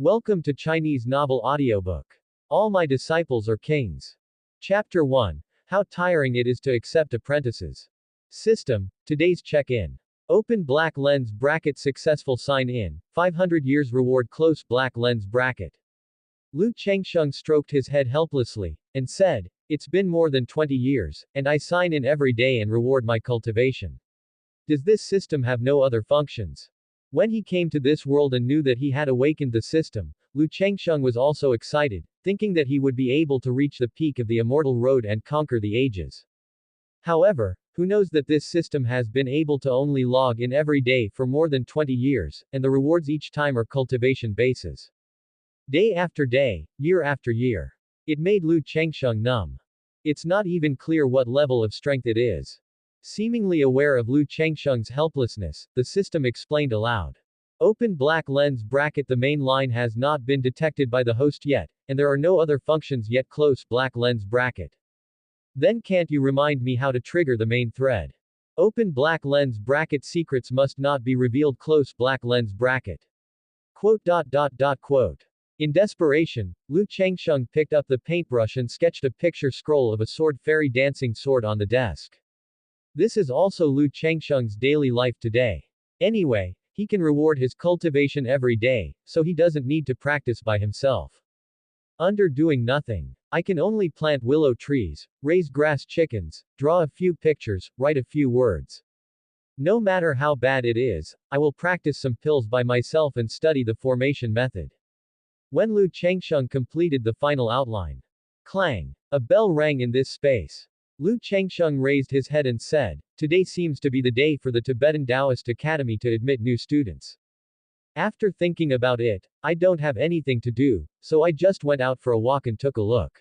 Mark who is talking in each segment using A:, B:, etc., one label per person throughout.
A: Welcome to Chinese Novel Audiobook. All my disciples are kings. Chapter 1. How tiring it is to accept apprentices. System. Today's check-in. Open black lens bracket successful sign in, 500 years reward close black lens bracket. Lu Changsheng stroked his head helplessly, and said, "It's been more than 20 years, and I sign in every day and reward my cultivation. Does this system have no other functions?" When he came to this world and knew that he had awakened the system, Lu Changsheng was also excited, thinking that he would be able to reach the peak of the immortal road and conquer the ages. However, who knows that this system has been able to only log in every day for more than 20 years, and the rewards each time are cultivation bases. Day after day, year after year. It made Lu Changsheng numb. It's not even clear what level of strength it is. Seemingly aware of Lu Changsheng's helplessness, the system explained aloud. Open black lens bracket. The main line has not been detected by the host yet, and there are no other functions yet. Close black lens bracket. Then can't you remind me how to trigger the main thread? Open black lens bracket. Secrets must not be revealed. Close black lens bracket. Quote. In desperation, Lu Changsheng picked up the paintbrush and sketched a picture scroll of a sword fairy dancing sword on the desk. This is also Lu Changsheng's daily life today. Anyway, he can reward his cultivation every day, so he doesn't need to practice by himself. Under doing nothing. I can only plant willow trees, raise grass chickens, draw a few pictures, write a few words. No matter how bad it is, I will practice some pills by myself and study the formation method. When Lu Changsheng completed the final outline. Clang! A bell rang in this space. Lu Changsheng raised his head and said, "Today seems to be the day for the Tibetan Taoist Academy to admit new students. After thinking about it, I don't have anything to do, so I just went out for a walk and took a look."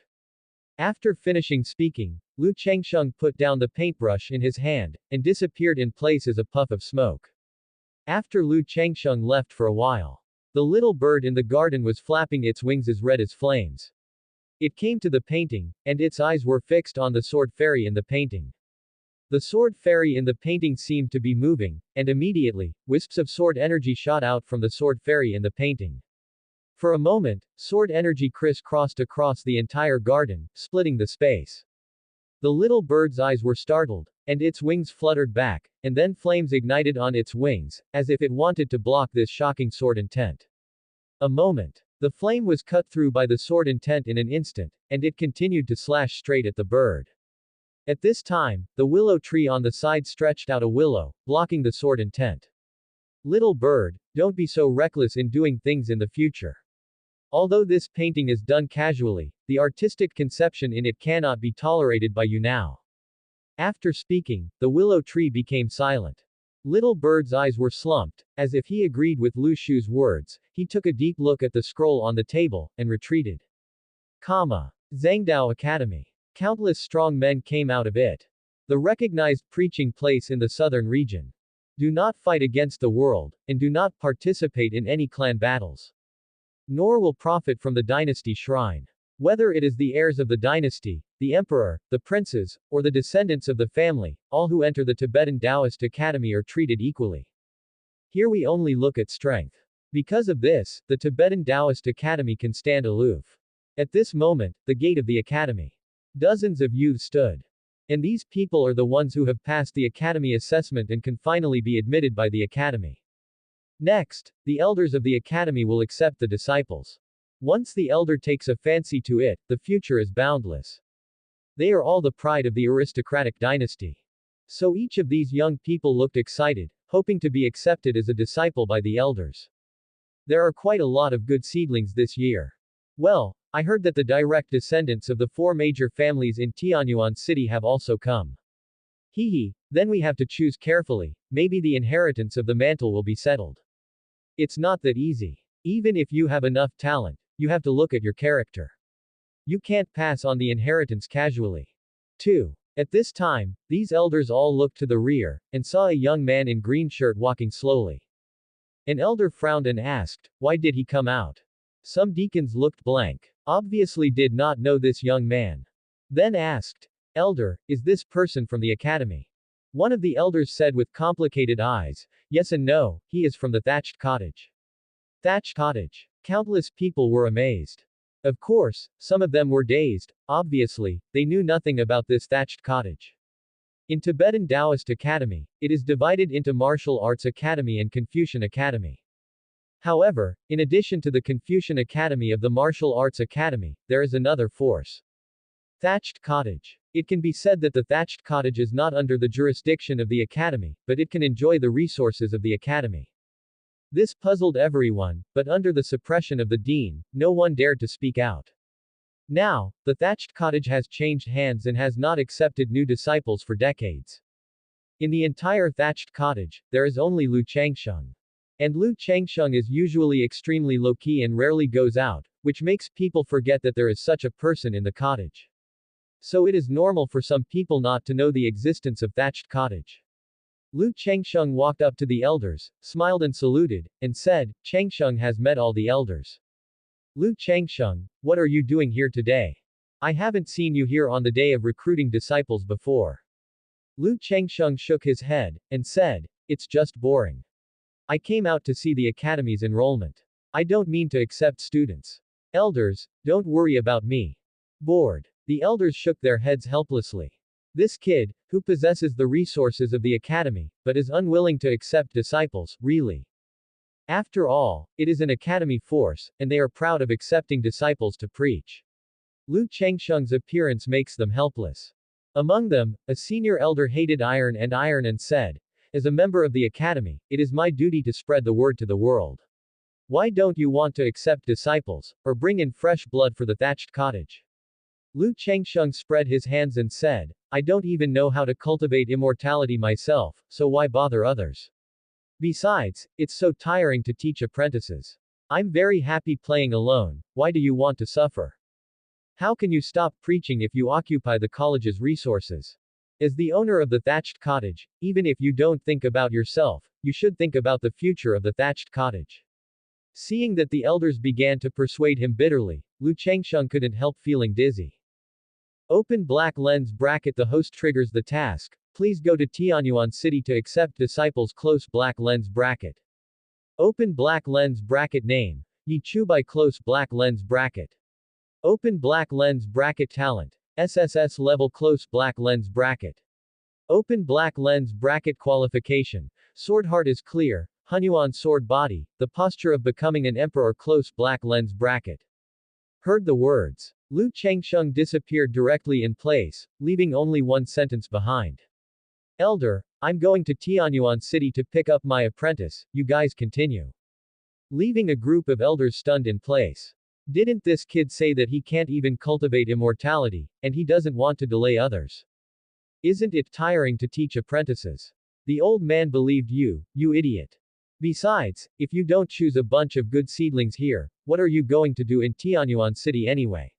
A: After finishing speaking, Lu Changsheng put down the paintbrush in his hand, and disappeared in place as a puff of smoke. After Lu Changsheng left for a while, the little bird in the garden was flapping its wings as red as flames. It came to the painting, and its eyes were fixed on the sword fairy in the painting. The sword fairy in the painting seemed to be moving, and immediately, wisps of sword energy shot out from the sword fairy in the painting. For a moment, sword energy crisscrossed across the entire garden, splitting the space. The little bird's eyes were startled, and its wings fluttered back, and then flames ignited on its wings, as if it wanted to block this shocking sword intent. A moment. The flame was cut through by the sword intent in an instant, and it continued to slash straight at the bird. At this time, the willow tree on the side stretched out a willow, blocking the sword intent. "Little bird, don't be so reckless in doing things in the future. Although this painting is done casually, the artistic conception in it cannot be tolerated by you now." After speaking, the willow tree became silent. Little bird's eyes were slumped, as if he agreed with Lu Shu's words. He took a deep look at the scroll on the table, and retreated. Zhangdao Academy. Countless strong men came out of it. The recognized preaching place in the southern region. Do not fight against the world, and do not participate in any clan battles. Nor will profit from the dynasty shrine. Whether it is the heirs of the dynasty, the emperor, the princes, or the descendants of the family, all who enter the Tibetan Taoist Academy are treated equally. Here we only look at strength. Because of this, the Tibetan Taoist Academy can stand aloof. At this moment, the gate of the academy. Dozens of youths stood. And these people are the ones who have passed the academy assessment and can finally be admitted by the academy. Next, the elders of the academy will accept the disciples. Once the elder takes a fancy to it, the future is boundless. They are all the pride of the aristocratic dynasty. So each of these young people looked excited, hoping to be accepted as a disciple by the elders. There are quite a lot of good seedlings this year. Well, I heard that the direct descendants of the 4 major families in Tianyuan City have also come. Then we have to choose carefully, maybe the inheritance of the mantle will be settled. It's not that easy. Even if you have enough talent, you have to look at your character. You can't pass on the inheritance casually. 2. At this time, these elders all looked to the rear, and saw a young man in green shirt walking slowly. An elder frowned and asked, "Why did he come out?" Some deacons looked blank. Obviously did not know this young man. Then asked, "Elder, is this person from the academy?" One of the elders said with complicated eyes, "Yes and no, he is from the thatched cottage." Thatched cottage. Countless people were amazed. Of course, some of them were dazed. Obviously, they knew nothing about this thatched cottage. In Tibetan Taoist Academy, it is divided into Martial Arts Academy and Confucian Academy. However, in addition to the Confucian Academy of the Martial Arts Academy, there is another force. Thatched cottage. It can be said that the thatched cottage is not under the jurisdiction of the academy, but it can enjoy the resources of the academy. This puzzled everyone, but under the suppression of the dean, no one dared to speak out. Now, the thatched cottage has changed hands and has not accepted new disciples for decades. In the entire thatched cottage, there is only Lu Changsheng. And Lu Changsheng is usually extremely low-key and rarely goes out, which makes people forget that there is such a person in the cottage. So it is normal for some people not to know the existence of thatched cottage. Lu Changsheng walked up to the elders, smiled and saluted, and said, "Changsheng has met all the elders." "Lu Changsheng, what are you doing here today? I haven't seen you here on the day of recruiting disciples before." Lu Changsheng shook his head, and said, "It's just boring. I came out to see the academy's enrollment. I don't mean to accept students. Elders, don't worry about me." Bored. The elders shook their heads helplessly. This kid, who possesses the resources of the academy, but is unwilling to accept disciples, really. After all, it is an academy force, and they are proud of accepting disciples to preach. Lu Changsheng's appearance makes them helpless. Among them, a senior elder hated iron and said, "As a member of the academy, it is my duty to spread the word to the world. Why don't you want to accept disciples, or bring in fresh blood for the thatched cottage?" Lu Changsheng spread his hands and said, "I don't even know how to cultivate immortality myself, so why bother others? Besides, it's so tiring to teach apprentices. I'm very happy playing alone, why do you want to suffer? How can you stop preaching if you occupy the college's resources? As the owner of the thatched cottage, even if you don't think about yourself, you should think about the future of the thatched cottage." Seeing that the elders began to persuade him bitterly, Lu Changsheng couldn't help feeling dizzy. Open black lens bracket. The host triggers the task. Please go to Tianyuan City to accept disciples. Close black lens bracket. Open black lens bracket. Name: Yi Chubai. Close black lens bracket. Open black lens bracket. Talent: SSS level. Close black lens bracket. Open black lens bracket. Qualification: sword heart is clear, Hunyuan sword body, the posture of becoming an emperor. Close black lens bracket. Heard the words. Lu Changsheng disappeared directly in place, leaving only one sentence behind. "Elder, I'm going to Tianyuan City to pick up my apprentice, you guys continue." Leaving a group of elders stunned in place. Didn't this kid say that he can't even cultivate immortality, and he doesn't want to delay others? Isn't it tiring to teach apprentices? The old man believed you, you idiot. Besides, if you don't choose a bunch of good seedlings here, what are you going to do in Tianyuan City anyway?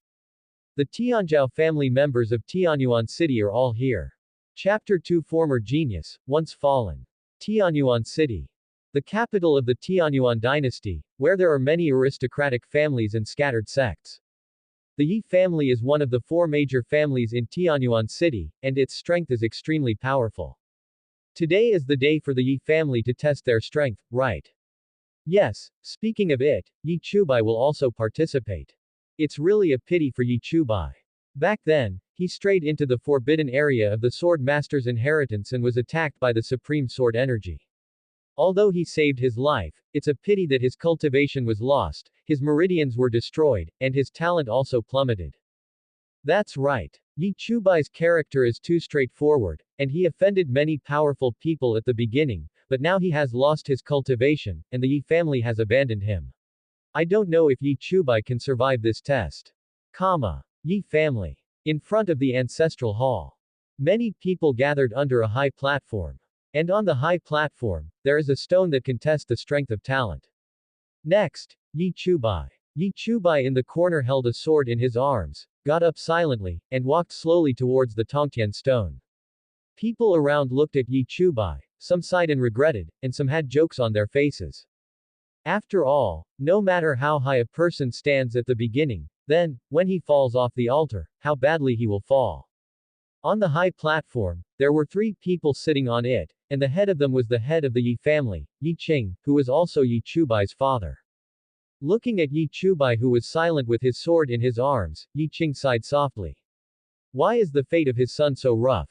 A: The Tianzhao family members of Tianyuan City are all here. Chapter 2. Former Genius, Once Fallen. Tianyuan City. The capital of the Tianyuan dynasty, where there are many aristocratic families and scattered sects. The Yi family is one of the 4 major families in Tianyuan City, and its strength is extremely powerful. Today is the day for the Yi family to test their strength, right? Yes, speaking of it, Yi Chubai will also participate. It's really a pity for Yi Chubai. Back then, he strayed into the forbidden area of the Sword Master's inheritance and was attacked by the supreme sword energy. Although he saved his life, it's a pity that his cultivation was lost, his meridians were destroyed, and his talent also plummeted. That's right. Yi Chubai's character is too straightforward, and he offended many powerful people at the beginning, but now he has lost his cultivation, and the Yi family has abandoned him. I don't know if Yi Chubai can survive this test. Yi family. In front of the ancestral hall. Many people gathered under a high platform. And on the high platform, there is a stone that can test the strength of talent. Next, Yi Chubai. Yi Chubai in the corner held a sword in his arms, got up silently, and walked slowly towards the Tongtian stone. People around looked at Yi Chubai, some sighed and regretted, and some had jokes on their faces. After all, no matter how high a person stands at the beginning, then, when he falls off the altar, how badly he will fall. On the high platform, there were 3 people sitting on it, and the head of them was the head of the Yi family, Yi Qing, who was also Yi Chubai's father. Looking at Yi Chubai, who was silent with his sword in his arms, Yi Qing sighed softly. Why is the fate of his son so rough?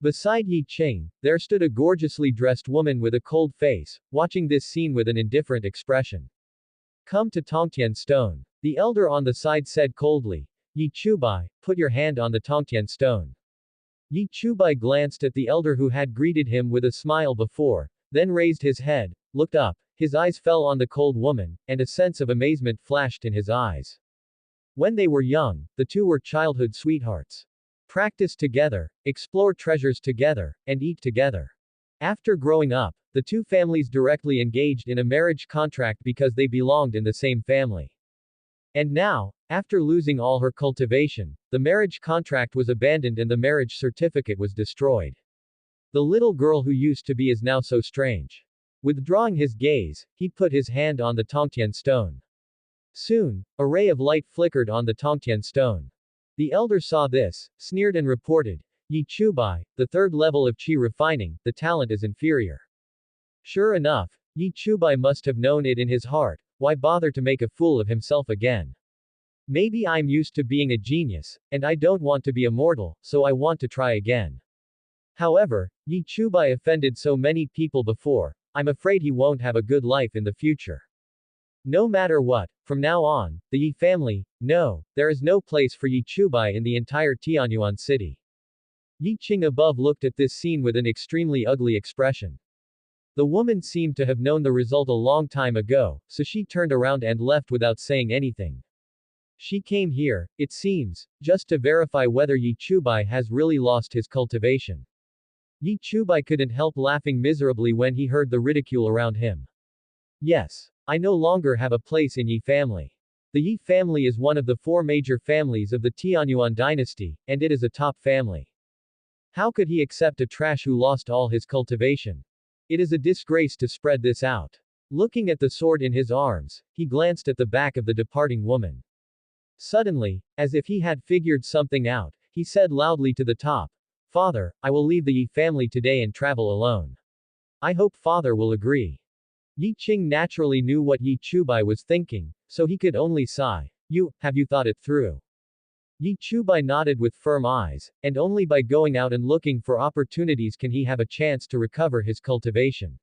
A: Beside Yi Qing, there stood a gorgeously dressed woman with a cold face, watching this scene with an indifferent expression. Come to Tongtian stone. The elder on the side said coldly. Yi Chubai, put your hand on the Tongtian stone. Yi Chubai glanced at the elder who had greeted him with a smile before, then raised his head, looked up, his eyes fell on the cold woman, and a sense of amazement flashed in his eyes. When they were young, the two were childhood sweethearts. Practice together, explore treasures together, and eat together. After growing up, the two families directly engaged in a marriage contract because they belonged in the same family. And now, after losing all her cultivation, the marriage contract was abandoned and the marriage certificate was destroyed. The little girl who used to be is now so strange. Withdrawing his gaze, he put his hand on the Tongtian stone. Soon, a ray of light flickered on the Tongtian stone. The elder saw this, sneered and reported, Yi Chubai, the third level of qi refining, the talent is inferior. Sure enough, Yi Chubai must have known it in his heart, why bother to make a fool of himself again? Maybe I'm used to being a genius, and I don't want to be a mortal, so I want to try again. However, Yi Chubai offended so many people before, I'm afraid he won't have a good life in the future. No matter what, from now on, the Yi family, no, there is no place for Yi Chubai in the entire Tianyuan city. Yi Qing above looked at this scene with an extremely ugly expression. The woman seemed to have known the result a long time ago, so she turned around and left without saying anything. She came here, it seems, just to verify whether Yi Chubai has really lost his cultivation. Yi Chubai couldn't help laughing miserably when he heard the ridicule around him. Yes. I no longer have a place in Yi family. The Yi family is one of the four major families of the Tianyuan dynasty, and it is a top family. How could he accept a trash who lost all his cultivation? It is a disgrace to spread this out. Looking at the sword in his arms, he glanced at the back of the departing woman. Suddenly, as if he had figured something out, he said loudly to the top, Father, I will leave the Yi family today and travel alone. I hope Father will agree. Yi Qing naturally knew what Yi Chubai was thinking, so he could only sigh. Have you thought it through? Yi Chubai nodded with firm eyes, and only by going out and looking for opportunities can he have a chance to recover his cultivation.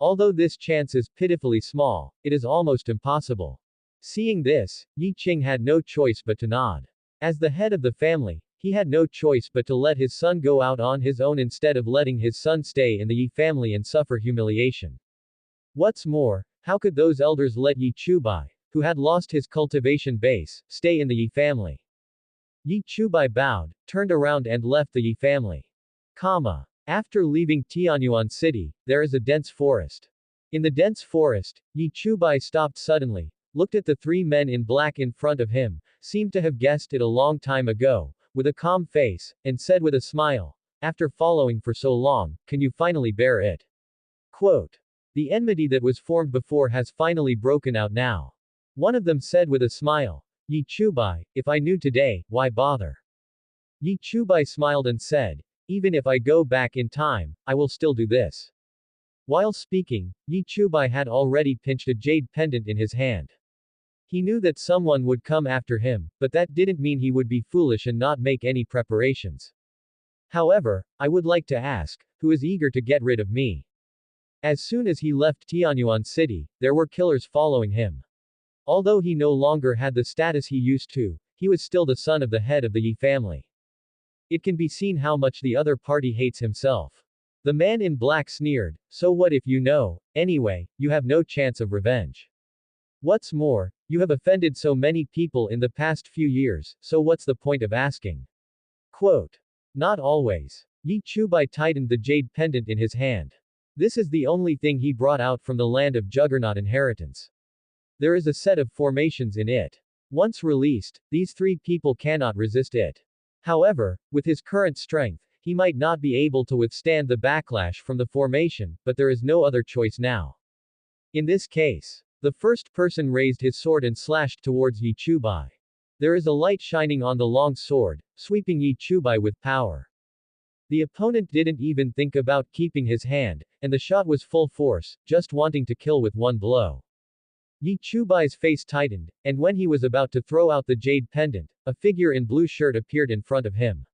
A: Although this chance is pitifully small, it is almost impossible. Seeing this, Yi Qing had no choice but to nod. As the head of the family, he had no choice but to let his son go out on his own instead of letting his son stay in the Yi family and suffer humiliation. What's more, how could those elders let Yi Chubai, who had lost his cultivation base, stay in the Yi family? Yi Chubai bowed, turned around and left the Yi family. After leaving Tianyuan city, there is a dense forest. In the dense forest, Yi Chubai stopped suddenly, looked at the three men in black in front of him, seemed to have guessed it a long time ago, with a calm face, and said with a smile, after following for so long, can you finally bear it? Quote. The enmity that was formed before has finally broken out now. One of them said with a smile, Yi Chubai, if I knew today, why bother? Yi Chubai smiled and said, even if I go back in time, I will still do this. While speaking, Yi Chubai had already pinched a jade pendant in his hand. He knew that someone would come after him, but that didn't mean he would be foolish and not make any preparations. However, I would like to ask, who is eager to get rid of me? As soon as he left Tianyuan city, there were killers following him. Although he no longer had the status he used to, he was still the son of the head of the Yi family. It can be seen how much the other party hates himself. The man in black sneered, so what if you know, anyway, you have no chance of revenge. What's more, you have offended so many people in the past few years, so what's the point of asking? Quote. Not always. Yi Chubai tightened the jade pendant in his hand. This is the only thing he brought out from the land of Juggernaut inheritance. There is a set of formations in it. Once released, these three people cannot resist it. However, with his current strength, he might not be able to withstand the backlash from the formation, but there is no other choice now. In this case, the first person raised his sword and slashed towards Yi Chubai. There is a light shining on the long sword, sweeping Yi Chubai with power. The opponent didn't even think about keeping his hand, and the shot was full force, just wanting to kill with one blow. Yi Chubai's face tightened, and when he was about to throw out the jade pendant, a figure in blue shirt appeared in front of him.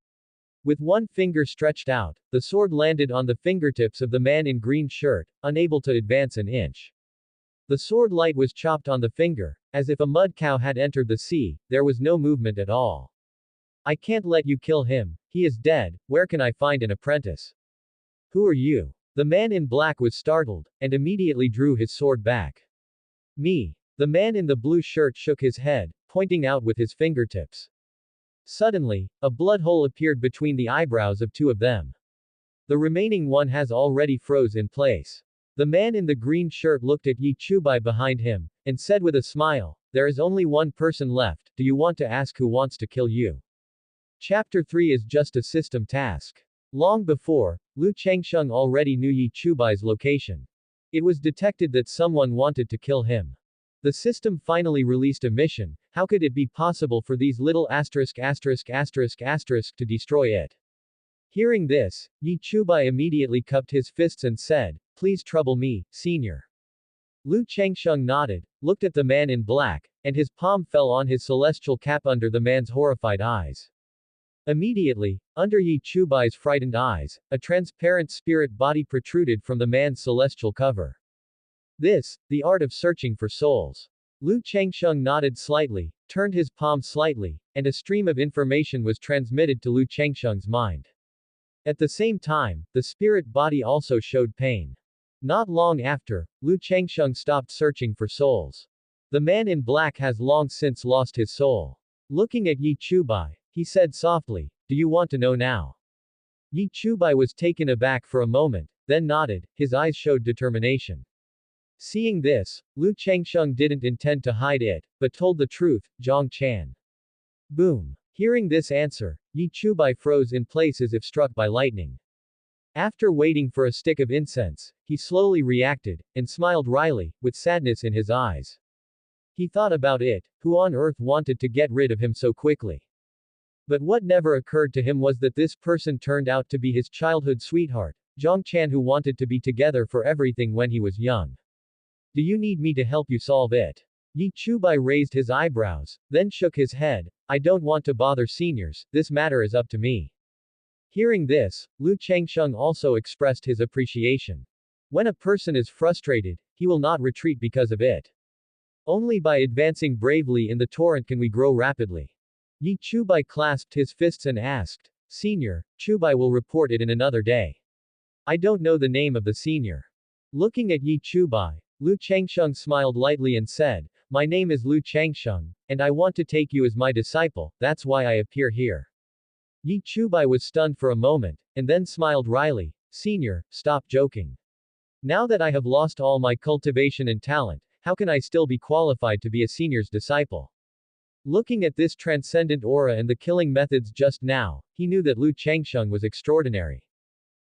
A: With one finger stretched out, the sword landed on the fingertips of the man in green shirt, unable to advance an inch. The sword light was chopped on the finger, as if a mud cow had entered the sea, there was no movement at all. I can't let you kill him, he is dead, where can I find an apprentice? Who are you? The man in black was startled, and immediately drew his sword back. Me. The man in the blue shirt shook his head, pointing out with his fingertips. Suddenly, a blood hole appeared between the eyebrows of two of them. The remaining one has already froze in place. The man in the green shirt looked at Yi Chubai behind him, and said with a smile, there is only one person left, do you want to ask who wants to kill you? Chapter 3 is just a system task. Long before, Lu Changsheng already knew Yi Chubai's location. It was detected that someone wanted to kill him. The system finally released a mission, how could it be possible for these little ***** to destroy it? Hearing this, Yi Chubai immediately cupped his fists and said, please trouble me, senior. Lu Changsheng nodded, looked at the man in black, and his palm fell on his celestial cap under the man's horrified eyes. Immediately, under Yi Chubai's frightened eyes, a transparent spirit body protruded from the man's celestial cover. This, the art of searching for souls. Lu Changsheng nodded slightly, turned his palm slightly, and a stream of information was transmitted to Lu Changsheng's mind. At the same time, the spirit body also showed pain. Not long after, Lu Changsheng stopped searching for souls. The man in black has long since lost his soul. Looking at Yi Chubai, he said softly, do you want to know now? Yi Chubai was taken aback for a moment, then nodded, his eyes showed determination. Seeing this, Lu Changsheng didn't intend to hide it, but told the truth, Zhang Chan. Boom. Hearing this answer, Yi Chubai froze in place as if struck by lightning. After waiting for a stick of incense, he slowly reacted, and smiled wryly, with sadness in his eyes. He thought about it, who on earth wanted to get rid of him so quickly? But what never occurred to him was that this person turned out to be his childhood sweetheart, Zhang Chan, who wanted to be together for everything when he was young. Do you need me to help you solve it? Yi Chubai raised his eyebrows, then shook his head, I don't want to bother seniors, this matter is up to me. Hearing this, Lu Changsheng also expressed his appreciation. When a person is frustrated, he will not retreat because of it. Only by advancing bravely in the torrent can we grow rapidly. Yi Chubai clasped his fists and asked, Senior, Chubai will report it in another day. I don't know the name of the senior. Looking at Yi Chubai, Lu Changsheng smiled lightly and said, my name is Lu Changsheng, and I want to take you as my disciple, that's why I appear here. Yi Chubai was stunned for a moment, and then smiled wryly, Senior, stop joking. Now that I have lost all my cultivation and talent, how can I still be qualified to be a senior's disciple? Looking at this transcendent aura and the killing methods just now, he knew that Lu Changsheng was extraordinary.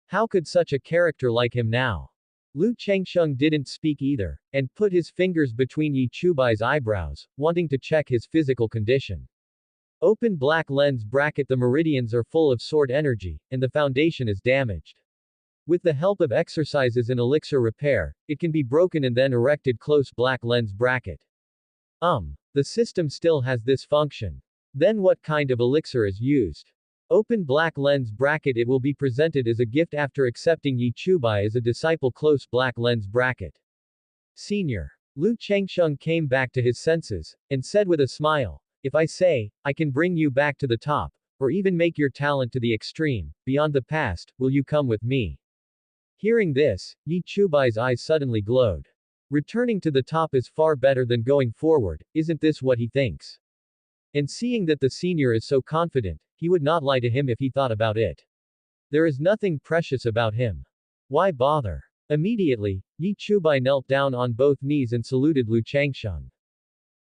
A: How could such a character like him now? Lu Changsheng didn't speak either, and put his fingers between Yi Chubai's eyebrows, wanting to check his physical condition. Open black lens bracket. The meridians are full of sword energy, and the foundation is damaged. With the help of exercises and elixir repair, it can be broken and then erected. Close black lens bracket. The system still has this function. Then what kind of elixir is used? Open black lens bracket. It will be presented as a gift after accepting Yi Chubai as a disciple. Close black lens bracket. Senior. Lu Changsheng came back to his senses, and said with a smile, if I say, I can bring you back to the top, or even make your talent to the extreme, beyond the past, will you come with me? Hearing this, Yi Chubai's eyes suddenly glowed. Returning to the top is far better than going forward, isn't this what he thinks? And seeing that the senior is so confident, he would not lie to him if he thought about it. There is nothing precious about him. Why bother? Immediately, Yi Chubai knelt down on both knees and saluted Lu Changsheng.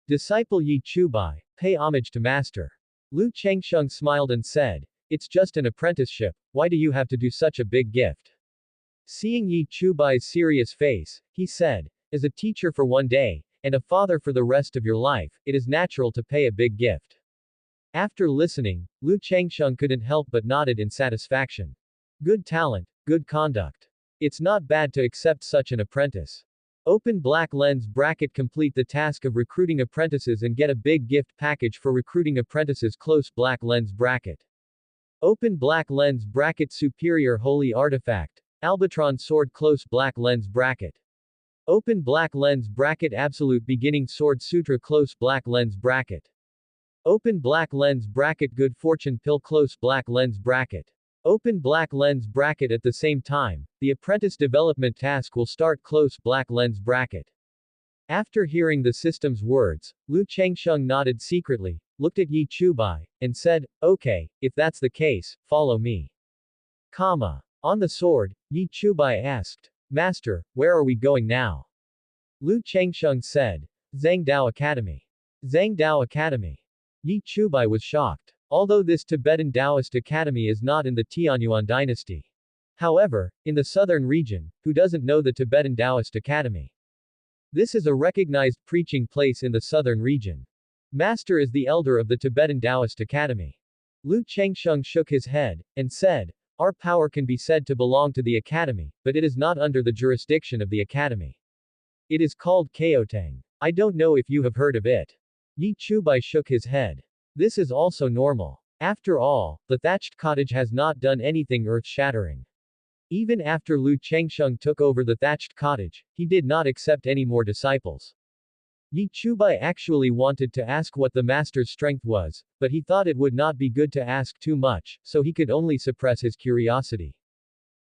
A: Disciple Yi Chubai, pay homage to master. Lu Changsheng smiled and said, it's just an apprenticeship, why do you have to do such a big gift? Seeing Yi Chubai's serious face, he said, as a teacher for one day, and a father for the rest of your life, it is natural to pay a big gift. After listening, Lu Changsheng couldn't help but nodded in satisfaction. Good talent, good conduct. It's not bad to accept such an apprentice. Open black lens bracket. Complete the task of recruiting apprentices and get a big gift package for recruiting apprentices. Close black lens bracket. Open black lens bracket. Superior holy artifact. Albatron sword. Close black lens bracket. Open black lens bracket. Absolute beginning sword sutra. Close black lens bracket. Open black lens bracket. Good fortune pill. Close black lens bracket. Open black lens bracket. At the same time, the apprentice development task will start. Close black lens bracket. After hearing the system's words, Lu Changsheng nodded secretly, looked at Yi Chubai, and said, "Okay, if that's the case, follow me." On the sword, Yi Chubai asked, "Master, where are we going now?" Lu Changsheng said, "Zhangdao Academy." Zhangdao Academy. Yi Chubai was shocked. Although this Tibetan Taoist academy is not in the Tianyuan dynasty. However, in the southern region, who doesn't know the Tibetan Taoist academy? This is a recognized preaching place in the southern region. Master is the elder of the Tibetan Taoist academy. Lu Changsheng shook his head, and said, "Our power can be said to belong to the academy, but it is not under the jurisdiction of the academy. It is called Kaotang. I don't know if you have heard of it." Yi Chubai shook his head. This is also normal. After all, the thatched cottage has not done anything earth-shattering. Even after Lu Changsheng took over the thatched cottage, he did not accept any more disciples. Yi Chubai actually wanted to ask what the master's strength was, but he thought it would not be good to ask too much, so he could only suppress his curiosity.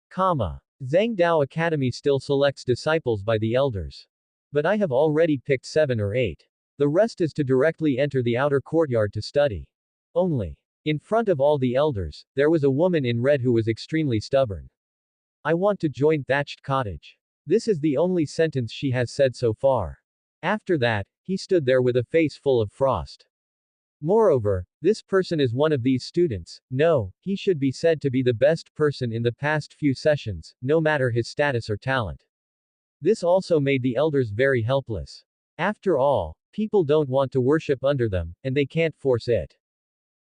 A: Zhangdao Academy still selects disciples by the elders. But I have already picked 7 or 8. The rest is to directly enter the outer courtyard to study. Only. In front of all the elders, there was a woman in red who was extremely stubborn. "I want to join thatched cottage." This is the only sentence she has said so far. After that, he stood there with a face full of frost. Moreover, this person is one of these students. No, he should be said to be the best person in the past few sessions, no matter his status or talent. This also made the elders very helpless. After all, people don't want to worship under them, and they can't force it.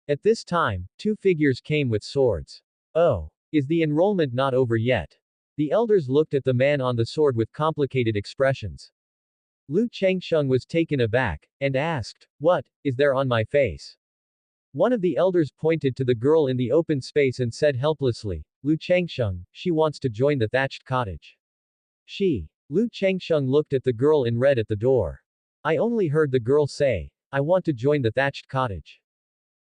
A: At this time, 2 figures came with swords. "Oh, is the enrollment not over yet?" The elders looked at the man on the sword with complicated expressions. Lu Changsheng was taken aback, and asked, "What is there on my face?" One of the elders pointed to the girl in the open space and said helplessly, "Lu Changsheng, she wants to join the thatched cottage." Lu Changsheng looked at the girl in red at the door. "I only heard the girl say, 'I want to join the thatched cottage.'"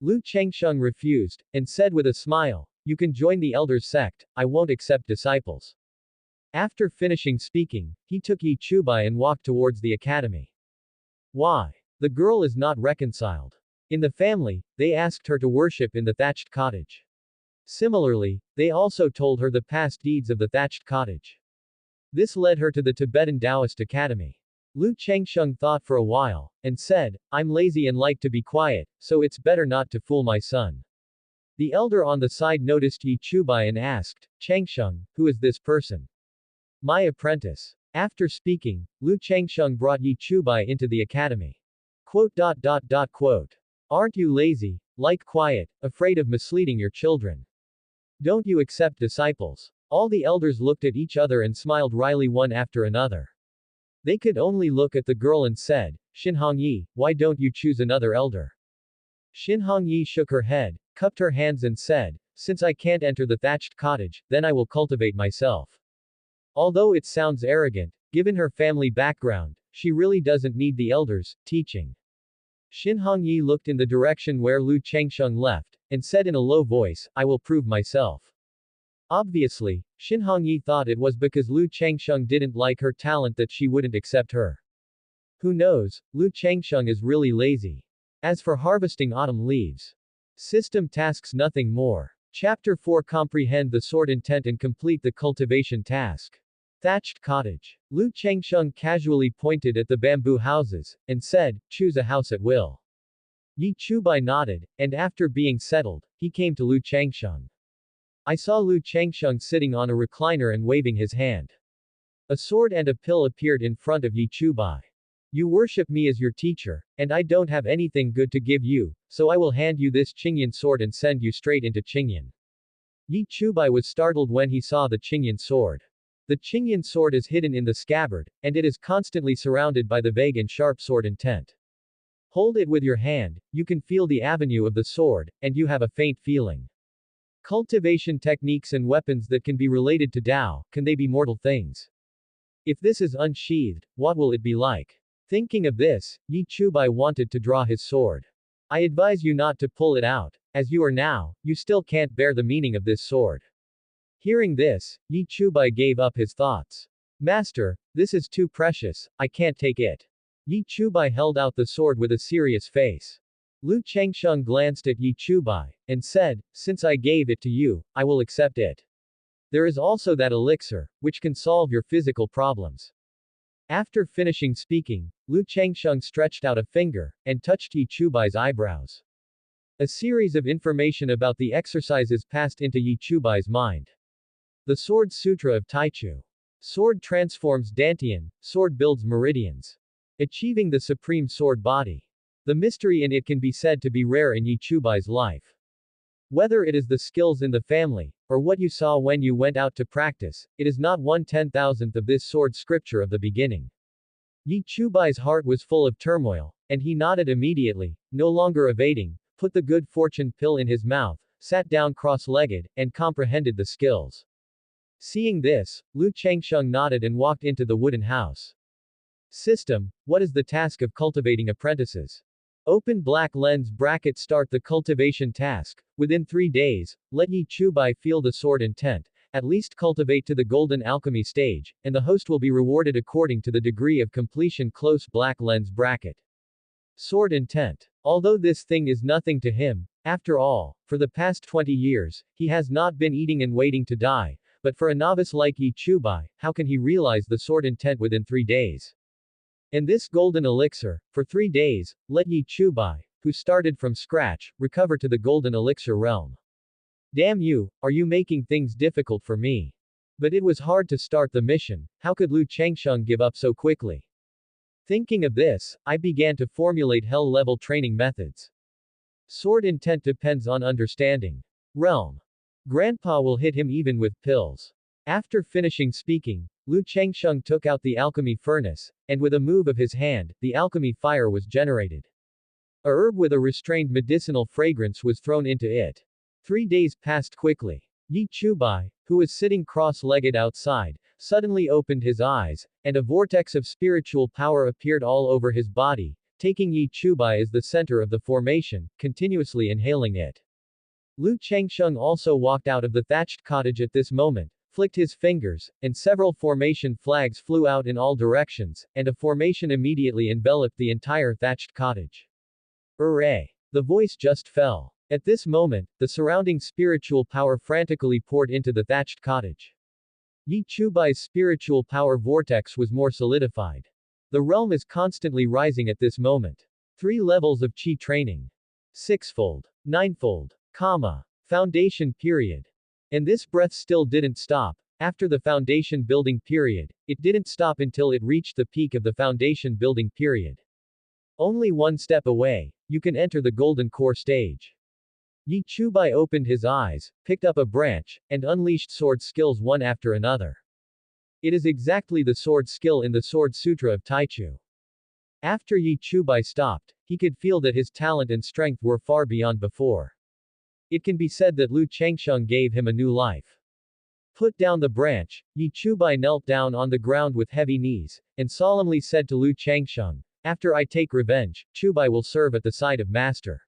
A: Lu Changsheng refused, and said with a smile, "You can join the elders' sect, I won't accept disciples." After finishing speaking, he took Yi Chubai and walked towards the academy. Why? The girl is not reconciled. In the family, they asked her to worship in the thatched cottage. Similarly, they also told her the past deeds of the thatched cottage. This led her to the Tibetan Taoist academy. Lu Changsheng thought for a while, and said, "I'm lazy and like to be quiet, so it's better not to fool my son." The elder on the side noticed Yi Chubai and asked, "Changsheng, who is this person?" "My apprentice." After speaking, Lu Changsheng brought Yi Chubai into the academy. "Aren't you lazy, like quiet, afraid of misleading your children? Don't you accept disciples?" All the elders looked at each other and smiled wryly one after another. They could only look at the girl and said, "Xinhongyi, why don't you choose another elder?" Xinhongyi shook her head, cupped her hands and said, "Since I can't enter the thatched cottage, then I will cultivate myself." Although it sounds arrogant, given her family background, she really doesn't need the elders' teaching. Xinhongyi looked in the direction where Lu Changsheng left, and said in a low voice, "I will prove myself." Obviously, Xinhongyi thought it was because Lu Changsheng didn't like her talent that she wouldn't accept her. Who knows, Lu Changsheng is really lazy. As for harvesting autumn leaves. System tasks nothing more. Chapter 4 Comprehend the sword intent and complete the cultivation task. Thatched cottage. Lu Changsheng casually pointed at the bamboo houses, and said, "Choose a house at will." Yi Chubai nodded, and after being settled, he came to Lu Changsheng. I saw Lu Changsheng sitting on a recliner and waving his hand. A sword and a pill appeared in front of Yi Chubai. "You worship me as your teacher, and I don't have anything good to give you, so I will hand you this Qingyun sword and send you straight into Qingyun." Yi Chubai was startled when he saw the Qingyun sword. The Qingyun sword is hidden in the scabbard, and it is constantly surrounded by the vague and sharp sword intent. Hold it with your hand, you can feel the avenue of the sword, and you have a faint feeling. Cultivation techniques and weapons that can be related to Tao, can they be mortal things? If this is unsheathed, what will it be like? Thinking of this, Yi Chubai wanted to draw his sword. I advise you not to pull it out. As you are now, you still can't bear the meaning of this sword. Hearing this, Yi Chubai gave up his thoughts. Master, this is too precious, I can't take it. Yi Chubai held out the sword with a serious face. Lu Changsheng glanced at Yi Chubai, and said, since I gave it to you, I will accept it. There is also that elixir, which can solve your physical problems. After finishing speaking, Lu Changsheng stretched out a finger, and touched Yi Chubai's eyebrows. A series of information about the exercises passed into Yi Chubai's mind. The Sword Sutra of Taichu. Sword transforms Dantian, sword builds meridians. Achieving the supreme sword body. The mystery in it can be said to be rare in Yi Chubai's life. Whether it is the skills in the family, or what you saw when you went out to practice, it is not 1/10,000th of this sword scripture of the beginning. Yi Chubai's heart was full of turmoil, and he nodded immediately, no longer evading, put the good fortune pill in his mouth, sat down cross-legged, and comprehended the skills. Seeing this, Lu Changsheng nodded and walked into the wooden house. System, what is the task of cultivating apprentices? Open black lens bracket start the cultivation task. Within 3 days, let Yi Chubai feel the sword intent, at least cultivate to the golden alchemy stage, and the host will be rewarded according to the degree of completion close black lens bracket. Sword intent. Although this thing is nothing to him, after all, for the past 20 years, he has not been eating and waiting to die, but for a novice like Yi Chubai, how can he realize the sword intent within 3 days? And this golden elixir, for 3 days, let Yi Chubai, who started from scratch, recover to the golden elixir realm. Damn you, are you making things difficult for me? But it was hard to start the mission, how could Lu Changsheng give up so quickly? Thinking of this, I began to formulate hell-level training methods. Sword intent depends on understanding. Realm. Grandpa will hit him even with pills. After finishing speaking, Lu Changsheng took out the alchemy furnace, and with a move of his hand, the alchemy fire was generated. A herb with a restrained medicinal fragrance was thrown into it. 3 days passed quickly. Yi Chubai, who was sitting cross-legged outside, suddenly opened his eyes, and a vortex of spiritual power appeared all over his body, taking Yi Chubai as the center of the formation, continuously inhaling it. Lu Changsheng also walked out of the thatched cottage at this moment, flicked his fingers, and several formation flags flew out in all directions, and a formation immediately enveloped the entire thatched cottage. Hooray! The voice just fell. At this moment, the surrounding spiritual power frantically poured into the thatched cottage. Yi Chubai's spiritual power vortex was more solidified. The realm is constantly rising at this moment. 3 levels of Qi training. 6-fold. 9-fold. Foundation period. And this breath still didn't stop. After the foundation building period, it didn't stop until it reached the peak of the foundation building period. Only 1 step away, you can enter the golden core stage. Yi Chubai opened his eyes, picked up a branch, and unleashed sword skills one after another. It is exactly the sword skill in the Sword Sutra of Taichu. After Yi Chubai stopped, he could feel that his talent and strength were far beyond before. It can be said that Lu Changsheng gave him a new life. Put down the branch, Yi Chubai knelt down on the ground with heavy knees, and solemnly said to Lu Changsheng, after I take revenge, Chubai will serve at the side of Master.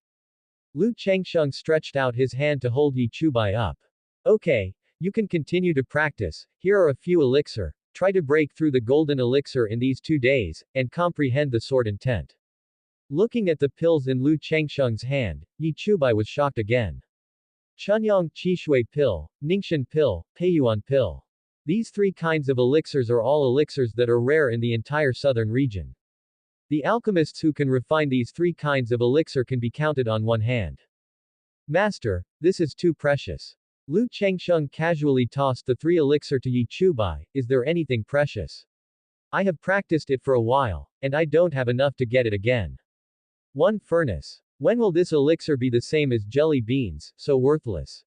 A: Lu Changsheng stretched out his hand to hold Yi Chubai up. Okay, you can continue to practice, here are a few elixir, try to break through the golden elixir in these 2 days, and comprehend the sword intent. Looking at the pills in Lu Changsheng's hand, Yi Chubai was shocked again. Chunyang Qishui pill, Ningxian pill, Peiyuan pill. These 3 kinds of elixirs are all elixirs that are rare in the entire southern region. The alchemists who can refine these 3 kinds of elixir can be counted on one hand. Master, this is too precious. Lu Changsheng casually tossed the 3 elixir to Yi Chubai, is there anything precious? I have practiced it for a while, and I don't have enough to get it again. 1 furnace. When will this elixir be the same as jelly beans, so worthless?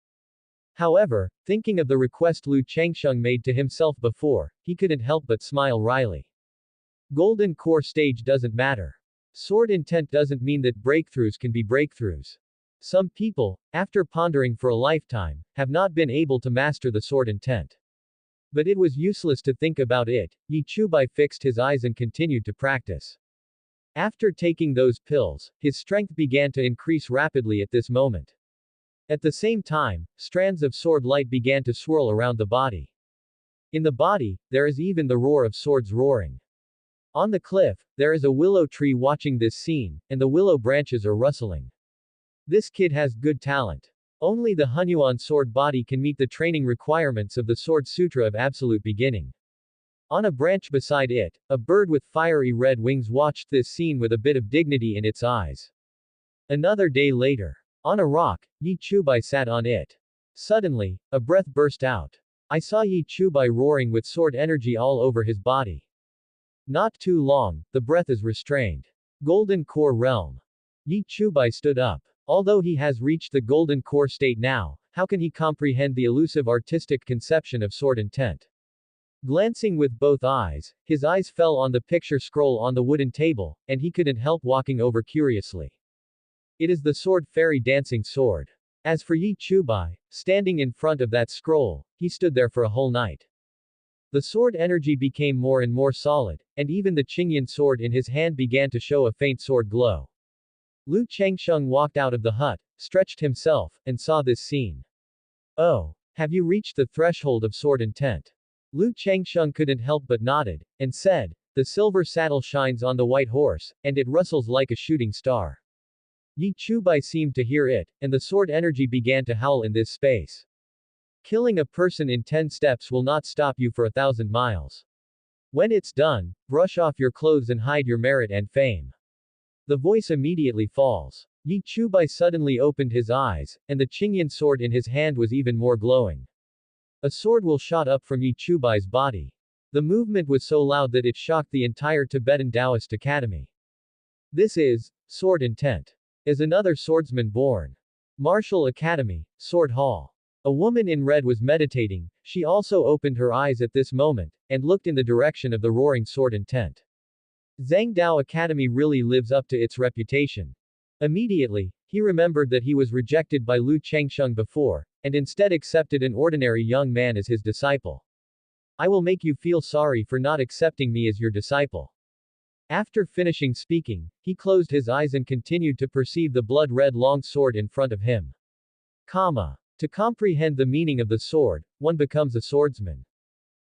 A: However, thinking of the request Lu Changsheng made to himself before, he couldn't help but smile wryly. Golden core stage doesn't matter. Sword intent doesn't mean that breakthroughs can be breakthroughs. Some people, after pondering for a lifetime, have not been able to master the sword intent. But it was useless to think about it. Yi Chubai fixed his eyes and continued to practice. After taking those pills, his strength began to increase rapidly at this moment. At the same time, strands of sword light began to swirl around the body. In the body, there is even the roar of swords roaring. On the cliff, there is a willow tree watching this scene, and the willow branches are rustling. This kid has good talent. Only the Hunyuan sword body can meet the training requirements of the Sword Sutra of Absolute Beginning. On a branch beside it, a bird with fiery red wings watched this scene with a bit of dignity in its eyes. Another day later. On a rock, Yi Chubai sat on it. Suddenly, a breath burst out. I saw Yi Chubai roaring with sword energy all over his body. Not too long, the breath is restrained. Golden Core Realm. Yi Chubai stood up. Although he has reached the Golden Core state now, how can he comprehend the elusive artistic conception of sword intent? Glancing with both eyes, his eyes fell on the picture scroll on the wooden table, and he couldn't help walking over curiously. It is the sword fairy dancing sword. As for Yi Chubai, standing in front of that scroll, he stood there for a whole night. The sword energy became more and more solid, and even the Qingyun sword in his hand began to show a faint sword glow. Lu Changsheng walked out of the hut, stretched himself, and saw this scene. Oh, have you reached the threshold of sword intent? Lu Changsheng couldn't help but nodded, and said, the silver saddle shines on the white horse, and it rustles like a shooting star. Yi Chubai seemed to hear it, and the sword energy began to howl in this space. Killing a person in 10 steps will not stop you for 1,000 miles. When it's done, brush off your clothes and hide your merit and fame. The voice immediately falls. Yi Chubai suddenly opened his eyes, and the Qingyun sword in his hand was even more glowing. A sword will shot up from Yi Chubai's body. The movement was so loud that it shocked the entire Tibetan Taoist Academy. This is sword intent. Is another swordsman born? Martial Academy, Sword Hall. A woman in red was meditating. She also opened her eyes at this moment, and looked in the direction of the roaring sword intent. Zhangdao Academy really lives up to its reputation. Immediately, he remembered that he was rejected by Lu Changsheng before, and instead accepted an ordinary young man as his disciple. I will make you feel sorry for not accepting me as your disciple. After finishing speaking, he closed his eyes and continued to perceive the blood-red long sword in front of him. To comprehend the meaning of the sword, one becomes a swordsman.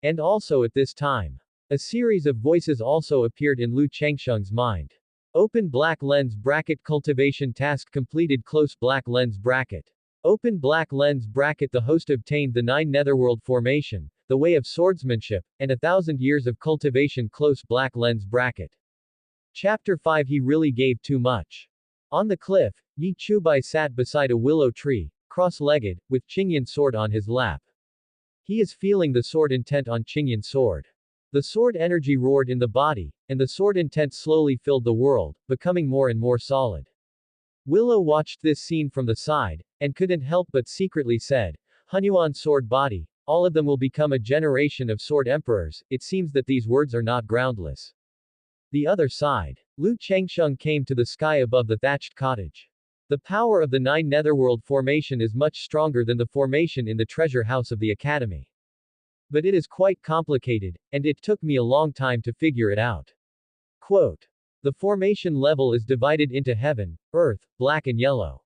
A: And also at this time, a series of voices also appeared in Lu Changsheng's mind. Open black lens bracket cultivation task completed close black lens bracket. Open black lens bracket the host obtained the 9 netherworld formation, the way of swordsmanship, and 1,000 years of cultivation close black lens bracket. Chapter 5 He really gave too much. On the cliff, Yi Chubai sat beside a willow tree, cross-legged, with Qingyun sword on his lap. He is feeling the sword intent on Qingyun sword. The sword energy roared in the body, and the sword intent slowly filled the world, becoming more and more solid. Willow watched this scene from the side, and couldn't help but secretly said, Hunyuan sword body, all of them will become a generation of sword emperors. It seems that these words are not groundless. The other side. Lu Changsheng came to the sky above the thatched cottage. The power of the 9 netherworld formation is much stronger than the formation in the treasure house of the academy. But it is quite complicated, and it took me a long time to figure it out. Quote. The formation level is divided into heaven, earth, black and yellow.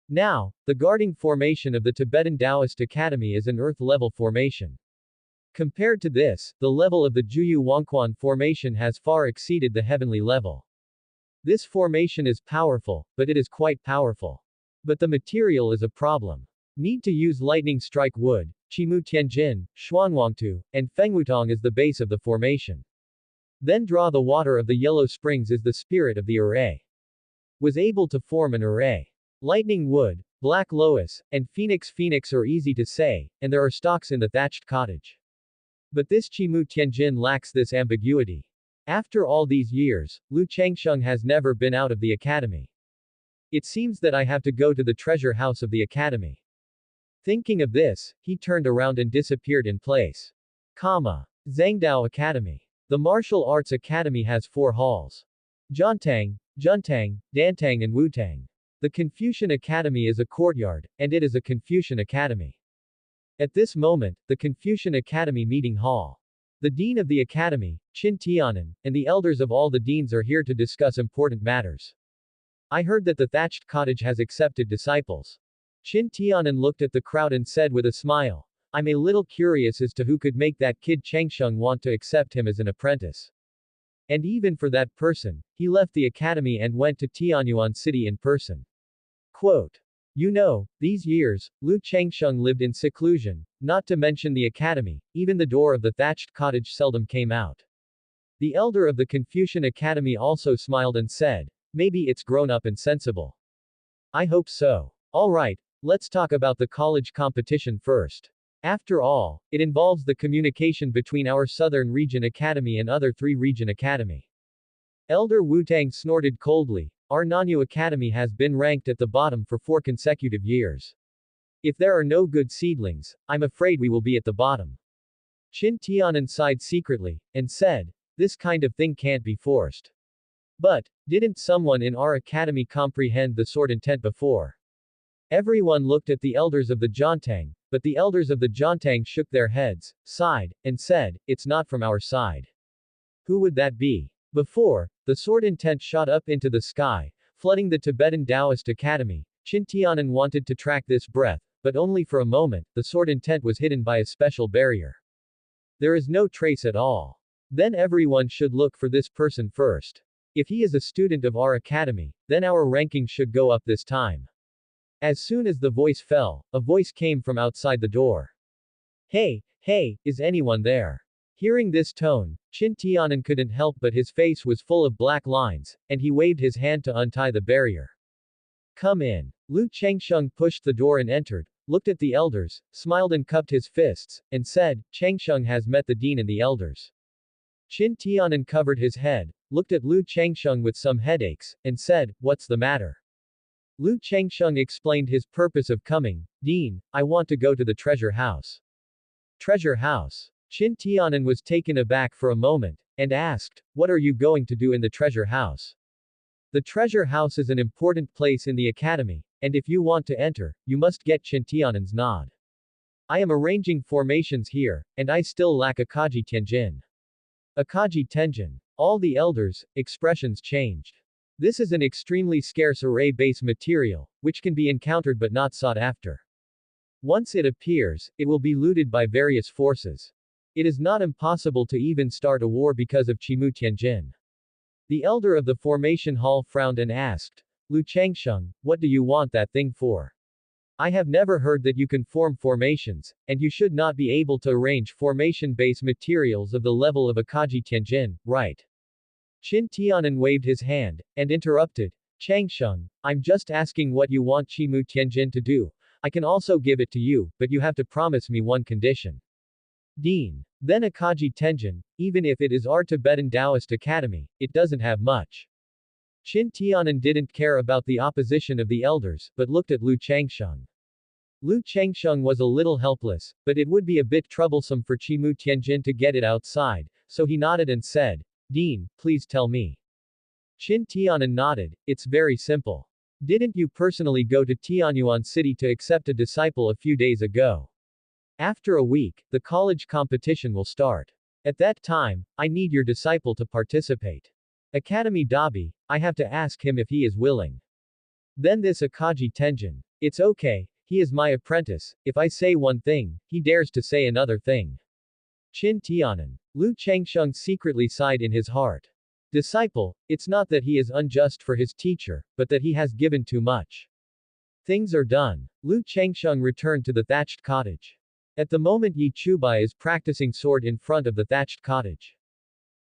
A: Now, the guarding formation of the Tibetan Taoist Academy is an earth-level formation. Compared to this, the level of the Jiuyou Wenqu formation has far exceeded the heavenly level. This formation is powerful, but it is quite powerful. But the material is a problem. Need to use lightning strike wood, Qimu Tianjin, Xuanwangtu, and Fengwutong as the base of the formation. Then draw the water of the yellow springs as the spirit of the array. Was able to form an array. Lightning wood, black lotus, and phoenix are easy to say, and there are stalks in the thatched cottage. But this Qimu Tianjin lacks this ambiguity. After all these years, Lu Changsheng has never been out of the academy. It seems that I have to go to the treasure house of the academy. Thinking of this, he turned around and disappeared in place. Zhangdao Academy. The martial arts academy has 4 halls. Jiantang, Juntang, Dantang and Wutang. The Confucian Academy is a courtyard, and it is a Confucian Academy. At this moment, the Confucian Academy meeting hall. The dean of the academy, Qin Tianan, and the elders of all the deans are here to discuss important matters. I heard that the thatched cottage has accepted disciples. Qin Tianan looked at the crowd and said with a smile, I'm a little curious as to who could make that kid Changsheng want to accept him as an apprentice. And even for that person, he left the academy and went to Tianyuan City in person. Quote. You know, these years, Lu Changsheng lived in seclusion, not to mention the academy, even the door of the thatched cottage seldom came out. The elder of the Confucian Academy also smiled and said, maybe it's grown up and sensible. I hope so. Alright, let's talk about the college competition first. After all, it involves the communication between our Southern Region Academy and other 3 Region Academy. Elder Wutang snorted coldly. Our Nanyu Academy has been ranked at the bottom for 4 consecutive years. If there are no good seedlings, I'm afraid we will be at the bottom. Qin Tianan sighed secretly, and said, this kind of thing can't be forced. But, didn't someone in our academy comprehend the sword intent before? Everyone looked at the elders of the Jiantang, but the elders of the Jiantang shook their heads, sighed, and said, it's not from our side. Who would that be? Before, the sword intent shot up into the sky, flooding the Tibetan Taoist Academy. Qin Tianan wanted to track this breath, but only for a moment, the sword intent was hidden by a special barrier. There is no trace at all. Then everyone should look for this person first. If he is a student of our academy, then our ranking should go up this time. As soon as the voice fell, a voice came from outside the door. Hey, is anyone there? Hearing this tone, Qin Tianan couldn't help but his face was full of black lines, and he waved his hand to untie the barrier. Come in. Lu Changsheng pushed the door and entered, looked at the elders, smiled and cupped his fists, and said, Changsheng has met the dean and the elders. Qin Tianan covered his head, looked at Lu Changsheng with some headaches, and said, what's the matter? Lu Changsheng explained his purpose of coming. Dean, I want to go to the treasure house. Treasure house? Qin Tianan was taken aback for a moment, and asked, what are you going to do in the treasure house? The treasure house is an important place in the academy, and if you want to enter, you must get Qin Tianan's nod. I am arranging formations here, and I still lack Akaji Tianjin. Akaji Tenjin. All the elders' expressions changed. This is an extremely scarce array base material, which can be encountered but not sought after. Once it appears, it will be looted by various forces. It is not impossible to even start a war because of Qimu Tianjin. The elder of the formation hall frowned and asked, Lu Changsheng, what do you want that thing for? I have never heard that you can form formations, and you should not be able to arrange formation-based materials of the level of Akaji Tianjin, right? Qin Tianan waved his hand, and interrupted, Changsheng, I'm just asking what you want Qimu Tianjin to do. I can also give it to you, but you have to promise me one condition. Dean. Then Akaji Tenjin, even if it is our Tibetan Taoist Academy, it doesn't have much. Qin Tianan didn't care about the opposition of the elders, but looked at Lu Changsheng. Lu Changsheng was a little helpless, but it would be a bit troublesome for Qimu Tianjin to get it outside, so he nodded and said, Dean, please tell me. Qin Tianan nodded, it's very simple. Didn't you personally go to Tianyuan City to accept a disciple a few days ago? After a week, the college competition will start. At that time, I need your disciple to participate. Academy Dabi, I have to ask him if he is willing. Then this Akaji Tenjin. It's okay, he is my apprentice, if I say one thing, he dares to say another thing. Qin Tianan. Lu Changsheng secretly sighed in his heart. Disciple, it's not that he is unjust for his teacher, but that he has given too much. Things are done. Lu Changsheng returned to the thatched cottage. At the moment Yi Chubai is practicing sword in front of the thatched cottage.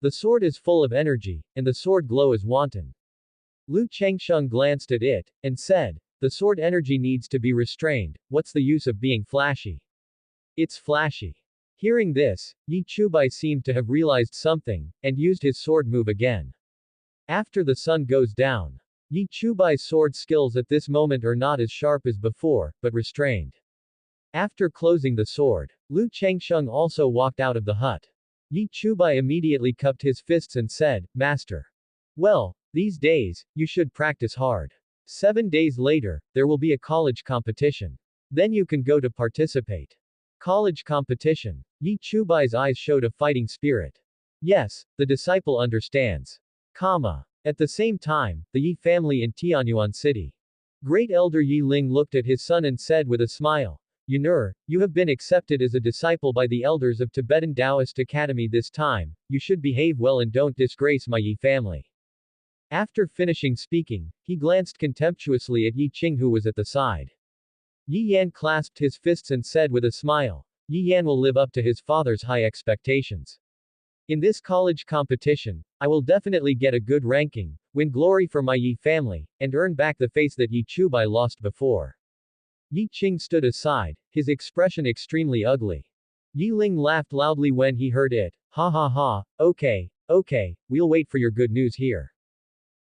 A: The sword is full of energy, and the sword glow is wanton. Lu Changsheng glanced at it, and said, the sword energy needs to be restrained, what's the use of being flashy? It's flashy. Hearing this, Yi Chubai seemed to have realized something, and used his sword move again. After the sun goes down. Yi Chubai's sword skills at this moment are not as sharp as before, but restrained. After closing the sword, Lu Changsheng also walked out of the hut. Yi Chubai immediately cupped his fists and said, Master. Well, these days, you should practice hard. 7 days later, there will be a college competition. Then you can go to participate. College competition. Yi Chubai's eyes showed a fighting spirit. Yes, the disciple understands. At the same time, the Yi family in Tianyuan City. Great elder Yi Ling looked at his son and said with a smile, Yunur, you have been accepted as a disciple by the elders of Tibetan Taoist Academy this time, you should behave well and don't disgrace my Yi family. After finishing speaking, he glanced contemptuously at Yi Qing who was at the side. Yi Yan clasped his fists and said with a smile, Yi Yan will live up to his father's high expectations. In this college competition, I will definitely get a good ranking, win glory for my Yi family, and earn back the face that Yi Chubai lost before. Yi Qing stood aside, his expression extremely ugly. Yi Ling laughed loudly when he heard it. Ha ha ha, okay, we'll wait for your good news here.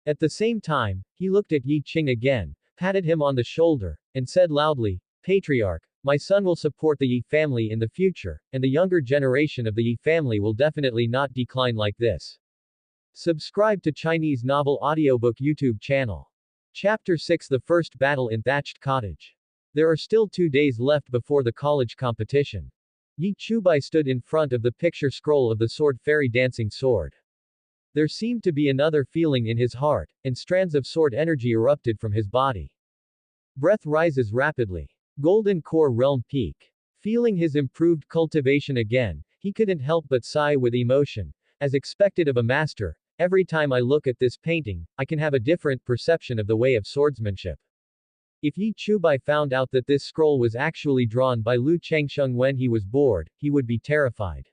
A: At the same time, he looked at Yi Qing again, patted him on the shoulder, and said loudly, Patriarch, my son will support the Yi family in the future, and the younger generation of the Yi family will definitely not decline like this. Subscribe to Chinese Novel Audiobook YouTube channel. Chapter 6 The First Battle in Thatched Cottage. There are still 2 days left before the college competition. Yi Chubai stood in front of the picture scroll of the sword fairy dancing sword. There seemed to be another feeling in his heart, and strands of sword energy erupted from his body. Breath rises rapidly. Golden Core Realm Peak. Feeling his improved cultivation again, he couldn't help but sigh with emotion. As expected of a master, every time I look at this painting, I can have a different perception of the way of swordsmanship. If Yi Chubai found out that this scroll was actually drawn by Lu Changsheng when he was bored, he would be terrified.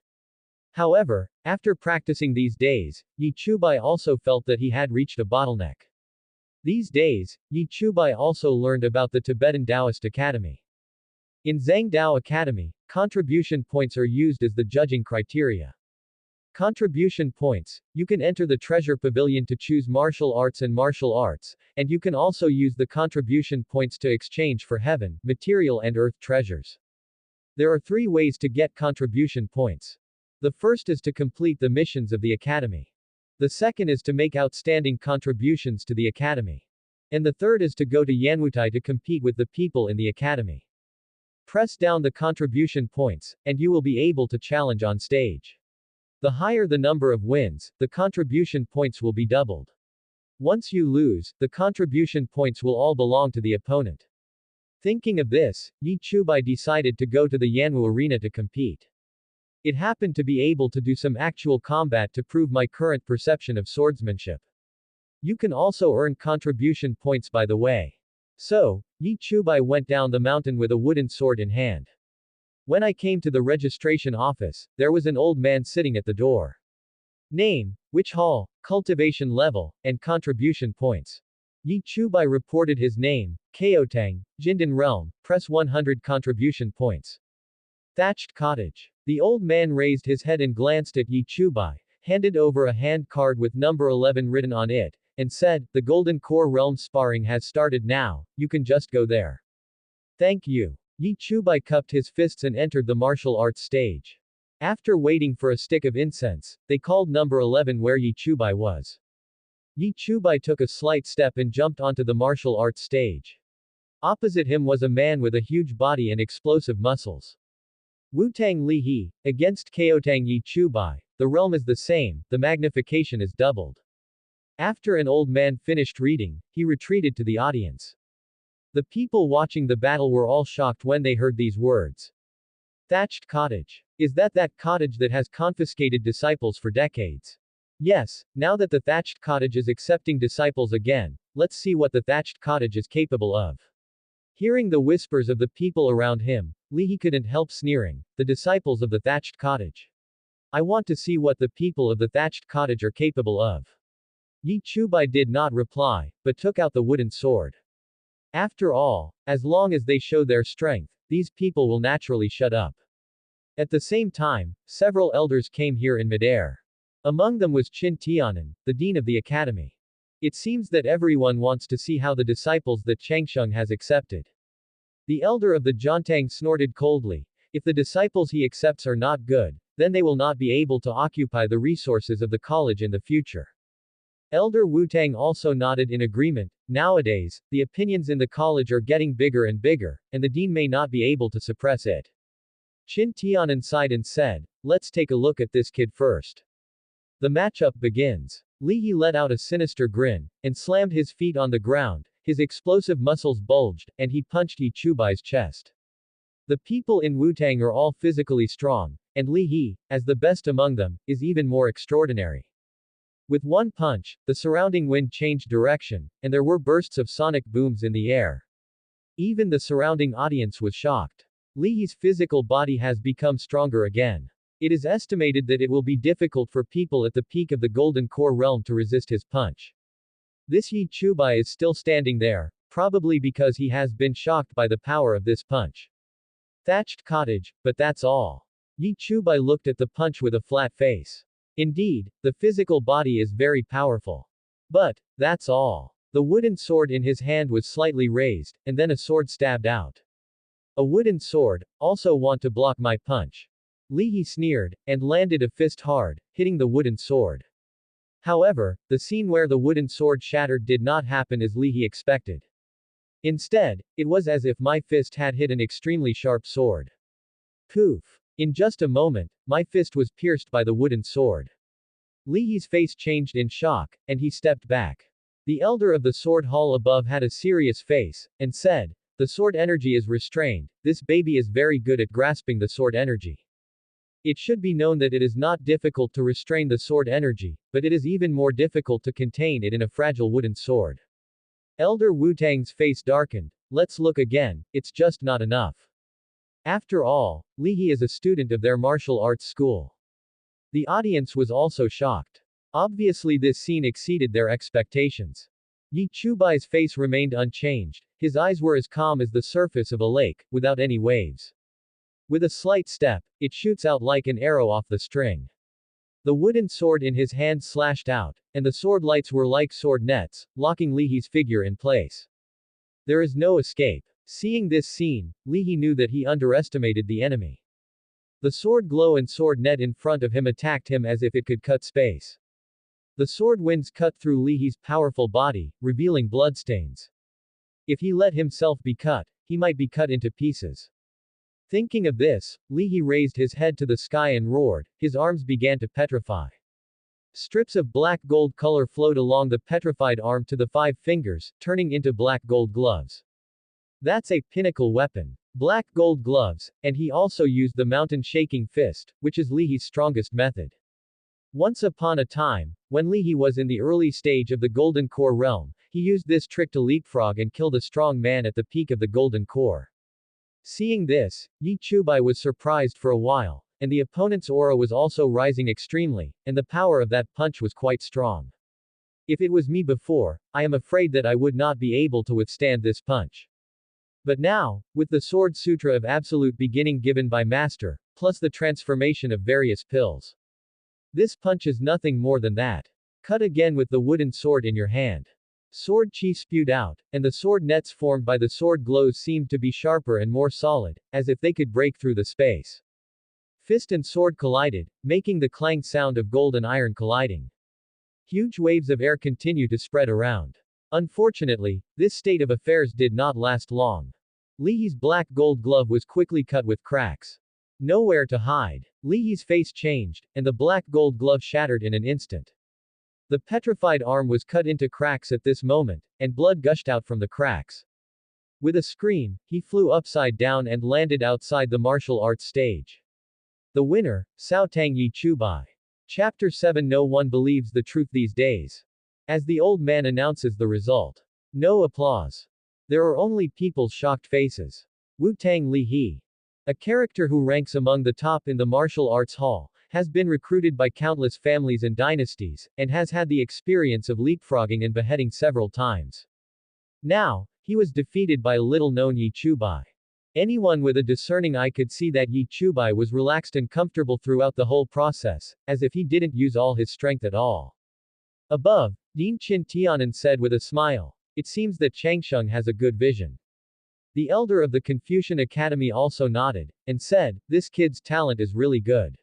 A: However, after practicing these days, Yi Chubai also felt that he had reached a bottleneck. These days, Yi Chubai also learned about the Tibetan Taoist Academy. In Zhangdao Academy, contribution points are used as the judging criteria. Contribution points, you can enter the treasure pavilion to choose martial arts, and you can also use the contribution points to exchange for heaven, material and earth treasures. There are 3 ways to get contribution points. The first is to complete the missions of the academy. The second is to make outstanding contributions to the academy. And the third is to go to Yanwutai to compete with the people in the academy. Press down the contribution points, and you will be able to challenge on stage. The higher the number of wins, the contribution points will be doubled. Once you lose, the contribution points will all belong to the opponent. Thinking of this, Yi Chubai decided to go to the Yanwu arena to compete. It happened to be able to do some actual combat to prove my current perception of swordsmanship. You can also earn contribution points by the way. So, Yi Chubai went down the mountain with a wooden sword in hand. When I came to the registration office, there was an old man sitting at the door. Name, which hall, cultivation level, and contribution points. Yi Chubai reported his name, Kaotang, Jindan Realm, press 100 contribution points. Thatched cottage. The old man raised his head and glanced at Yi Chubai, handed over a hand card with number 11 written on it, and said, the Golden Core Realm sparring has started now, you can just go there. Thank you. Yi Chubai cupped his fists and entered the martial arts stage. After waiting for a stick of incense, they called number 11 where Yi Chubai was. Yi Chubai took a slight step and jumped onto the martial arts stage. Opposite him was a man with a huge body and explosive muscles. Wutang Li He, against Kaotang Yi Chubai, the realm is the same, the magnification is doubled. After an old man finished reading, he retreated to the audience. The people watching the battle were all shocked when they heard these words. Thatched cottage. Is that cottage that has confiscated disciples for decades? Yes, now that the thatched cottage is accepting disciples again, let's see what the thatched cottage is capable of. Hearing the whispers of the people around him, Li He couldn't help sneering, the disciples of the thatched cottage. I want to see what the people of the thatched cottage are capable of. Yi Chubai did not reply, but took out the wooden sword. After all, as long as they show their strength, these people will naturally shut up. At the same time, several elders came here in midair. Among them was Qin Tianan, the dean of the academy. It seems that everyone wants to see how the disciples that Changsheng has accepted. The elder of the Jiantang snorted coldly. If the disciples he accepts are not good, then they will not be able to occupy the resources of the college in the future. Elder Wu Tang also nodded in agreement. Nowadays, the opinions in the college are getting bigger and bigger, and the dean may not be able to suppress it. Qin Tianan sighed and said, let's take a look at this kid first. The matchup begins. Li He let out a sinister grin, and slammed his feet on the ground, his explosive muscles bulged, and he punched Yi Chubai's chest. The people in Wutang are all physically strong, and Li He, as the best among them, is even more extraordinary. With one punch, the surrounding wind changed direction, and there were bursts of sonic booms in the air. Even the surrounding audience was shocked. Li He's physical body has become stronger again. It is estimated that it will be difficult for people at the peak of the Golden Core realm to resist his punch. This Yi Chubai is still standing there, probably because he has been shocked by the power of this punch. Thatched cottage, but that's all. Yi Chubai looked at the punch with a flat face. Indeed, the physical body is very powerful. But, that's all. The wooden sword in his hand was slightly raised, and then a sword stabbed out. A wooden sword, also want to block my punch. Li He sneered, and landed a fist hard, hitting the wooden sword. However, the scene where the wooden sword shattered did not happen as Li He expected. Instead, it was as if my fist had hit an extremely sharp sword. Poof! In just a moment, my fist was pierced by the wooden sword. Li He's face changed in shock, and he stepped back. The elder of the sword hall above had a serious face, and said, the sword energy is restrained, this baby is very good at grasping the sword energy. It should be known that it is not difficult to restrain the sword energy, but it is even more difficult to contain it in a fragile wooden sword. Elder Wu Tang's face darkened. Let's look again, it's just not enough. After all, Li He is a student of their martial arts school. The audience was also shocked. Obviously this scene exceeded their expectations. Yi Chubai's face remained unchanged, his eyes were as calm as the surface of a lake, without any waves. With a slight step, it shoots out like an arrow off the string. The wooden sword in his hand slashed out, and the sword lights were like sword nets, locking Li He's figure in place. There is no escape. Seeing this scene, Li He knew that he underestimated the enemy. The sword glow and sword net in front of him attacked him as if it could cut space. The sword winds cut through Li He's powerful body, revealing bloodstains. If he let himself be cut, he might be cut into pieces. Thinking of this, Li He raised his head to the sky and roared, his arms began to petrify. Strips of black gold color flowed along the petrified arm to the 5 fingers, turning into black gold gloves. That's a pinnacle weapon. Black gold gloves, and he also used the mountain shaking fist, which is Li He's strongest method. Once upon a time, when Li He was in the early stage of the Golden Core realm, he used this trick to leapfrog and kill the strong man at the peak of the Golden Core. Seeing this, Yi Chubai was surprised for a while, and the opponent's aura was also rising extremely, and the power of that punch was quite strong. If it was me before, I am afraid that I would not be able to withstand this punch. But now, with the Sword Sutra of Absolute Beginning given by Master, plus the transformation of various pills. This punch is nothing more than that. Cut again with the wooden sword in your hand. Sword chi spewed out, and the sword nets formed by the sword glows seemed to be sharper and more solid, as if they could break through the space. Fist and sword collided, making the clang sound of gold and iron colliding. Huge waves of air continue to spread around. Unfortunately, this state of affairs did not last long. Li He's black gold glove was quickly cut with cracks. Nowhere to hide. Li He's face changed, and the black gold glove shattered in an instant. The petrified arm was cut into cracks at this moment, and blood gushed out from the cracks. With a scream, he flew upside down and landed outside the martial arts stage. The winner, Cao Tang Yi Chubai. Chapter 7. No one believes the truth these days. As the old man announces the result. No applause. There are only people's shocked faces. Wu Tang Li He. A character who ranks among the top in the martial arts hall, has been recruited by countless families and dynasties, and has had the experience of leapfrogging and beheading several times. Now, he was defeated by a little-known Yi Chubai. Anyone with a discerning eye could see that Yi Chubai was relaxed and comfortable throughout the whole process, as if he didn't use all his strength at all. Above, Dean Qin Tianan said with a smile, it seems that Changsheng has a good vision. The elder of the Confucian Academy also nodded, and said, "This kid's talent is really good."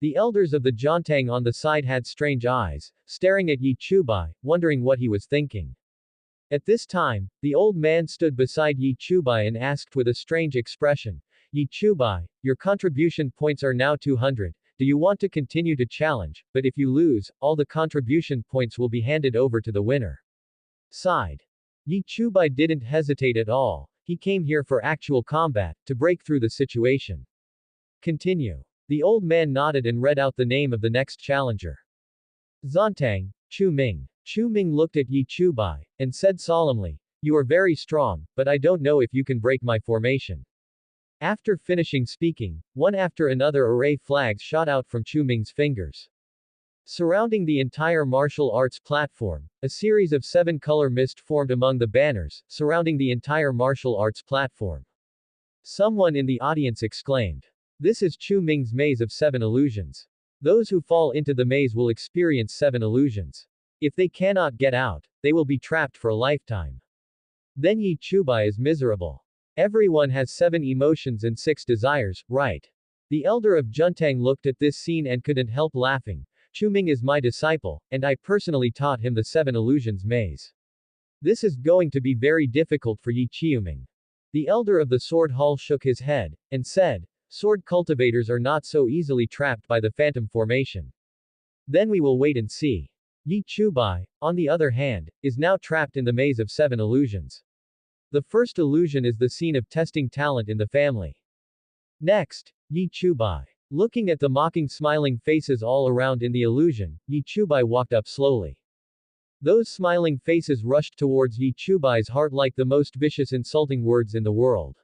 A: The elders of the Jiantang on the side had strange eyes, staring at Yi Chubai, wondering what he was thinking. At this time, the old man stood beside Yi Chubai and asked with a strange expression, "Yi Chubai, your contribution points are now 200, do you want to continue to challenge, but if you lose, all the contribution points will be handed over to the winner." Sighed. Yi Chubai didn't hesitate at all, he came here for actual combat, to break through the situation. Continue. The old man nodded and read out the name of the next challenger. Zontang, Chu Ming. Chu Ming looked at Yi Chubai, and said solemnly, "You are very strong, but I don't know if you can break my formation." After finishing speaking, one after another array flags shot out from Chu Ming's fingers. Surrounding the entire martial arts platform, a series of 7-color mist formed among the banners, surrounding the entire martial arts platform. Someone in the audience exclaimed, "This is Chu Ming's maze of 7 illusions. Those who fall into the maze will experience 7 illusions. If they cannot get out, they will be trapped for a lifetime. Then Yi Chubai is miserable. Everyone has 7 emotions and 6 desires, right?" The elder of Juntang looked at this scene and couldn't help laughing. "Chu Ming is my disciple, and I personally taught him the 7 illusions maze. This is going to be very difficult for Yi Chiuming." The elder of the sword hall shook his head, and said, "Sword cultivators are not so easily trapped by the phantom formation. Then we will wait and see." Yi Chubai, on the other hand, is now trapped in the maze of 7 illusions. The first illusion is the scene of testing talent in the family. Next, Yi Chubai. Looking at the mocking smiling faces all around in the illusion, Yi Chubai walked up slowly. Those smiling faces rushed towards Yi Chubai's heart like the most vicious insulting words in the world.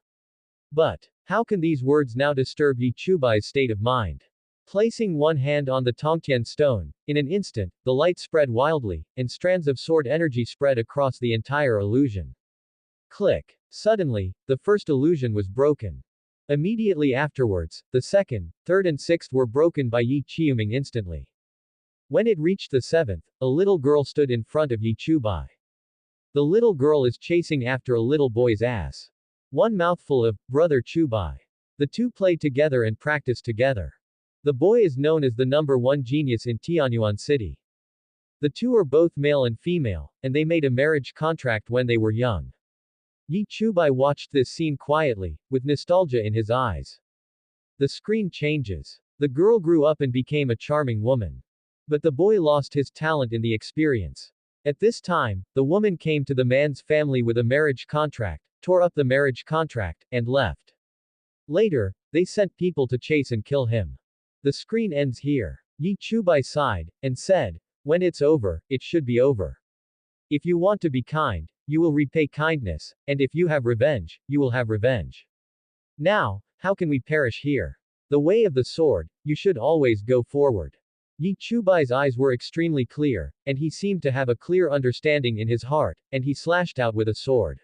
A: But, how can these words now disturb Yi Chubai's state of mind? Placing one hand on the Tongtian stone, in an instant, the light spread wildly, and strands of sword energy spread across the entire illusion. Click. Suddenly, the first illusion was broken. Immediately afterwards, the second, third and sixth were broken by Yi Chiuming instantly. When it reached the 7th, a little girl stood in front of Yi Chubai. The little girl is chasing after a little boy's ass. One mouthful of, "Brother Chubai." The two play together and practice together. The boy is known as the #1 genius in Tianyuan City. The two are both male and female, and they made a marriage contract when they were young. Yi Chubai watched this scene quietly, with nostalgia in his eyes. The screen changes. The girl grew up and became a charming woman. But the boy lost his talent in the experience. At this time, the woman came to the man's family with a marriage contract, tore up the marriage contract, and left. Later, they sent people to chase and kill him. The screen ends here. Yi Chubai sighed, and said, "When it's over, it should be over. If you want to be kind, you will repay kindness, and if you have revenge, you will have revenge. Now, how can we perish here? The way of the sword, you should always go forward." Yi Chubai's eyes were extremely clear, and he seemed to have a clear understanding in his heart, and he slashed out with a sword.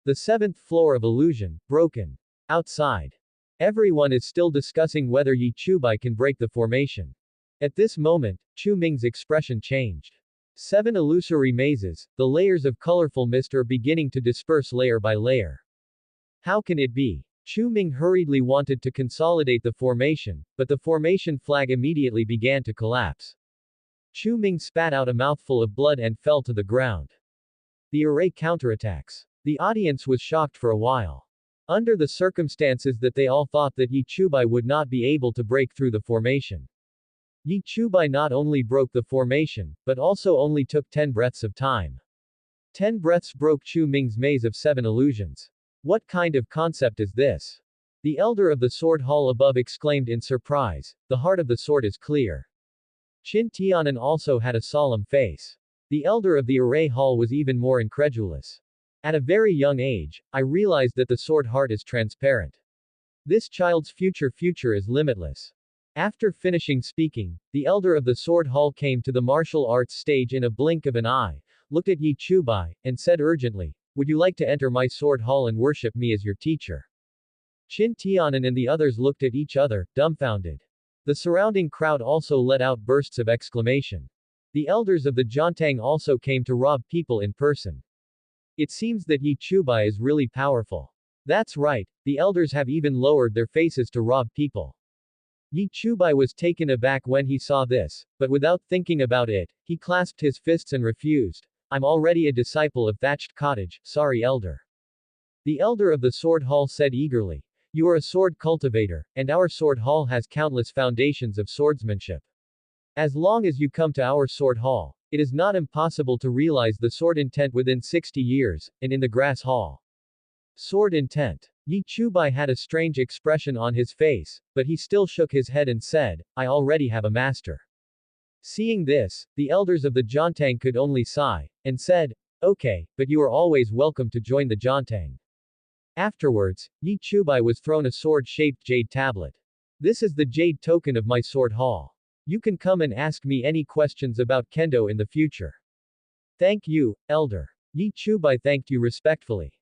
A: The 7th floor of illusion, broken. Outside. Everyone is still discussing whether Yi Chubai can break the formation. At this moment, Chu Ming's expression changed. 7 illusory mazes, the layers of colorful mist are beginning to disperse layer by layer. How can it be? Chu Ming hurriedly wanted to consolidate the formation, but the formation flag immediately began to collapse. Chu Ming spat out a mouthful of blood and fell to the ground. The array counterattacks. The audience was shocked for a while. Under the circumstances that they all thought that Yi Chubai would not be able to break through the formation. Yi Chubai not only broke the formation, but also only took 10 breaths of time. 10 breaths broke Chu Ming's maze of 7 illusions. What kind of concept is this? The elder of the sword hall above exclaimed in surprise, "The heart of the sword is clear." Qin Tianan also had a solemn face. The elder of the array hall was even more incredulous. "At a very young age, I realized that the sword heart is transparent. This child's future is limitless." After finishing speaking, the elder of the sword hall came to the martial arts stage in a blink of an eye, looked at Yi Chubai, and said urgently, "Would you like to enter my sword hall and worship me as your teacher?" Qin Tianan and the others looked at each other, dumbfounded. The surrounding crowd also let out bursts of exclamation. The elders of the Jiantang also came to rob people in person. It seems that Yi Chubai is really powerful. That's right, the elders have even lowered their faces to rob people. Yi Chubai was taken aback when he saw this, but without thinking about it, he clasped his fists and refused. I'm already a disciple of thatched cottage, sorry elder. The elder of the sword hall said eagerly. You are a sword cultivator, and our sword hall has countless foundations of swordsmanship. As long as you come to our sword hall, it is not impossible to realize the sword intent within 60 years, and in the grass hall. Sword intent. Yi Chubai had a strange expression on his face, but he still shook his head and said, I already have a master. Seeing this, the elders of the Changsheng could only sigh, and said, okay, but you are always welcome to join the Changsheng. Afterwards, Yi Chubai was thrown a sword-shaped jade tablet. This is the jade token of my sword hall. You can come and ask me any questions about kendo in the future. Thank you, elder. Yi Chubai thanked you respectfully.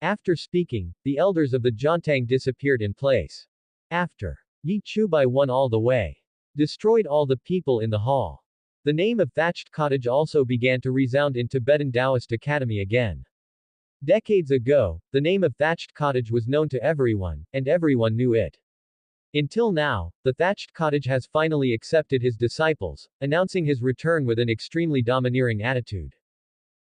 A: After speaking, the elders of the Changsheng disappeared in place. After, Yi Chubai won all the way. Destroyed all the people in the hall. The name of thatched cottage also began to resound in Tibetan Taoist Academy again. Decades ago, the name of thatched cottage was known to everyone, and everyone knew it. Until now, the thatched cottage has finally accepted his disciples, announcing his return with an extremely domineering attitude.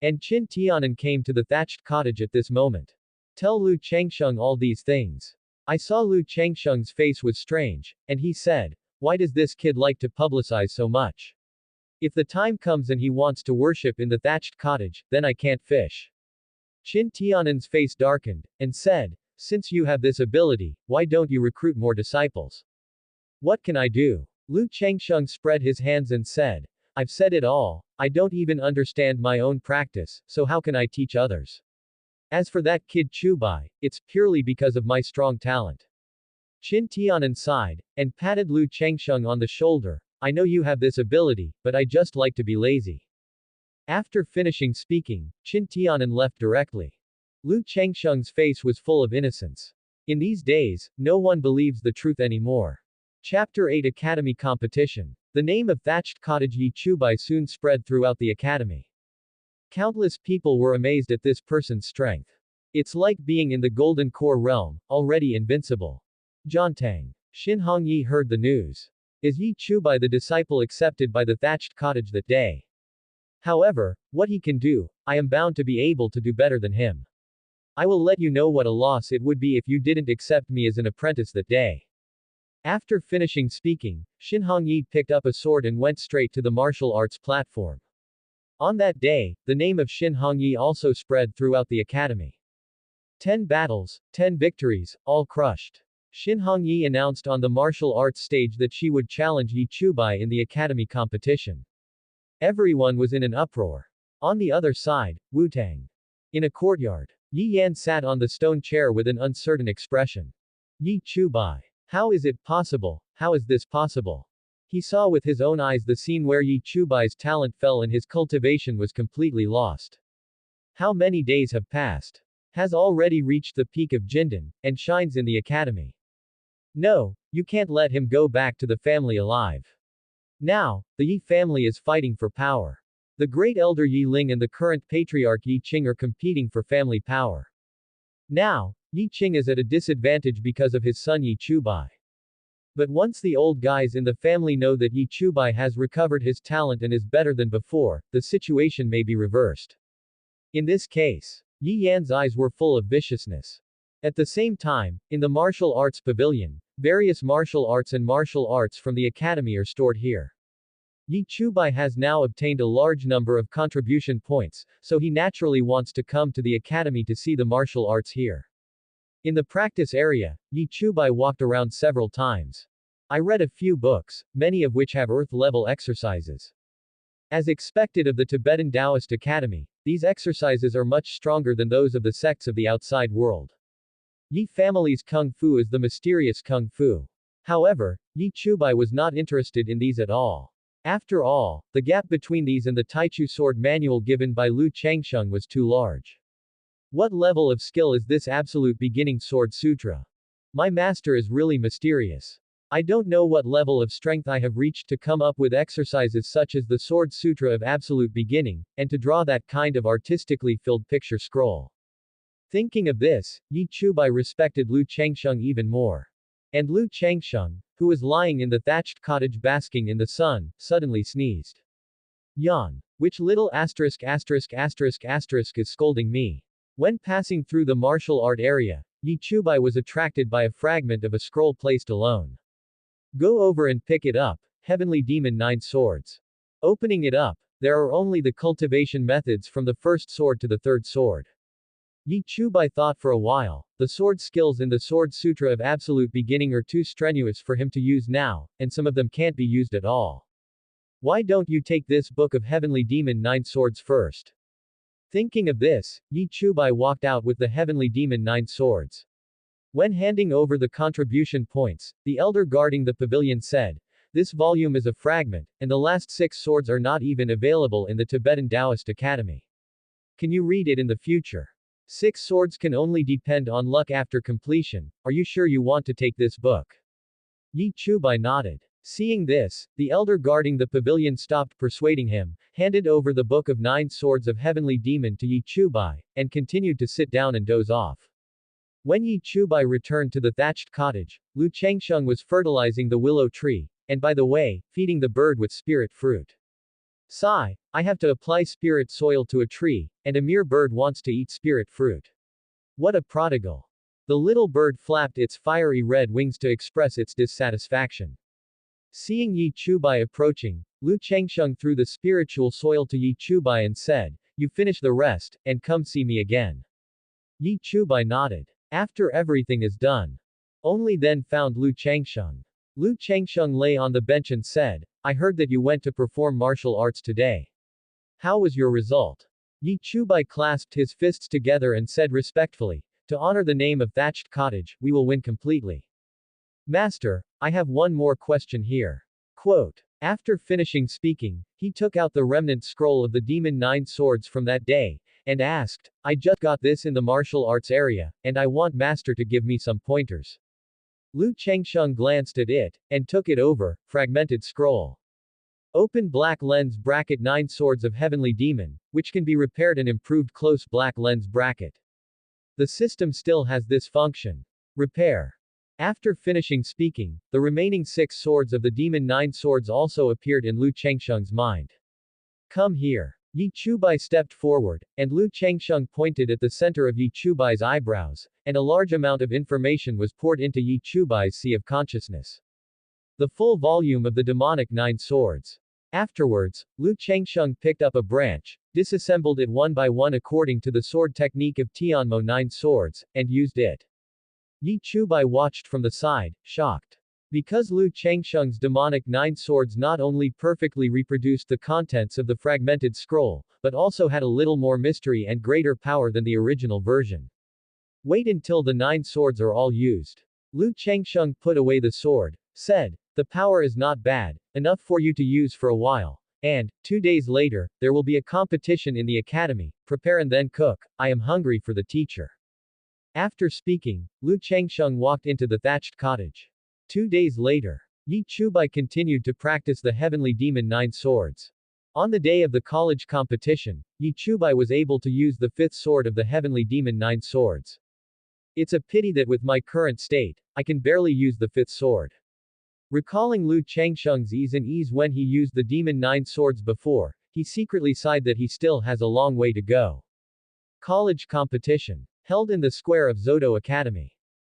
A: And Qin Tianan came to the thatched cottage at this moment. Tell Lu Changsheng all these things. I saw Lu Changsheng's face was strange, and he said, why does this kid like to publicize so much? If the time comes and he wants to worship in the thatched cottage, then I can't fish. Qin Tianan's face darkened, and said, since you have this ability, why don't you recruit more disciples? What can I do? Lu Changsheng spread his hands and said, I've said it all, I don't even understand my own practice, so how can I teach others? As for that kid Chubai, it's purely because of my strong talent. Qin Tianan sighed, and patted Lu Changsheng on the shoulder, I know you have this ability, but I just like to be lazy. After finishing speaking, Qin Tianan left directly. Lu Changsheng's face was full of innocence. In these days, no one believes the truth anymore. Chapter 8 Academy Competition. The name of thatched cottage Yi Chubai soon spread throughout the academy. Countless people were amazed at this person's strength. It's like being in the Golden Core realm, already invincible. Jiantang. Xin Hongyi heard the news. Is Yi Chubai the disciple accepted by the thatched cottage that day? However, what he can do, I am bound to be able to do better than him. I will let you know what a loss it would be if you didn't accept me as an apprentice that day. After finishing speaking, Xin Hongyi picked up a sword and went straight to the martial arts platform. On that day, the name of Xin Hongyi also spread throughout the academy. 10 battles, 10 victories, all crushed. Xin Hongyi announced on the martial arts stage that she would challenge Yi Chubai in the academy competition. Everyone was in an uproar. On the other side, Wu-Tang. In a courtyard, Yi Yan sat on the stone chair with an uncertain expression. Yi Chubai. How is it possible? How is this possible? He saw with his own eyes the scene where Yi Chubai's talent fell and his cultivation was completely lost. How many days have passed? Has already reached the peak of Jindan, and shines in the academy. No, you can't let him go back to the family alive. Now, the Yi family is fighting for power. The great elder Yi Ling and the current patriarch Yi Qing are competing for family power. Now, Yi Qing is at a disadvantage because of his son Yi Chubai. But once the old guys in the family know that Yi Chubai has recovered his talent and is better than before, the situation may be reversed. In this case, Yi Yan's eyes were full of viciousness. At the same time, in the martial arts pavilion, various martial arts from the academy are stored here. Yi Chubai has now obtained a large number of contribution points, so he naturally wants to come to the academy to see the martial arts here. In the practice area, Yi Chubai walked around several times. I read a few books, many of which have earth-level exercises. As expected of the Tibetan Taoist Academy, these exercises are much stronger than those of the sects of the outside world. Yi family's Kung Fu is the mysterious Kung Fu. However, Yi Chubai was not interested in these at all. After all, the gap between these and the Taichu sword manual given by Lu Changsheng was too large. What level of skill is this absolute beginning sword sutra? My master is really mysterious. I don't know what level of strength I have reached to come up with exercises such as the sword sutra of absolute beginning, and to draw that kind of artistically filled picture scroll. Thinking of this, Yi Chubai respected Lu Changsheng even more. And Lu Changsheng, who was lying in the thatched cottage basking in the sun, suddenly sneezed. Yawn. Which little asterisk is scolding me? When passing through the martial art area, Yi Chubai was attracted by a fragment of a scroll placed alone. Go over and pick it up, Heavenly Demon 9 Swords. Opening it up, there are only the cultivation methods from the first sword to the third sword. Yi Chubai thought for a while. The sword skills in the Sword Sutra of Absolute Beginning are too strenuous for him to use now, and some of them can't be used at all. Why don't you take this book of Heavenly Demon 9 Swords first? Thinking of this, Yi Chubai walked out with the Heavenly Demon 9 Swords. When handing over the contribution points, the elder guarding the pavilion said, "This volume is a fragment, and the last 6 swords are not even available in the Tibetan Taoist Academy. Can you read it in the future? 6 swords can only depend on luck after completion. Are you sure you want to take this book?" Yi Chubai nodded. Seeing this, the elder guarding the pavilion stopped persuading him, handed over the book of 9 swords of Heavenly Demon to Yi Chubai, and continued to sit down and doze off. When Yi Chubai returned to the thatched cottage, Lu Changsheng was fertilizing the willow tree, and by the way, feeding the bird with spirit fruit. Sigh, I have to apply spirit soil to a tree, and a mere bird wants to eat spirit fruit. What a prodigal. The little bird flapped its fiery red wings to express its dissatisfaction. Seeing Yi Chubai approaching, Lu Changsheng threw the spiritual soil to Yi Chubai and said, "You finish the rest, and come see me again." Yi Chubai nodded. After everything is done. Only then found Lu Changsheng. Lu Changsheng lay on the bench and said, "I heard that you went to perform martial arts today. How was your result?" Yi Chubai clasped his fists together and said respectfully, "To honor the name of Thatched Cottage, we will win completely." "Master, I have one more question here." Quote. After finishing speaking, he took out the remnant scroll of the Demon 9 Swords from that day, and asked, "I just got this in the martial arts area, and I want Master to give me some pointers." Lu Changsheng glanced at it, and took it over, fragmented scroll. Open black lens bracket 9 Swords of Heavenly Demon, which can be repaired and improved close black lens bracket. The system still has this function. Repair. After finishing speaking, the remaining 6 swords of the Demon 9 Swords also appeared in Lu Changsheng's mind. Come here. Yi Chubai stepped forward, and Lu Changsheng pointed at the center of Yi Chubai's eyebrows, and a large amount of information was poured into Yi Chubai's sea of consciousness. The full volume of the demonic 9 swords. Afterwards, Lu Changsheng picked up a branch, disassembled it one by one according to the sword technique of Tianmo 9 swords, and used it. Yi Chubai watched from the side, shocked. Because Lu Changsheng's demonic 9 swords not only perfectly reproduced the contents of the fragmented scroll, but also had a little more mystery and greater power than the original version. Wait until the 9 swords are all used. Lu Changsheng put away the sword, said, "The power is not bad, enough for you to use for a while, and, 2 days later, there will be a competition in the academy, prepare and then cook, I am hungry for the teacher." After speaking, Lu Changsheng walked into the thatched cottage. 2 days later, Yi Chubai continued to practice the Heavenly Demon 9 Swords. On the day of the college competition, Yi Chubai was able to use the 5th sword of the Heavenly Demon 9 Swords. It's a pity that with my current state, I can barely use the 5th sword. Recalling Lu Changsheng's ease when he used the Demon 9 Swords before, he secretly sighed that he still has a long way to go. College competition. Held in the square of Zodo Academy.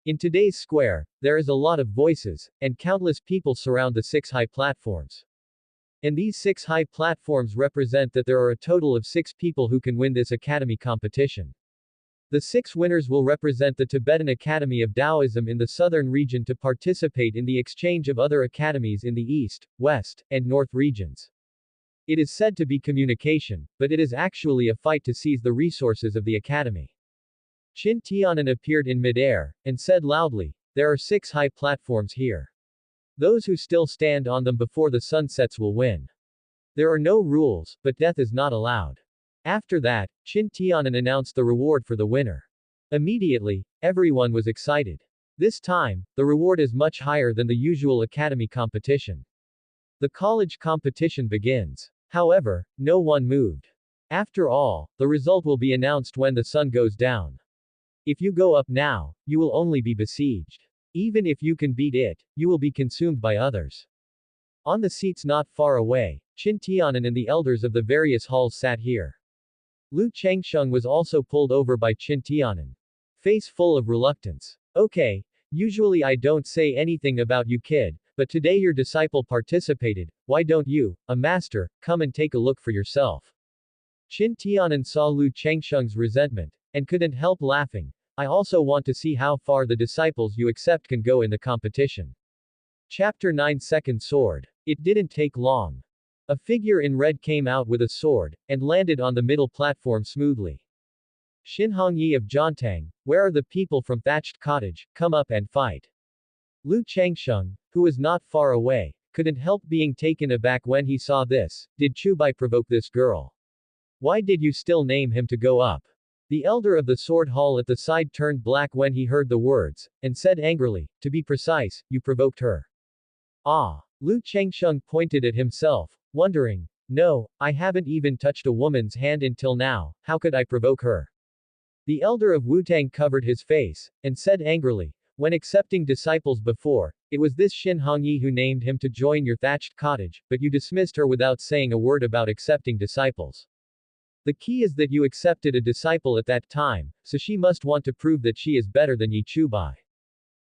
A: In today's square, there is a lot of voices, and countless people surround the 6 high platforms. And these 6 high platforms represent that there are a total of 6 people who can win this academy competition. The 6 winners will represent the Tibetan Academy of Taoism in the southern region to participate in the exchange of other academies in the east, west, and north regions. It is said to be communication, but it is actually a fight to seize the resources of the academy. Qin Tianan appeared in midair, and said loudly, "There are 6 high platforms here. Those who still stand on them before the sun sets will win. There are no rules, but death is not allowed." After that, Qin Tianan announced the reward for the winner. Immediately, everyone was excited. This time, the reward is much higher than the usual academy competition. The college competition begins. However, no one moved. After all, the result will be announced when the sun goes down. If you go up now, you will only be besieged. Even if you can beat it, you will be consumed by others. On the seats not far away, Qin Tianan and the elders of the various halls sat here. Lu Changsheng was also pulled over by Qin Tianan. Face full of reluctance. Okay, usually I don't say anything about you kid, but today your disciple participated, why don't you, a master, come and take a look for yourself. Qin Tianan saw Lu Changsheng's resentment, and couldn't help laughing. I also want to see how far the disciples you accept can go in the competition. Chapter 9 Second Sword. It didn't take long. A figure in red came out with a sword, and landed on the middle platform smoothly. Xinhongyi of Jiantang, where are the people from Thatched Cottage, come up and fight. Lu Changsheng, who was not far away, couldn't help being taken aback when he saw this. Did Chubai provoke this girl? Why did you still name him to go up? The elder of the sword hall at the side turned black when he heard the words, and said angrily, to be precise, you provoked her. Ah. Lu Changsheng pointed at himself, wondering, no, I haven't even touched a woman's hand until now, how could I provoke her? The elder of Wutang covered his face, and said angrily, when accepting disciples before, it was this Xinhongyi who named him to join your thatched cottage, but you dismissed her without saying a word about accepting disciples. The key is that you accepted a disciple at that time, so she must want to prove that she is better than Yi Chubai.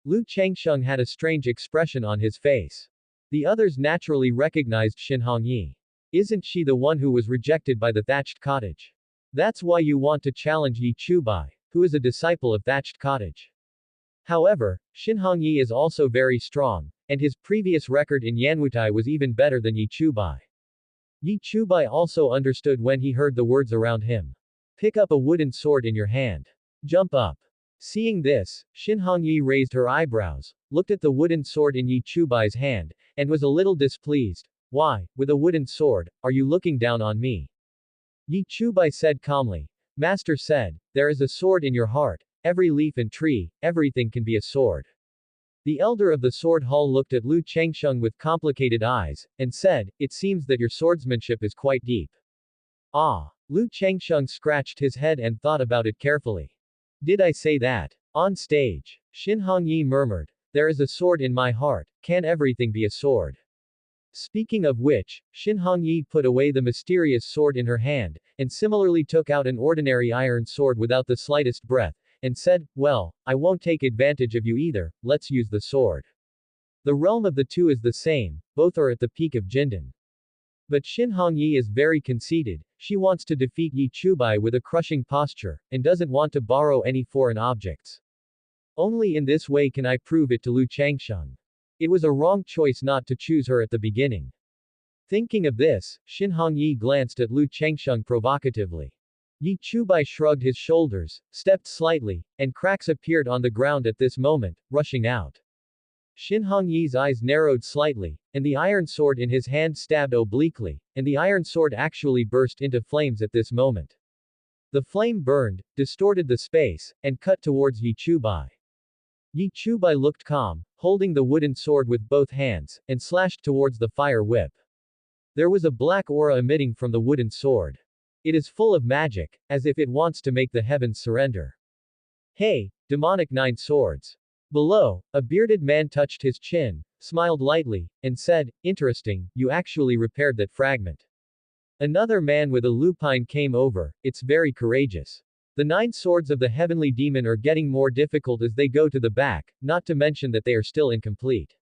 A: Lu Changsheng had a strange expression on his face. The others naturally recognized Xinhongyi. Isn't she the one who was rejected by the thatched cottage? That's why you want to challenge Yi Chubai, who is a disciple of thatched cottage. However, Xinhongyi is also very strong, and his previous record in Yanwutai was even better than Yi Chubai. Yi Chubai also understood when he heard the words around him. Pick up a wooden sword in your hand. Jump up. Seeing this, Xinhongyi raised her eyebrows, looked at the wooden sword in Yi Chubai's hand, and was a little displeased. Why, with a wooden sword, are you looking down on me? Yi Chubai said calmly. Master said, there is a sword in your heart, every leaf and tree, everything can be a sword. The elder of the sword hall looked at Lu Changsheng with complicated eyes, and said, it seems that your swordsmanship is quite deep. Ah. Lu Changsheng scratched his head and thought about it carefully. Did I say that? On stage. Xinhongyi murmured, there is a sword in my heart, can everything be a sword? Speaking of which, Xinhongyi put away the mysterious sword in her hand, and similarly took out an ordinary iron sword without the slightest breath, and said, well, I won't take advantage of you either, let's use the sword. The realm of the two is the same, both are at the peak of Jindan. But Xinhongyi is very conceited, she wants to defeat Yi Chubai with a crushing posture, and doesn't want to borrow any foreign objects. Only in this way can I prove it to Lu Changsheng. It was a wrong choice not to choose her at the beginning. Thinking of this, Xinhongyi glanced at Lu Changsheng provocatively. Yi Chubai shrugged his shoulders, stepped slightly, and cracks appeared on the ground at this moment, rushing out. Xinhongyi's eyes narrowed slightly, and the iron sword in his hand stabbed obliquely, and the iron sword actually burst into flames at this moment. The flame burned, distorted the space, and cut towards Yi Chubai. Yi Chubai looked calm, holding the wooden sword with both hands, and slashed towards the fire whip. There was a black aura emitting from the wooden sword. It is full of magic, as if it wants to make the heavens surrender. Hey, demonic 9 swords. Below, a bearded man touched his chin, smiled lightly, and said, interesting, you actually repaired that fragment. Another man with a lupine came over, it's very courageous. The 9 swords of the heavenly demon are getting more difficult as they go to the back, not to mention that they are still incomplete.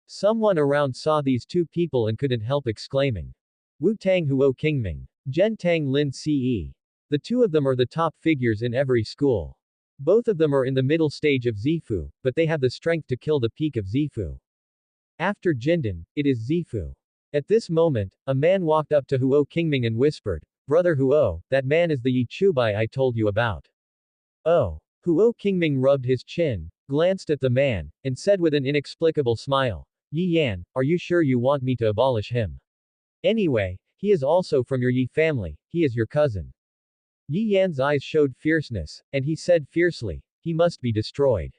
A: Someone around saw these two people and couldn't help exclaiming. Wu Tang Huo Qingming. Zhen Tang Lin Ce. The two of them are the top figures in every school. Both of them are in the middle stage of Zifu, but they have the strength to kill the peak of Zifu. After Jindan, it is Zifu. At this moment, a man walked up to Huo Qingming and whispered, Brother Huo, that man is the Yi Chubai I told you about. Oh. Huo Qingming rubbed his chin, glanced at the man, and said with an inexplicable smile, Yi Yan, are you sure you want me to abolish him? Anyway, he is also from your Yi family, he is your cousin. Yi Yan's eyes showed fierceness, and he said fiercely, he must be destroyed.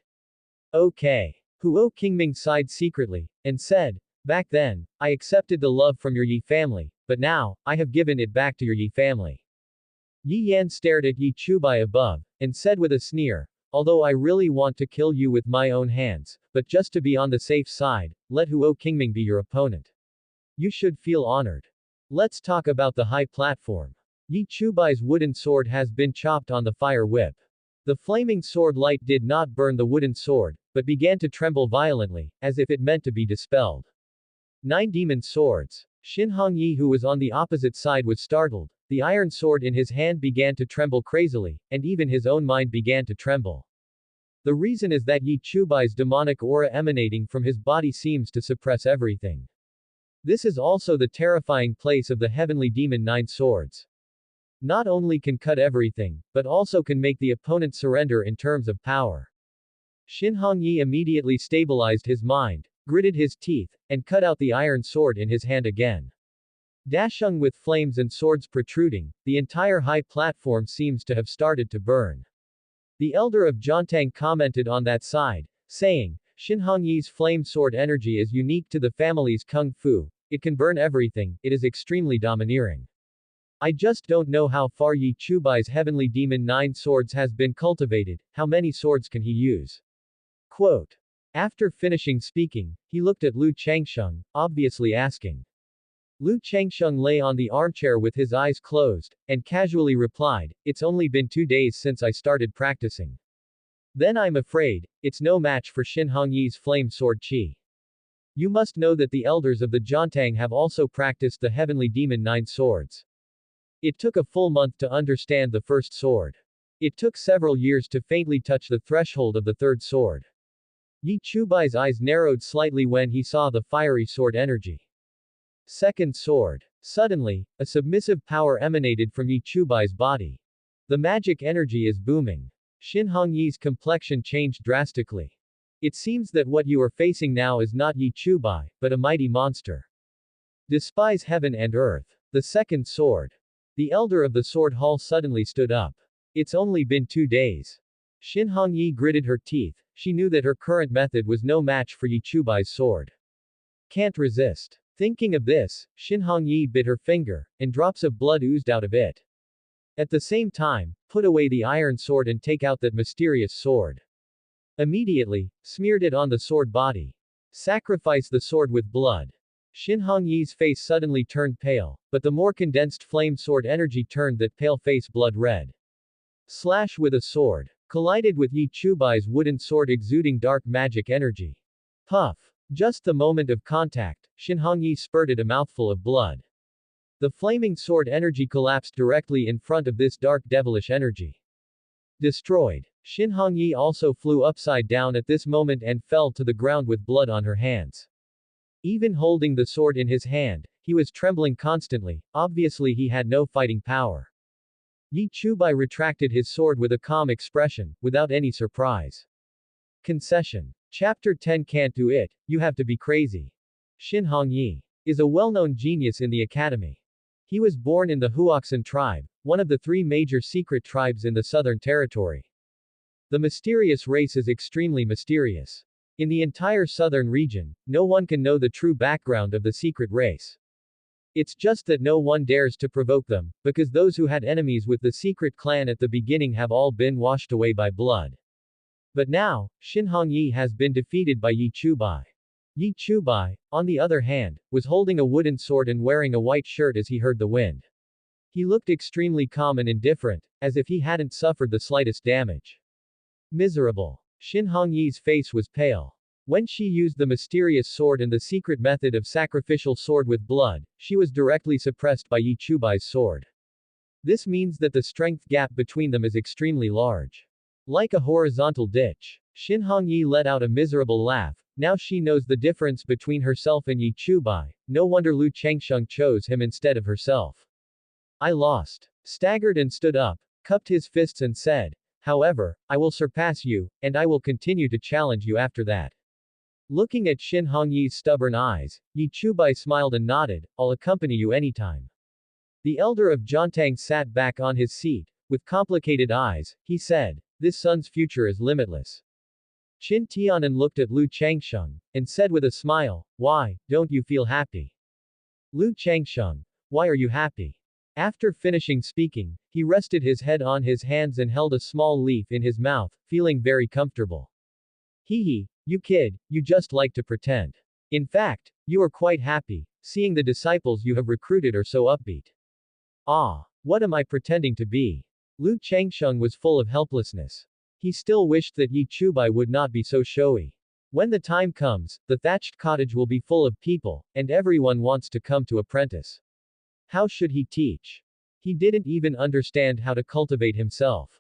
A: Okay. Huo Qingming sighed secretly, and said, back then, I accepted the love from your Yi family, but now, I have given it back to your Yi family. Yi Yan stared at Yi Chubai above, and said with a sneer, although I really want to kill you with my own hands, but just to be on the safe side, let Huo Qingming be your opponent. You should feel honored. Let's talk about the high platform. Yi Chubai's wooden sword has been chopped on the fire whip. The flaming sword light did not burn the wooden sword, but began to tremble violently, as if it meant to be dispelled. 9 demon swords. Xin Hongyi, who was on the opposite side, was startled. The iron sword in his hand began to tremble crazily, and even his own mind began to tremble. The reason is that Yi Chubai's demonic aura emanating from his body seems to suppress everything. This is also the terrifying place of the heavenly demon 9 swords. Not only can cut everything, but also can make the opponent surrender in terms of power. Xin Hongyi immediately stabilized his mind, gritted his teeth, and cut out the iron sword in his hand again. Dashung with flames and swords protruding, the entire high platform seems to have started to burn. The elder of Jiantang commented on that side, saying, Xin Hongyi's flame sword energy is unique to the family's kung fu, it can burn everything, it is extremely domineering. I just don't know how far Yi Chubai's heavenly demon 9 swords has been cultivated, how many swords can he use? Quote. After finishing speaking, he looked at Lu Changsheng, obviously asking. Lu Changsheng lay on the armchair with his eyes closed, and casually replied, it's only been 2 days since I started practicing. Then I'm afraid, it's no match for Xin Hongyi's flame sword qi. You must know that the elders of the Jiantang have also practiced the heavenly demon 9 swords. It took a full month to understand the first sword. It took several years to faintly touch the threshold of the third sword. Yi Chubai's eyes narrowed slightly when he saw the fiery sword energy. Second sword. Suddenly, a submissive power emanated from Yi Chubai's body. The magic energy is booming. Xin Hongyi's complexion changed drastically. It seems that what you are facing now is not Yi Chubai, but a mighty monster. Despise heaven and earth. The second sword. The elder of the sword hall suddenly stood up. It's only been 2 days. Xin Hongyi gritted her teeth. She knew that her current method was no match for Yi Chubai's sword. Can't resist. Thinking of this, Xin Hongyi bit her finger, and drops of blood oozed out of it. At the same time, put away the iron sword and take out that mysterious sword. Immediately, smeared it on the sword body. Sacrifice the sword with blood. Xin Hongyi's face suddenly turned pale, but the more condensed flame sword energy turned that pale face blood red. Slash with a sword. Collided with Yi Chubai's wooden sword exuding dark magic energy. Puff. Just the moment of contact, Xin Hongyi spurted a mouthful of blood. The flaming sword energy collapsed directly in front of this dark devilish energy. Destroyed. Xin Hongyi also flew upside down at this moment and fell to the ground with blood on her hands. Even holding the sword in his hand, he was trembling constantly, obviously he had no fighting power. Yi Chubai retracted his sword with a calm expression, without any surprise. Concession. Chapter 10 Can't do it, you have to be crazy. Xin Hongyi is a well-known genius in the academy. He was born in the Huoxin tribe, one of the 3 major secret tribes in the Southern Territory. The mysterious race is extremely mysterious. In the entire southern region, no one can know the true background of the secret race. It's just that no one dares to provoke them, because those who had enemies with the secret clan at the beginning have all been washed away by blood. But now, Xin Hongyi has been defeated by Yi Chubai. Yi Chubai, on the other hand, was holding a wooden sword and wearing a white shirt as he heard the wind. He looked extremely calm and indifferent, as if he hadn't suffered the slightest damage. Miserable. Xin Hongyi's face was pale. When she used the mysterious sword and the secret method of sacrificial sword with blood, she was directly suppressed by Yi Chubai's sword. This means that the strength gap between them is extremely large. Like a horizontal ditch. Xin Hongyi let out a miserable laugh. Now she knows the difference between herself and Yi Chubai. No wonder Lu Changsheng chose him instead of herself. I lost. Staggered and stood up, cupped his fists and said, however, I will surpass you, and I will continue to challenge you after that. Looking at Xin Hongyi's stubborn eyes, Yi Chubai smiled and nodded, I'll accompany you anytime. The elder of Jiantang sat back on his seat. With complicated eyes, he said, this son's future is limitless. Qin Tianan looked at Lu Changsheng, and said with a smile, why, don't you feel happy? Lu Changsheng, why are you happy? After finishing speaking, he rested his head on his hands and held a small leaf in his mouth, feeling very comfortable. Hee hee, you kid, you just like to pretend. In fact, you are quite happy, seeing the disciples you have recruited are so upbeat. Ah, what am I pretending to be? Lu Changsheng was full of helplessness. He still wished that Yi Chubai would not be so showy. When the time comes, the thatched cottage will be full of people, and everyone wants to come to apprentice. How should he teach? He didn't even understand how to cultivate himself.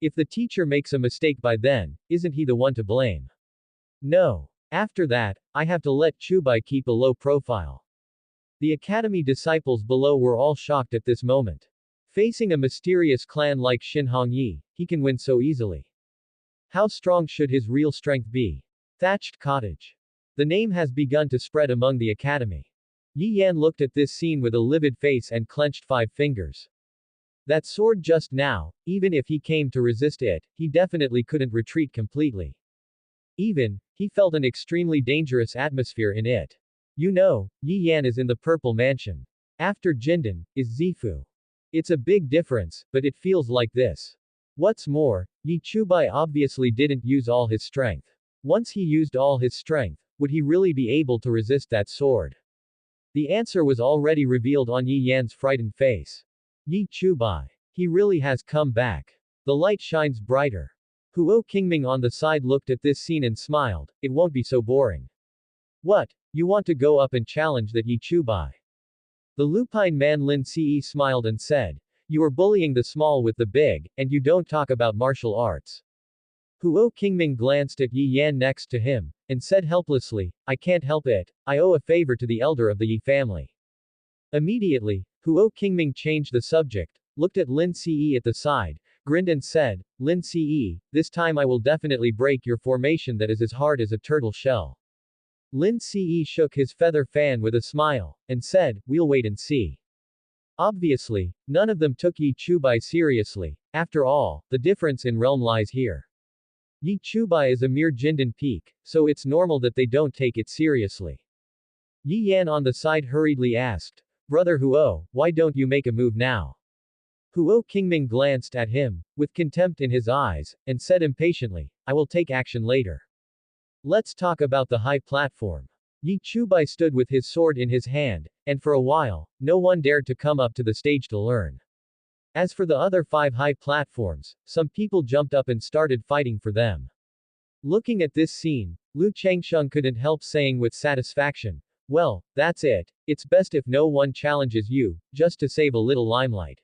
A: If the teacher makes a mistake by then, isn't he the one to blame? No. After that, I have to let Chubai keep a low profile. The academy disciples below were all shocked at this moment. Facing a mysterious clan like Xin Hongyi, he can win so easily. How strong should his real strength be? Thatched cottage. The name has begun to spread among the academy. Yi Yan looked at this scene with a livid face and clenched 5 fingers. That sword just now, even if he came to resist it, he definitely couldn't retreat completely. Even, he felt an extremely dangerous atmosphere in it. You know, Yi Yan is in the Purple Mansion. After Jindan, is Zifu. It's a big difference, but it feels like this. What's more, Yi Chubai obviously didn't use all his strength. Once he used all his strength, would he really be able to resist that sword? The answer was already revealed on Yi Yan's frightened face. Yi Chubai. He really has come back. The light shines brighter. Huo Qingming on the side looked at this scene and smiled. It won't be so boring. What? You want to go up and challenge that Yi Chubai? The lupine man Lin Ce smiled and said, you are bullying the small with the big, and you don't talk about martial arts. Huo Qingming glanced at Yi Yan next to him, and said helplessly, I can't help it, I owe a favor to the elder of the Yi family. Immediately, Huo Qingming changed the subject, looked at Lin Ce at the side, grinned and said, Lin Ce, this time I will definitely break your formation that is as hard as a turtle shell. Lin Ce shook his feather fan with a smile, and said, we'll wait and see. Obviously, none of them took Yi Chubai seriously. After all, the difference in realm lies here. Yi Chubai is a mere Jindan peak, so it's normal that they don't take it seriously. Yi Yan on the side hurriedly asked, Brother Huo, why don't you make a move now? Huo Qingming glanced at him, with contempt in his eyes, and said impatiently, I will take action later. Let's talk about the high platform. Yi Chubai stood with his sword in his hand, and for a while, no one dared to come up to the stage to learn. As for the other 5 high platforms, some people jumped up and started fighting for them. Looking at this scene, Lu Changsheng couldn't help saying with satisfaction, well, that's it, it's best if no one challenges you, just to save a little limelight.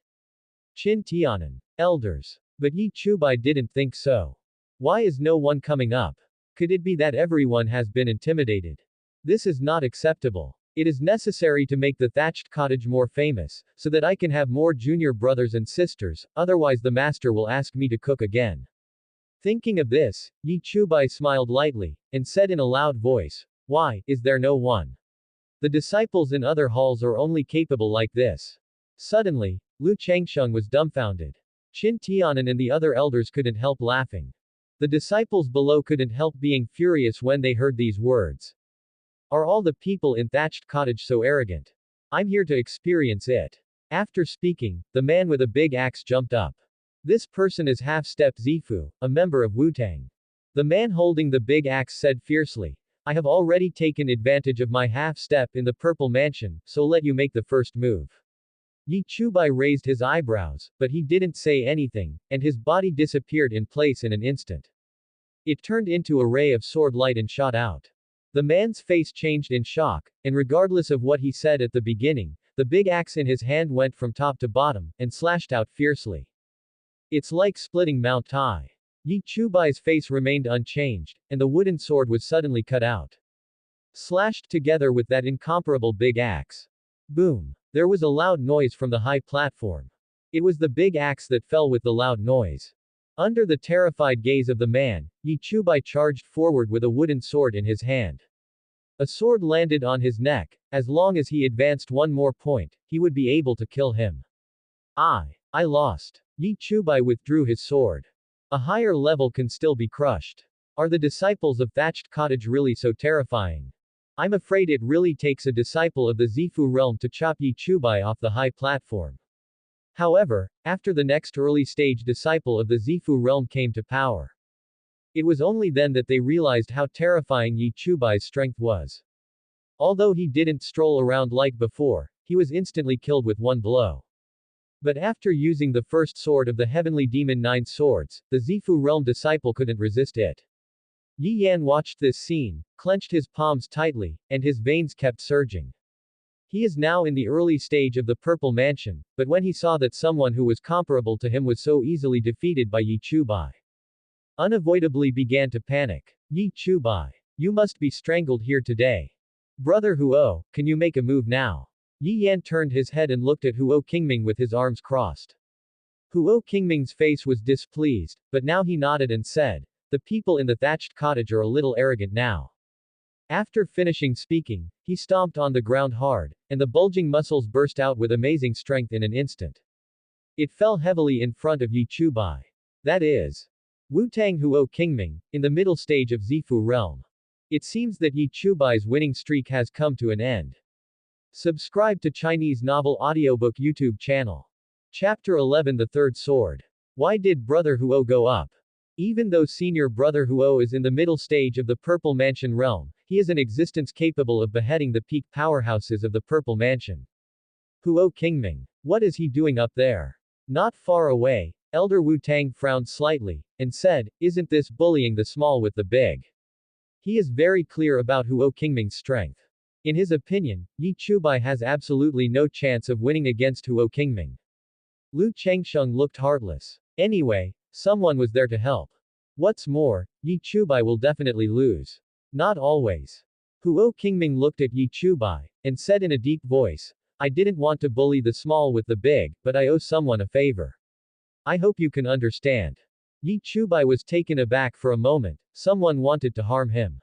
A: Qin Tianan. Elders. But Yi Chubai didn't think so. Why is no one coming up? Could it be that everyone has been intimidated? This is not acceptable. It is necessary to make the thatched cottage more famous, so that I can have more junior brothers and sisters, otherwise the master will ask me to cook again. Thinking of this, Yi Chubai smiled lightly, and said in a loud voice, why, is there no one? The disciples in other halls are only capable like this. Suddenly, Lu Changsheng was dumbfounded. Qin Tianan and the other elders couldn't help laughing. The disciples below couldn't help being furious when they heard these words. Are all the people in thatched cottage so arrogant? I'm here to experience it. After speaking, the man with a big axe jumped up. This person is half-step Zifu, a member of Wu-Tang. The man holding the big axe said fiercely, I have already taken advantage of my half-step in the Purple Mansion, so let you make the first move. Yi Chubai raised his eyebrows, but he didn't say anything, and his body disappeared in place in an instant. It turned into a ray of sword light and shot out. The man's face changed in shock, and regardless of what he said at the beginning, the big axe in his hand went from top to bottom, and slashed out fiercely. It's like splitting Mount Tai. Yi Chubai's face remained unchanged, and the wooden sword was suddenly cut out. Slashed together with that incomparable big axe. Boom. There was a loud noise from the high platform. It was the big axe that fell with the loud noise. Under the terrified gaze of the man, Yi Chubai charged forward with a wooden sword in his hand. A sword landed on his neck. As long as he advanced one more point, he would be able to kill him. I lost. Yi Chubai withdrew his sword. A higher level can still be crushed. Are the disciples of thatched cottage really so terrifying? I'm afraid it really takes a disciple of the Zifu realm to chop Yi Chubai off the high platform. However, after the next early-stage disciple of the Zifu realm came to power, it was only then that they realized how terrifying Yi Chubai's strength was. Although he didn't stroll around like before, he was instantly killed with one blow. But after using the first sword of the heavenly demon Nine Swords, the Zifu realm disciple couldn't resist it. Yi Yan watched this scene, clenched his palms tightly, and his veins kept surging. He is now in the early stage of the Purple Mansion, but when he saw that someone who was comparable to him was so easily defeated by Yi Chubai, unavoidably began to panic. Yi Chubai, you must be strangled here today. Brother Huo, can you make a move now? Yi Yan turned his head and looked at Huo Qingming with his arms crossed. Huo Qingming's face was displeased, but now he nodded and said, the people in the thatched cottage are a little arrogant now. After finishing speaking, he stomped on the ground hard, and the bulging muscles burst out with amazing strength in an instant. It fell heavily in front of Yi Chubai. That is, Wu-Tang Huo Qingming, in the middle stage of Zifu realm. It seems that Yi Chubai's winning streak has come to an end. Subscribe to Chinese Novel Audiobook YouTube channel. Chapter 11 The Third Sword. Why did Brother Huo go up? Even though senior Brother Huo is in the middle stage of the Purple Mansion realm, he is an existence capable of beheading the peak powerhouses of the Purple Mansion. Huo Qingming. What is he doing up there? Not far away, Elder Wu Tang frowned slightly, and said, isn't this bullying the small with the big? He is very clear about Huo Qingming's strength. In his opinion, Yi Chubai has absolutely no chance of winning against Huo Qingming. Lu Changsheng looked heartless. Anyway, someone was there to help. What's more, Yi Chubai will definitely lose. Not always. Huo Qingming looked at Yi Chubai, and said in a deep voice, I didn't want to bully the small with the big, but I owe someone a favor. I hope you can understand. Yi Chubai was taken aback for a moment, someone wanted to harm him.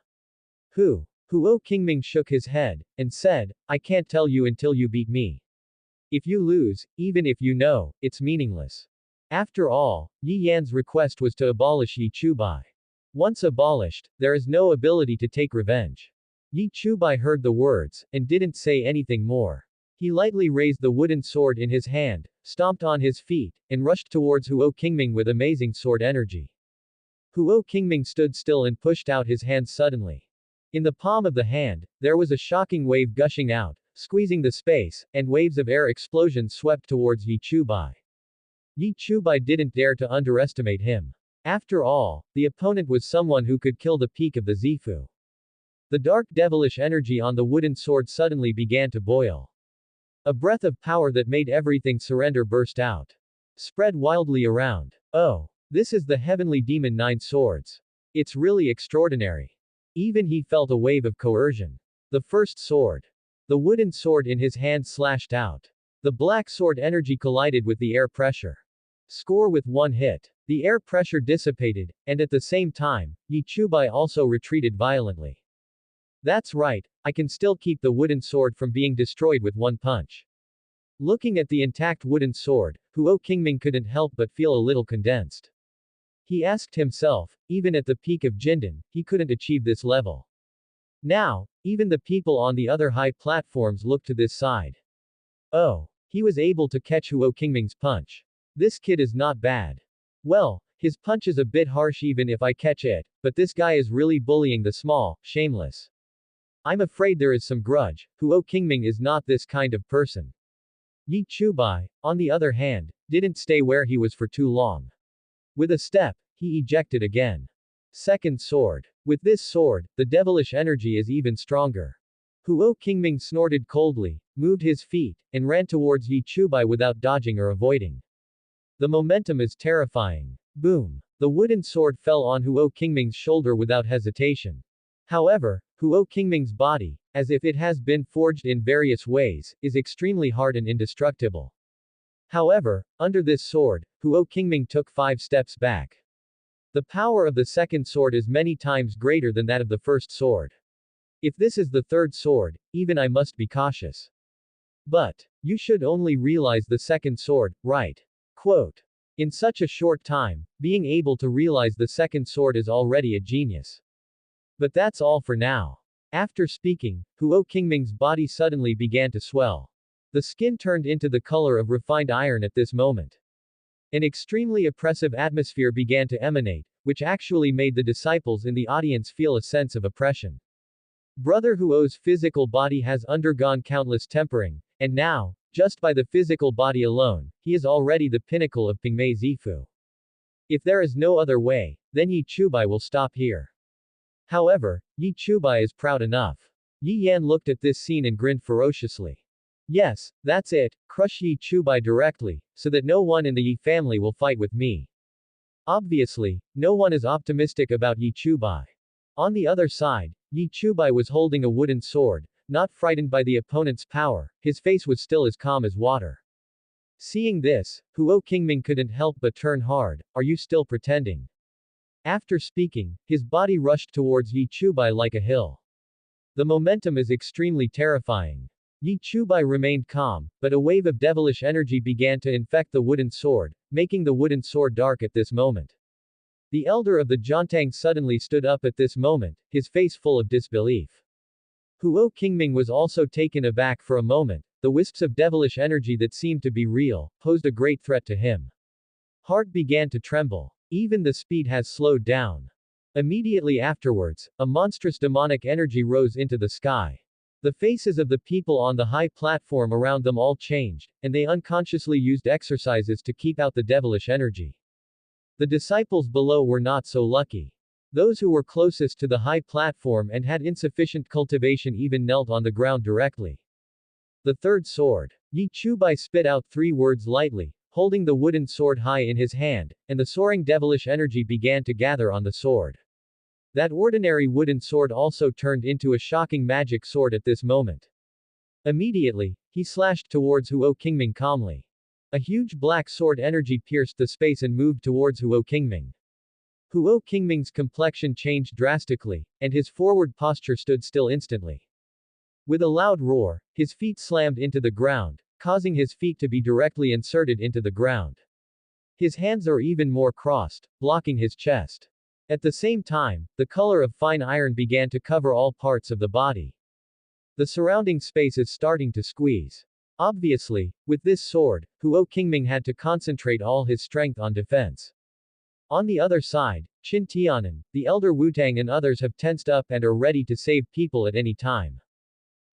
A: Who? Huo Qingming shook his head, and said, I can't tell you until you beat me. If you lose, even if you know, it's meaningless. After all, Yi Yan's request was to abolish Yi Chubai. Once abolished, there is no ability to take revenge. Yi Chubai heard the words, and didn't say anything more. He lightly raised the wooden sword in his hand, stomped on his feet, and rushed towards Huo Qingming with amazing sword energy. Huo Qingming stood still and pushed out his hand suddenly. In the palm of the hand, there was a shocking wave gushing out, squeezing the space, and waves of air explosion swept towards Yi Chubai. Yi Chubai didn't dare to underestimate him. After all, the opponent was someone who could kill the peak of the Zifu. The dark devilish energy on the wooden sword suddenly began to boil. A breath of power that made everything surrender burst out. Spread wildly around. Oh, this is the heavenly demon Nine Swords. It's really extraordinary. Even he felt a wave of coercion. The first sword. The wooden sword in his hand slashed out. The black sword energy collided with the air pressure. Score with one hit. The air pressure dissipated, and at the same time, Yi Chubai also retreated violently. That's right, I can still keep the wooden sword from being destroyed with one punch. Looking at the intact wooden sword, Huo Qingming couldn't help but feel a little condensed. He asked himself, even at the peak of Jindan, he couldn't achieve this level. Now, even the people on the other high platforms looked to this side. Oh, he was able to catch Huo Qingming's punch. This kid is not bad. Well, his punch is a bit harsh even if I catch it, but this guy is really bullying the small, shameless. I'm afraid there is some grudge. Huo Qingming is not this kind of person. Yi Chubai, on the other hand, didn't stay where he was for too long. With a step, he ejected again. Second sword. With this sword, the devilish energy is even stronger. Huo Qingming snorted coldly, moved his feet, and ran towards Yi Chubai without dodging or avoiding. The momentum is terrifying. Boom. The wooden sword fell on Huo Qingming's shoulder without hesitation. However, Huo Qingming's body, as if it has been forged in various ways, is extremely hard and indestructible. However, under this sword, Huo Qingming took 5 steps back. The power of the second sword is many times greater than that of the first sword. If this is the third sword, even I must be cautious. But, you should only realize the second sword, right? Quote. In such a short time, being able to realize the second sword is already a genius. But that's all for now. After speaking, Huo Qingming's body suddenly began to swell. The skin turned into the color of refined iron at this moment. An extremely oppressive atmosphere began to emanate, which actually made the disciples in the audience feel a sense of oppression. Brother Huo's physical body has undergone countless tempering, and now, just by the physical body alone, he is already the pinnacle of Pygmy Zifu. If there is no other way, then Yi Chubai will stop here. However, Yi Chubai is proud enough. Yi Yan looked at this scene and grinned ferociously. Yes, that's it, crush Yi Chubai directly, so that no one in the Yi family will fight with me. Obviously, no one is optimistic about Yi Chubai. On the other side, Yi Chubai was holding a wooden sword, not frightened by the opponent's power, his face was still as calm as water. Seeing this, Huo Qingming couldn't help but turn hard. Are you still pretending? After speaking, his body rushed towards Yi Chubai like a hill. The momentum is extremely terrifying. Yi Chubai remained calm, but a wave of devilish energy began to infect the wooden sword, making the wooden sword dark at this moment. The elder of the Jiantang suddenly stood up at this moment, his face full of disbelief. Huo Qingming was also taken aback for a moment. The wisps of devilish energy that seemed to be real, posed a great threat to him. Heart began to tremble. Even the speed has slowed down. Immediately afterwards, a monstrous demonic energy rose into the sky. The faces of the people on the high platform around them all changed, and they unconsciously used exercises to keep out the devilish energy. The disciples below were not so lucky. Those who were closest to the high platform and had insufficient cultivation even knelt on the ground directly. The third sword. Yi Chubai spit out 3 words lightly, holding the wooden sword high in his hand, and the soaring devilish energy began to gather on the sword. That ordinary wooden sword also turned into a shocking magic sword at this moment. Immediately, he slashed towards Huo Qingming calmly. A huge black sword energy pierced the space and moved towards Huo Qingming. Huo Qingming's complexion changed drastically, and his forward posture stood still instantly. With a loud roar, his feet slammed into the ground, causing his feet to be directly inserted into the ground. His hands are even more crossed, blocking his chest. At the same time, the color of fine iron began to cover all parts of the body. The surrounding space is starting to squeeze. Obviously, with this sword, Huo Qingming had to concentrate all his strength on defense. On the other side, Qin Tianan, the elder Wutang and others have tensed up and are ready to save people at any time.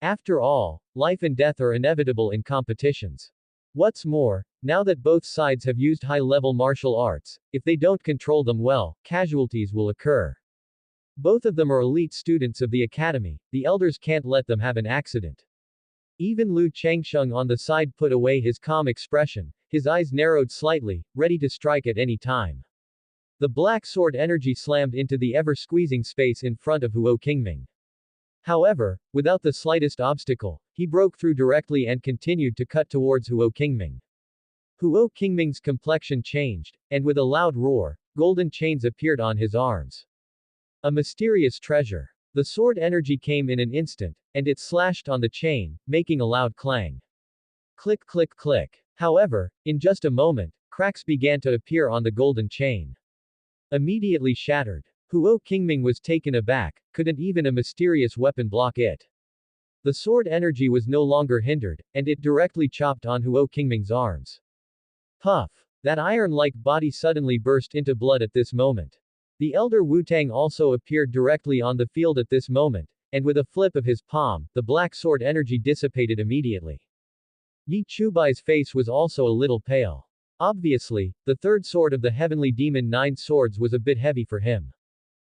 A: After all, life and death are inevitable in competitions. What's more, now that both sides have used high-level martial arts, if they don't control them well, casualties will occur. Both of them are elite students of the academy, the elders can't let them have an accident. Even Lu Changsheng on the side put away his calm expression, his eyes narrowed slightly, ready to strike at any time. The black sword energy slammed into the ever-squeezing space in front of Huo Qingming. However, without the slightest obstacle, he broke through directly and continued to cut towards Huo Qingming. Huo Qingming's complexion changed, and with a loud roar, golden chains appeared on his arms. A mysterious treasure. The sword energy came in an instant, and it slashed on the chain, making a loud clang. Click click click. However, in just a moment, cracks began to appear on the golden chain. Immediately shattered. Huo Qingming was taken aback, couldn't even a mysterious weapon block it. The sword energy was no longer hindered, and it directly chopped on Huo Qingming's arms. Puff! That iron-like body suddenly burst into blood at this moment. The elder Wutang also appeared directly on the field at this moment, and with a flip of his palm, the black sword energy dissipated immediately. Yi Chubai's face was also a little pale. Obviously, the third sword of the heavenly demon 9 swords was a bit heavy for him.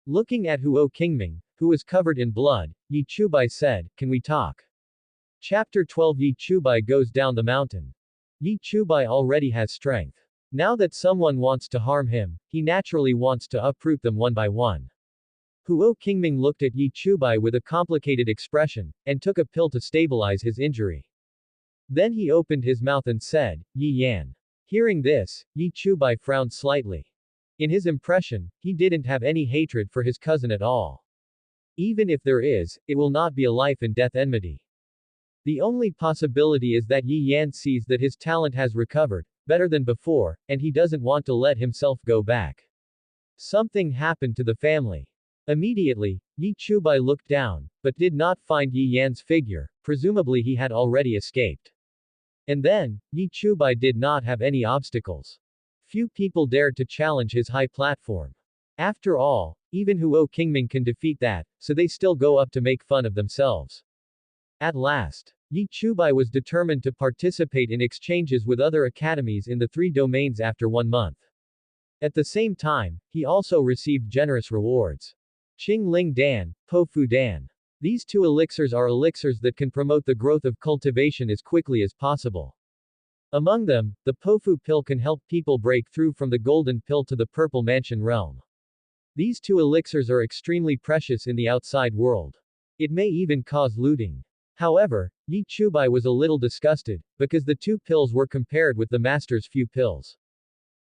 A: Looking at Huo Qingming, who was covered in blood, Yi Chubai said, "Can we talk?" Chapter 12 Yi Chubai goes down the mountain. Yi Chubai already has strength. Now that someone wants to harm him, he naturally wants to uproot them one by one. Huo Qingming looked at Yi Chubai with a complicated expression, and took a pill to stabilize his injury. Then he opened his mouth and said, "Yi Yan." Hearing this, Yi Chubai frowned slightly. In his impression, he didn't have any hatred for his cousin at all. Even if there is, it will not be a life-and-death enmity. The only possibility is that Yi Yan sees that his talent has recovered, better than before, and he doesn't want to let himself go back. Something happened to the family. Immediately, Yi Chubai looked down, but did not find Yi Yan's figure, presumably he had already escaped. And then, Yi Chubai did not have any obstacles. Few people dared to challenge his high platform. After all, even Huo Qingming can defeat that, so they still go up to make fun of themselves. At last, Yi Chubai was determined to participate in exchanges with other academies in the 3 domains after 1 month. At the same time, he also received generous rewards. Qing Ling Dan, Po Fu Dan. These 2 elixirs are elixirs that can promote the growth of cultivation as quickly as possible. Among them, the Po Fu pill can help people break through from the golden pill to the purple mansion realm. These 2 elixirs are extremely precious in the outside world. It may even cause looting. However, Yi Chubai was a little disgusted, because the 2 pills were compared with the master's few pills.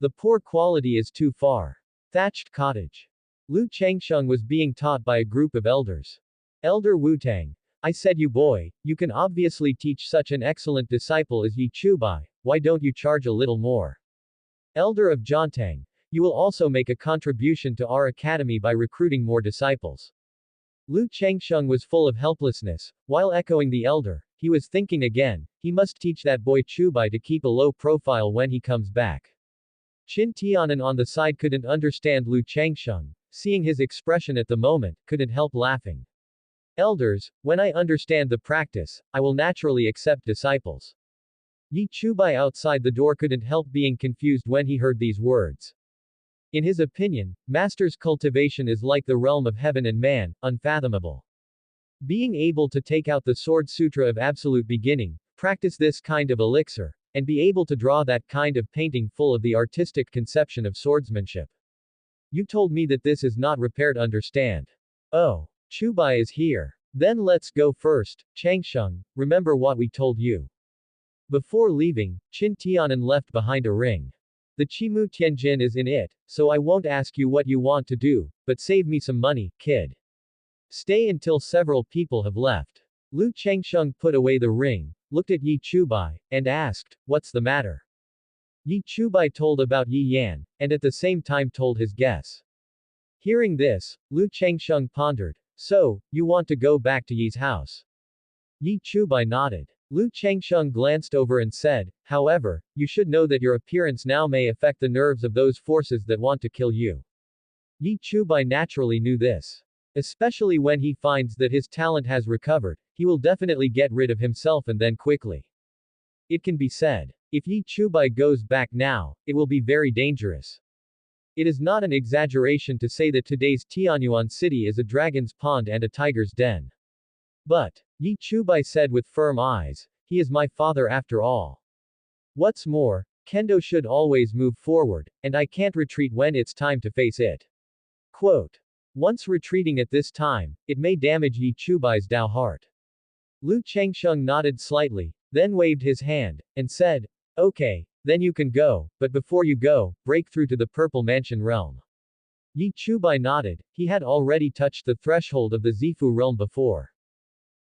A: The poor quality is too far. Thatched cottage. Lu Changsheng was being taught by a group of elders. Elder Wutang. I said, you boy, you can obviously teach such an excellent disciple as Yi Chubai, why don't you charge a little more? Elder of Jiantang. You will also make a contribution to our academy by recruiting more disciples. Lu Changsheng was full of helplessness. While echoing the elder, he was thinking again, he must teach that boy Chubai to keep a low profile when he comes back. Qin Tianan on the side couldn't understand Lu Changsheng, seeing his expression at the moment, couldn't help laughing. Elders, when I understand the practice, I will naturally accept disciples. Yi Chubai outside the door couldn't help being confused when he heard these words. In his opinion, master's cultivation is like the realm of heaven and man, unfathomable. Being able to take out the Sword Sutra of absolute beginning, practice this kind of elixir, and be able to draw that kind of painting full of the artistic conception of swordsmanship. You told me that this is not repaired, understand. Oh, Chubai is here. Then let's go first, Changsheng, remember what we told you. Before leaving, Qin Tianan left behind a ring. The Chimu Tianjin is in it, so I won't ask you what you want to do, but save me some money, kid. Stay until several people have left. Lu Changsheng put away the ring, looked at Yi Chubai, and asked, what's the matter? Yi Chubai told about Yi Yan, and at the same time told his guess. Hearing this, Lu Changsheng pondered, so, you want to go back to Yi's house? Yi Chubai nodded. Lu Changsheng glanced over and said, however, you should know that your appearance now may affect the nerves of those forces that want to kill you. Yi Chubai naturally knew this. Especially when he finds that his talent has recovered, he will definitely get rid of himself and then quickly. It can be said, if Yi Chubai goes back now, it will be very dangerous. It is not an exaggeration to say that today's Tianyuan city is a dragon's pond and a tiger's den. But, Yi Chubai said with firm eyes, he is my father after all. What's more, Kendo should always move forward, and I can't retreat when it's time to face it. Quote. Once retreating at this time, it may damage Yi Chubai's Dao heart. Lu Changsheng nodded slightly, then waved his hand, and said, okay, then you can go, but before you go, break through to the Purple Mansion realm. Yi Chubai nodded, he had already touched the threshold of the Zifu realm before.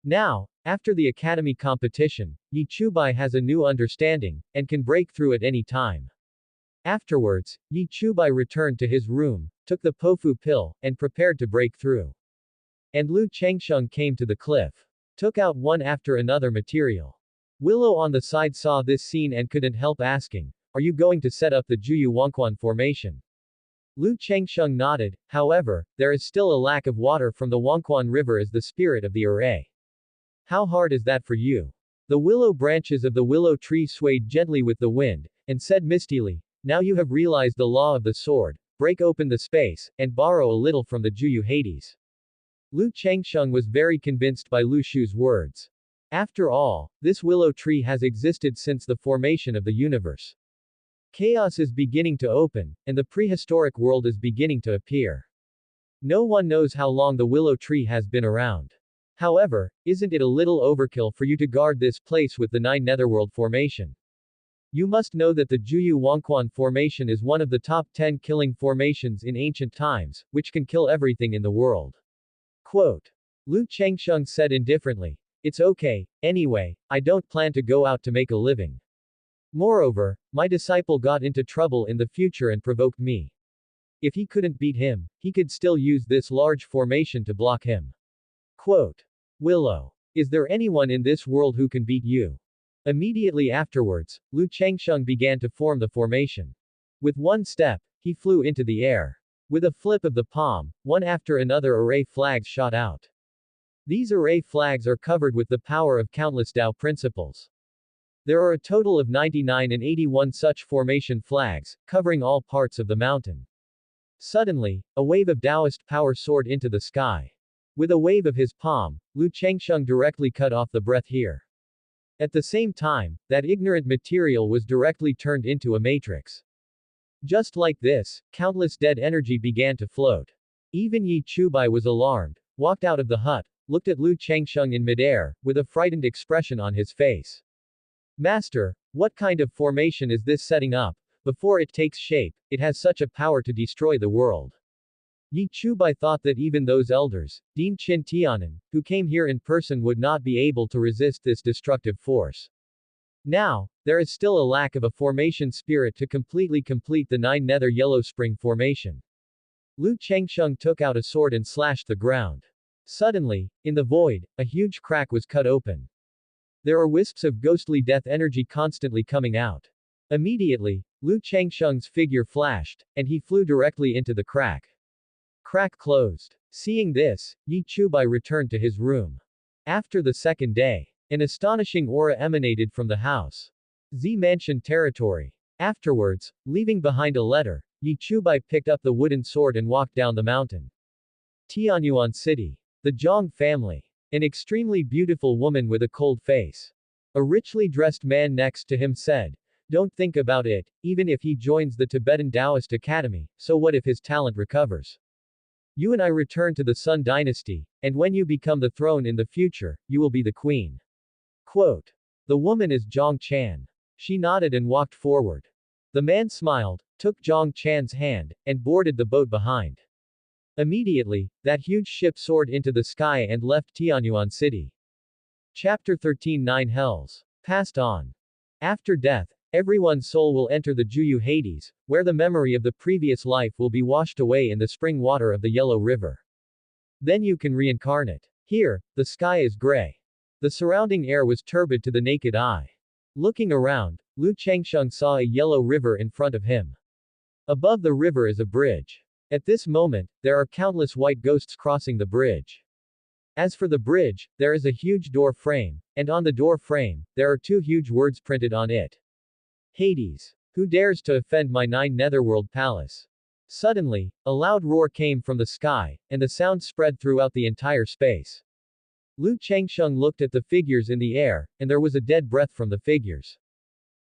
A: Now, after the academy competition, Yi Chubai has a new understanding, and can break through at any time. Afterwards, Yi Chubai returned to his room, took the Pofu pill, and prepared to break through. And Lu Changsheng came to the cliff. Took out one after another material. Willow on the side saw this scene and couldn't help asking, are you going to set up the Jiuyou Wangquan formation? Lu Changsheng nodded, however, there is still a lack of water from the Wangquan River as the spirit of the array. How hard is that for you? The willow branches of the willow tree swayed gently with the wind, and said mistily, now you have realized the law of the sword, break open the space, and borrow a little from the Jiuyou Hades. Lu Changsheng was very convinced by Lu Shu's words. After all, this willow tree has existed since the formation of the universe. Chaos is beginning to open, and the prehistoric world is beginning to appear. No one knows how long the willow tree has been around. However, isn't it a little overkill for you to guard this place with the 9 netherworld formation? You must know that the Jiuyou Wangquan formation is one of the top 10 killing formations in ancient times, which can kill everything in the world. Quote. Lu Changsheng said indifferently, it's okay, anyway, I don't plan to go out to make a living. Moreover, my disciple got into trouble in the future and provoked me. If he couldn't beat him, he could still use this large formation to block him. Quote. Willow. Is there anyone in this world who can beat you? Immediately afterwards, Lu Changsheng began to form the formation. With one step, he flew into the air. With a flip of the palm, one after another array flags shot out. These array flags are covered with the power of countless Tao principles. There are a total of 99 and 81 such formation flags, covering all parts of the mountain. Suddenly, a wave of Taoist power soared into the sky. With a wave of his palm, Lu Changsheng directly cut off the breath here. At the same time, that ignorant material was directly turned into a matrix. Just like this, countless dead energy began to float. Even Yi Chubai was alarmed, walked out of the hut, looked at Lu Changsheng in midair, with a frightened expression on his face. Master, what kind of formation is this setting up? Before it takes shape, it has such a power to destroy the world. Yi Chubai thought that even those elders, Din Qin Tianan, who came here in person would not be able to resist this destructive force. Now, there is still a lack of a formation spirit to completely complete the 9 nether yellow spring formation. Lu Changsheng took out a sword and slashed the ground. Suddenly, in the void, a huge crack was cut open. There are wisps of ghostly death energy constantly coming out. Immediately, Lu Changsheng's figure flashed, and he flew directly into the crack. Crack closed. Seeing this, Yi Chubai returned to his room. After the second day, an astonishing aura emanated from the house. Z Mansion territory. Afterwards, leaving behind a letter, Yi Chubai picked up the wooden sword and walked down the mountain. Tianyuan City. The Zhang family. An extremely beautiful woman with a cold face. A richly dressed man next to him said, "Don't think about it, even if he joins the Tibetan Taoist Academy, so what if his talent recovers? You and I return to the Sun Dynasty, and when you become the throne in the future, you will be the queen." Quote. The woman is Zhang Chan. She nodded and walked forward. The man smiled, took Zhang Chan's hand, and boarded the boat behind. Immediately, that huge ship soared into the sky and left Tianyuan City. Chapter 13 9 Hells. Passed on. After death, everyone's soul will enter the Jiuyou Hades, where the memory of the previous life will be washed away in the spring water of the Yellow River. Then you can reincarnate. Here, the sky is gray. The surrounding air was turbid to the naked eye. Looking around, Lu Changsheng saw a yellow river in front of him. Above the river is a bridge. At this moment, there are countless white ghosts crossing the bridge. As for the bridge, there is a huge door frame, and on the door frame, there are 2 huge words printed on it. Hades. Who dares to offend my 9 netherworld palace? Suddenly, a loud roar came from the sky, and the sound spread throughout the entire space. Lu Changsheng looked at the figures in the air, and there was a dead breath from the figures.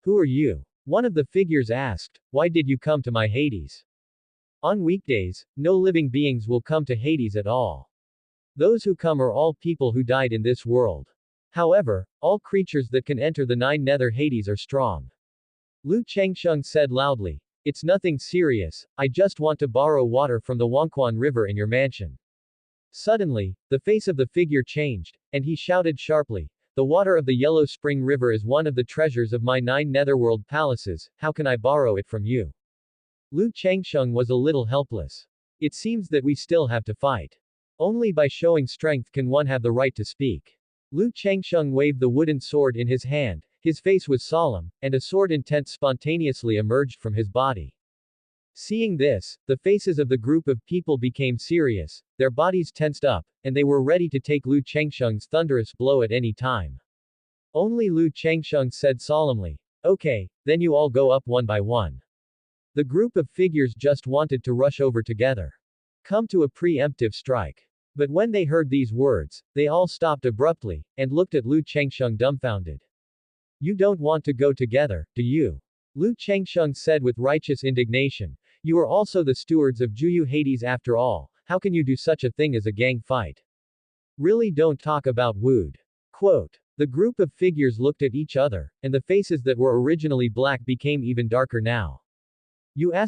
A: Who are you? One of the figures asked, why did you come to my Hades? On weekdays, no living beings will come to Hades at all. Those who come are all people who died in this world. However, all creatures that can enter the 9 nether Hades are strong. Lu Changsheng said loudly, it's nothing serious, I just want to borrow water from the Wenqu River in your mansion. Suddenly, the face of the figure changed, and he shouted sharply, the water of the Yellow Spring River is one of the treasures of my 9 netherworld palaces, how can I borrow it from you? Lu Changsheng was a little helpless. It seems that we still have to fight. Only by showing strength can one have the right to speak. Lu Changsheng waved the wooden sword in his hand, his face was solemn, and a sword intent spontaneously emerged from his body. Seeing this, the faces of the group of people became serious, their bodies tensed up, and they were ready to take Lu Changsheng's thunderous blow at any time. Only Lu Changsheng said solemnly, okay, then you all go up one by one. The group of figures just wanted to rush over together. Come to a preemptive strike. But when they heard these words, they all stopped abruptly, and looked at Lu Changsheng dumbfounded. You don't want to go together, do you? Lu Changsheng said with righteous indignation. You are also the stewards of Jiuyou Hades after all, how can you do such a thing as a gang fight? Really don't talk about wood. Quote. The group of figures looked at each other, and the faces that were originally black became even darker now. You came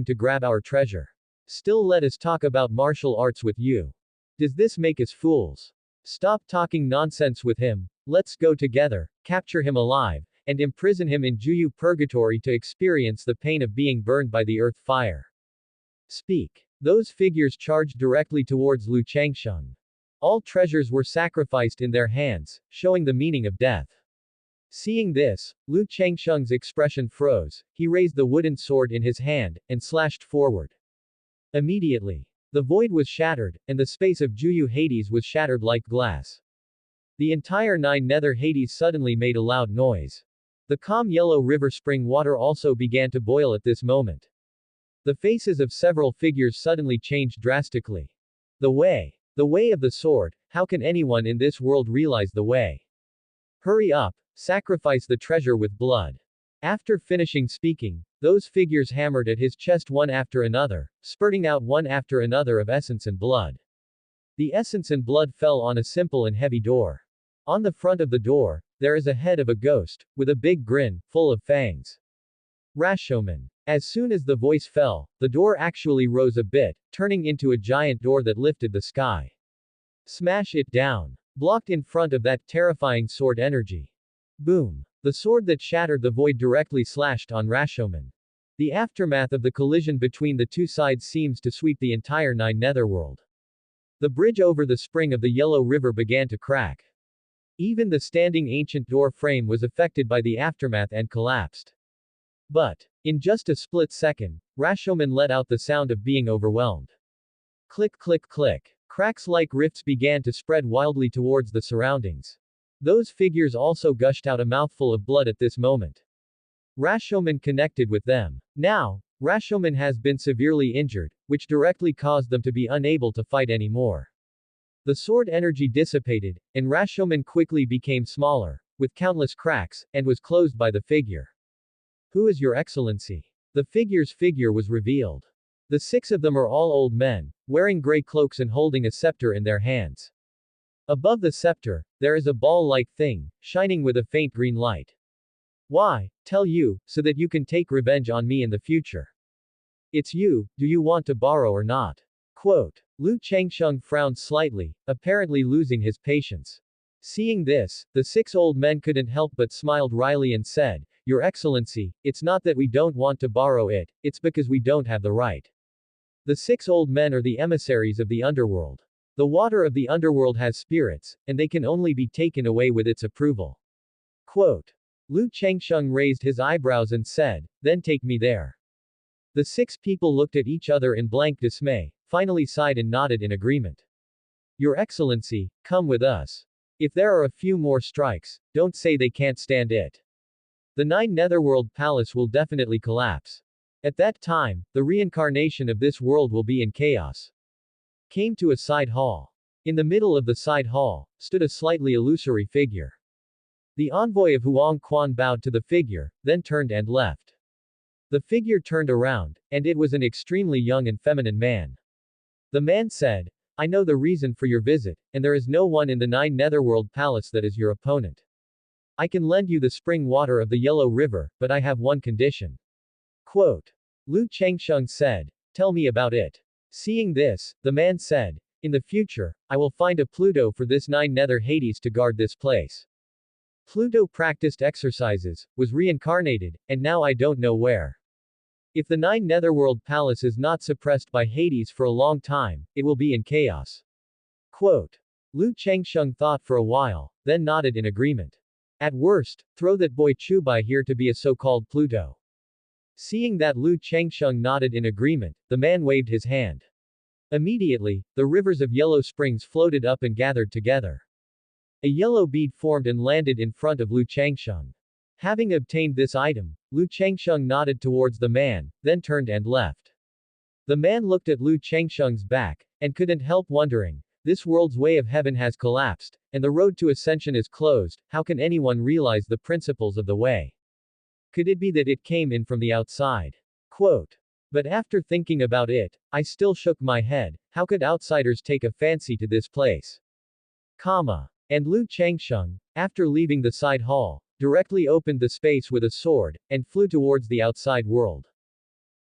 A: to grab our treasure. Still let us talk about martial arts with you. Does this make us fools? Stop talking nonsense with him, let's go together, capture him alive, and imprison him in Jiuyou Purgatory to experience the pain of being burned by the earth fire. Speak. Those figures charged directly towards Lu Changsheng. All treasures were sacrificed in their hands, showing the meaning of death. Seeing this, Lu Changsheng's expression froze, he raised the wooden sword in his hand, and slashed forward. Immediately, the void was shattered, and the space of Jiuyou Hades was shattered like glass. The entire nine nether Hades suddenly made a loud noise. The calm yellow river spring water also began to boil at this moment. The faces of several figures suddenly changed drastically. The way. The way of the sword, how can anyone in this world realize the way? Hurry up, sacrifice the treasure with blood. After finishing speaking, those figures hammered at his chest one after another, spurting out one after another of essence and blood. The essence and blood fell on a simple and heavy door. On the front of the door, there is a head of a ghost, with a big grin, full of fangs. Rashomon. As soon as the voice fell, the door actually rose a bit, turning into a giant door that lifted the sky. Smash it down. Blocked in front of that terrifying sword energy. Boom. The sword that shattered the void directly slashed on Rashomon. The aftermath of the collision between the two sides seems to sweep the entire Nine Netherworld. The bridge over the spring of the Yellow River began to crack. Even the standing ancient door frame was affected by the aftermath and collapsed. But, in just a split second, Rashomon let out the sound of being overwhelmed. Click click click. Cracks like rifts began to spread wildly towards the surroundings. Those figures also gushed out a mouthful of blood at this moment. Rashomon connected with them. Now, Rashomon has been severely injured, which directly caused them to be unable to fight anymore. The sword energy dissipated, and Rashomon quickly became smaller, with countless cracks, and was closed by the figure. Who is your excellency? The figure's figure was revealed. The six of them are all old men, wearing gray cloaks and holding a scepter in their hands. Above the scepter, there is a ball-like thing, shining with a faint green light. Why? Tell you, so that you can take revenge on me in the future. It's you, do you want to borrow or not? Quote. Lu Changsheng frowned slightly, apparently losing his patience. Seeing this, the six old men couldn't help but smiled wryly and said, Your Excellency, it's not that we don't want to borrow it, it's because we don't have the right. The six old men are the emissaries of the underworld. The water of the underworld has spirits, and they can only be taken away with its approval. Quote. Lu Changsheng raised his eyebrows and said, Then take me there. The six people looked at each other in blank dismay, finally sighed and nodded in agreement. Your Excellency, come with us. If there are a few more strikes, don't say they can't stand it. The Nine Netherworld Palace will definitely collapse. At that time, the reincarnation of this world will be in chaos. Came to a side hall. In the middle of the side hall, stood a slightly illusory figure. The envoy of Huang Quan bowed to the figure, then turned and left. The figure turned around, and it was an extremely young and feminine man. The man said, I know the reason for your visit, and there is no one in the Nine Netherworld Palace that is your opponent. I can lend you the spring water of the Yellow River, but I have one condition. Quote. Lu Changsheng said, Tell me about it. Seeing this, the man said, In the future, I will find a Pluto for this Nine Nether Hades to guard this place. Pluto practiced exercises, was reincarnated, and now I don't know where. If the Nine Netherworld Palace is not suppressed by Hades for a long time, it will be in chaos. Quote. Lu Changsheng thought for a while, then nodded in agreement. At worst, throw that boy Chubai here to be a so-called Pluto. Seeing that Lu Changsheng nodded in agreement, the man waved his hand. Immediately, the rivers of yellow springs floated up and gathered together. A yellow bead formed and landed in front of Lu Changsheng. Having obtained this item, Lu Changsheng nodded towards the man, then turned and left. The man looked at Lu Changsheng's back, and couldn't help wondering, this world's way of heaven has collapsed, and the road to ascension is closed, how can anyone realize the principles of the way? Could it be that it came in from the outside? Quote. But after thinking about it, I still shook my head, how could outsiders take a fancy to this place? And Lu Changsheng, after leaving the side hall, directly opened the space with a sword, and flew towards the outside world.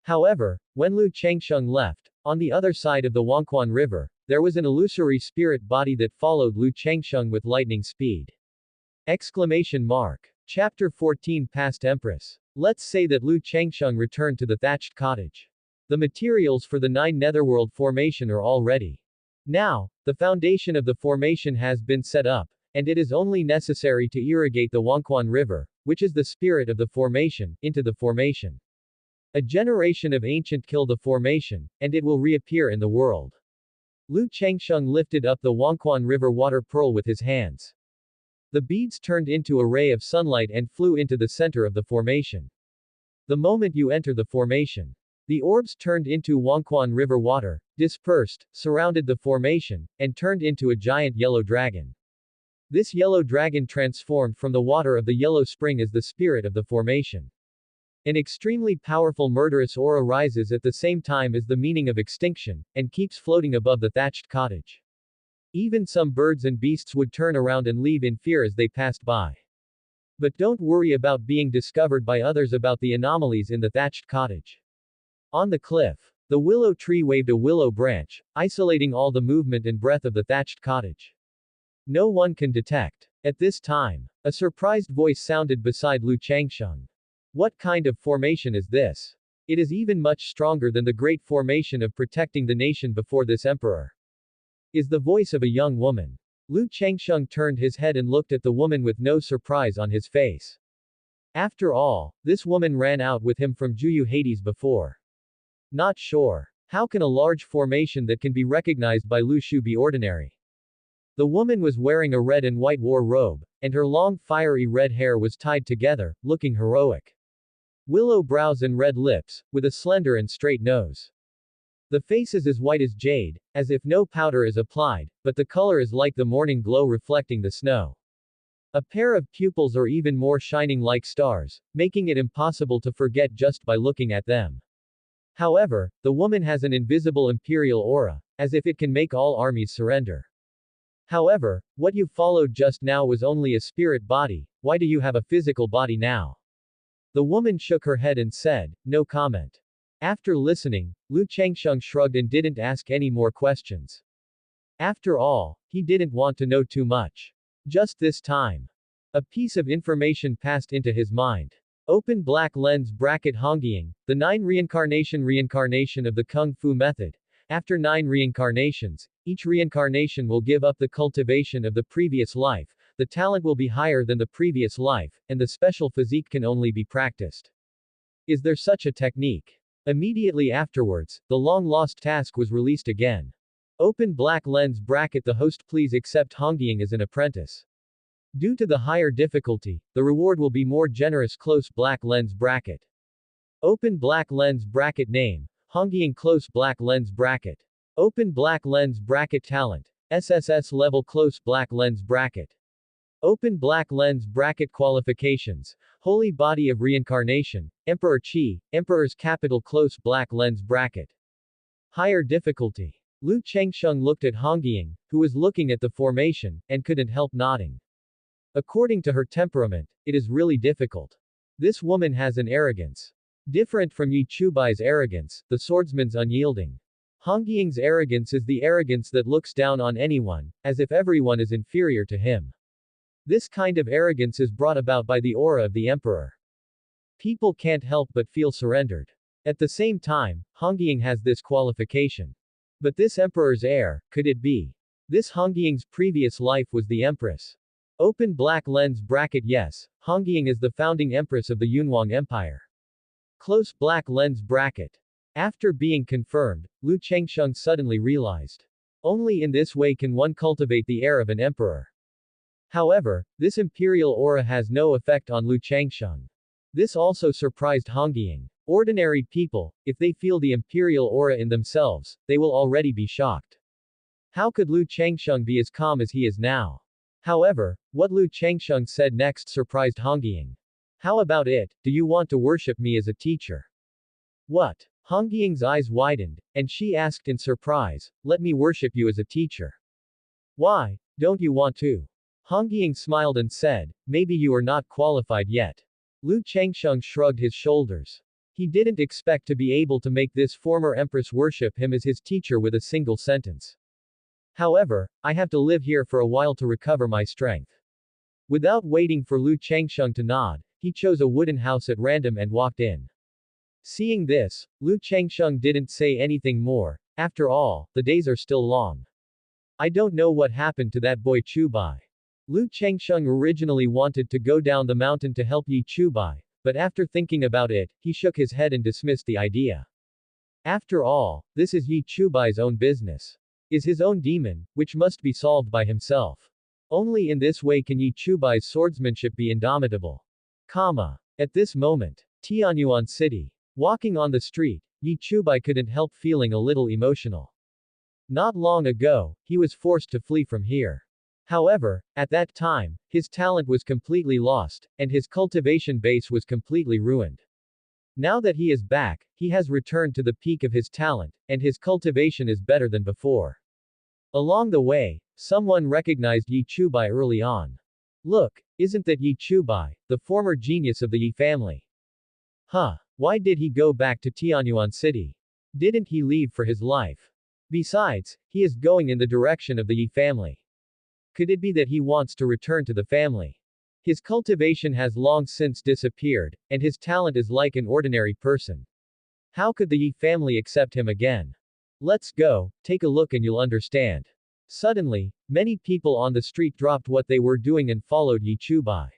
A: However, when Lu Changsheng left, on the other side of the Wenqu River, there was an illusory spirit body that followed Lu Changsheng with lightning speed. Exclamation mark. Chapter 14 Past Empress. Let's say that Lu Changsheng returned to the thatched cottage. The materials for the Nine Netherworld formation are all ready. Now, the foundation of the formation has been set up, and it is only necessary to irrigate the Wenqu River, which is the spirit of the formation, into the formation. A generation of ancient kill the formation, and it will reappear in the world. Lu Changsheng lifted up the Wenqu River water pearl with his hands. The beads turned into a ray of sunlight and flew into the center of the formation. The moment you enter the formation, the orbs turned into Wenqu River water, dispersed, surrounded the formation, and turned into a giant yellow dragon. This yellow dragon transformed from the water of the yellow spring as the spirit of the formation. An extremely powerful murderous aura rises at the same time as the meaning of extinction, and keeps floating above the thatched cottage. Even some birds and beasts would turn around and leave in fear as they passed by. But don't worry about being discovered by others about the anomalies in the thatched cottage. On the cliff, the willow tree waved a willow branch, isolating all the movement and breath of the thatched cottage. No one can detect. At this time, a surprised voice sounded beside Lu Changsheng. What kind of formation is this? It is even much stronger than the great formation of protecting the nation before this emperor. Is the voice of a young woman. Lu Changsheng turned his head and looked at the woman with no surprise on his face. After all, this woman ran out with him from Jiuyou Hades before. Not sure. How can a large formation that can be recognized by Lu Shu be ordinary? The woman was wearing a red and white war robe, and her long fiery red hair was tied together, looking heroic. Willow brows and red lips, with a slender and straight nose. The face is as white as jade, as if no powder is applied, but the color is like the morning glow reflecting the snow. A pair of pupils are even more shining like stars, making it impossible to forget just by looking at them. However, the woman has an invisible imperial aura, as if it can make all armies surrender. However, what you followed just now was only a spirit body, why do you have a physical body now? The woman shook her head and said, no comment. After listening, Lu Changsheng shrugged and didn't ask any more questions. After all, he didn't want to know too much. Just this time, a piece of information passed into his mind. Open black lens bracket Hongying, the 9 reincarnation of the Kung Fu method. After 9 reincarnations, each reincarnation will give up the cultivation of the previous life, the talent will be higher than the previous life, and the special physique can only be practiced. Is there such a technique? Immediately afterwards, the long-lost task was released again. Open black lens bracket the host please accept Hongying as an apprentice. Due to the higher difficulty, the reward will be more generous close black lens bracket. Open black lens bracket name, Hongying close black lens bracket. Open black lens bracket talent, SSS level close black lens bracket. Open black lens bracket qualifications, Holy Body of Reincarnation, Emperor Qi, Emperor's Capital close black lens bracket. Higher difficulty. Lu Changsheng looked at Hongying, who was looking at the formation, and couldn't help nodding. According to her temperament, it is really difficult. This woman has an arrogance. Different from Yi Chubai's arrogance, the swordsman's unyielding. Hongying's arrogance is the arrogance that looks down on anyone, as if everyone is inferior to him. This kind of arrogance is brought about by the aura of the emperor. People can't help but feel surrendered. At the same time, Hongying has this qualification. But this emperor's heir, could it be? This Hongying's previous life was the empress. Open black lens bracket yes, Hongying is the founding empress of the Yunwang Empire. Close black lens bracket. After being confirmed, Lu Changsheng suddenly realized. Only in this way can one cultivate the heir of an emperor. However, this imperial aura has no effect on Lu Changsheng. This also surprised Hongying. Ordinary people, if they feel the imperial aura in themselves, they will already be shocked. How could Lu Changsheng be as calm as he is now? However, what Lu Changsheng said next surprised Hongying. How about it, do you want to worship me as a teacher? What? Hongying's eyes widened, and she asked in surprise, let me worship you as a teacher. Why, don't you want to? Hongying smiled and said, maybe you are not qualified yet. Lu Changsheng shrugged his shoulders. He didn't expect to be able to make this former empress worship him as his teacher with a single sentence. However, I have to live here for a while to recover my strength. Without waiting for Lu Changsheng to nod, he chose a wooden house at random and walked in. Seeing this, Lu Changsheng didn't say anything more. After all, the days are still long. I don't know what happened to that boy Chubai. Lu Changsheng originally wanted to go down the mountain to help Yi Chubai, but after thinking about it, he shook his head and dismissed the idea. After all, this is Yi Chubai's own business. Is his own demon, which must be solved by himself. Only in this way can Yi Chubai's swordsmanship be indomitable. At this moment, Tianyuan City. Walking on the street, Yi Chubai couldn't help feeling a little emotional. Not long ago, he was forced to flee from here. However, at that time, his talent was completely lost, and his cultivation base was completely ruined. Now that he is back, he has returned to the peak of his talent, and his cultivation is better than before. Along the way, someone recognized Yi Chubai early on. Look, isn't that Yi Chubai, the former genius of the Yi family? Why did he go back to Tianyuan City? Didn't he leave for his life? Besides, he is going in the direction of the Yi family. Could it be that he wants to return to the family? His cultivation has long since disappeared, and his talent is like an ordinary person. How could the Yi family accept him again? Let's go, take a look and you'll understand. Suddenly, many people on the street dropped what they were doing and followed Yi Chubai.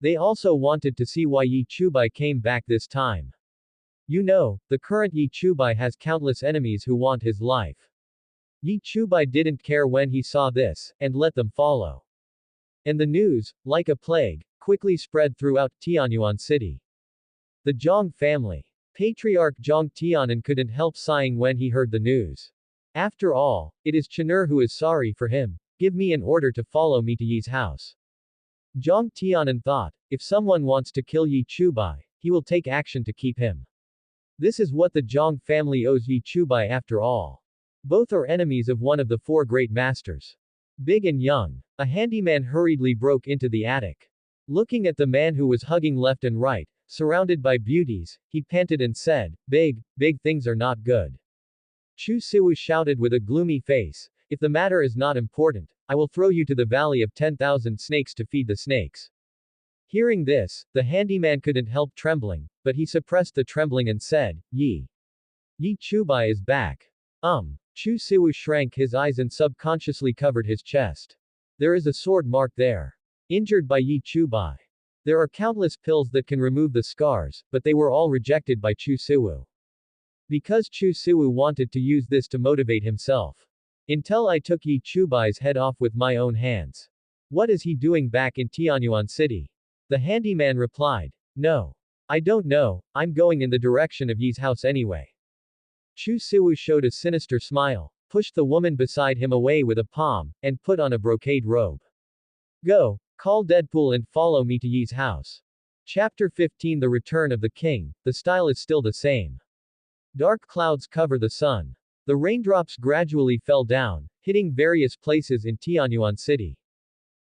A: They also wanted to see why Yi Chubai came back this time. You know, the current Yi Chubai has countless enemies who want his life. Yi Chubai didn't care when he saw this, and let them follow. And the news, like a plague, quickly spread throughout Tianyuan City. The Zhang family. Patriarch Zhang Tianan couldn't help sighing when he heard the news. After all, it is Chinur who is sorry for him. Give me an order to follow me to Yi's house. Zhang Tianan thought, if someone wants to kill Yi Chubai, he will take action to keep him. This is what the Zhang family owes Yi Chubai after all. Both are enemies of one of the four great masters. Big and young. A handyman hurriedly broke into the attic. Looking at the man who was hugging left and right, surrounded by beauties, he panted and said, big things are not good. Chu Siwu shouted with a gloomy face, if the matter is not important, I will throw you to the valley of 10,000 snakes to feed the snakes. Hearing this, the handyman couldn't help trembling, but he suppressed the trembling and said, Yi Chubai is back. Chu Siwu shrank his eyes and subconsciously covered his chest. There is a sword mark there. Injured by Yi Chubai. There are countless pills that can remove the scars, but they were all rejected by Chu Siwu. Because Chu Siwu wanted to use this to motivate himself. Until I took Yi Chubai's head off with my own hands. What is he doing back in Tianyuan City? The handyman replied. No. I don't know, I'm going in the direction of Yi's house anyway. Chu Siwu showed a sinister smile, pushed the woman beside him away with a palm, and put on a brocade robe. Go, call Deadpool and follow me to Yi's house. Chapter 15 The Return of the King. The style is still the same. Dark clouds cover the sun. The raindrops gradually fell down, hitting various places in Tianyuan City.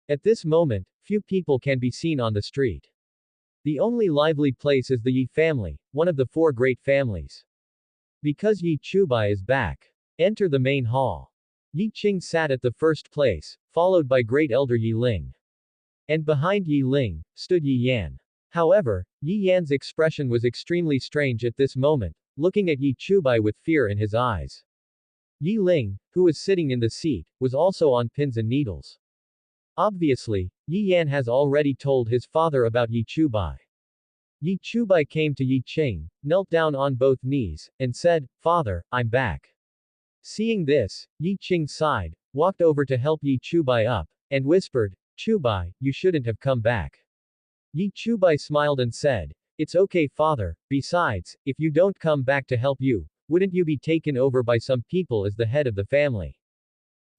A: At this moment, few people can be seen on the street. The only lively place is the Yi family, one of the four great families. Because Yi Chubai is back. Enter the main hall. Yi Qing sat at the first place, followed by great elder Yi Ling. And behind Yi Ling, stood Yi Yan. However, Yi Yan's expression was extremely strange at this moment, looking at Yi Chubai with fear in his eyes. Yi Ling, who was sitting in the seat, was also on pins and needles. Obviously, Yi Yan has already told his father about Yi Chubai. Yi Chubai came to Yi Qing, knelt down on both knees, and said, Father, I'm back. Seeing this, Yi Qing sighed, walked over to help Yi Chubai up, and whispered, Chubai, you shouldn't have come back. Yi Chubai smiled and said, It's okay father, besides, if you don't come back to help you, wouldn't you be taken over by some people as the head of the family?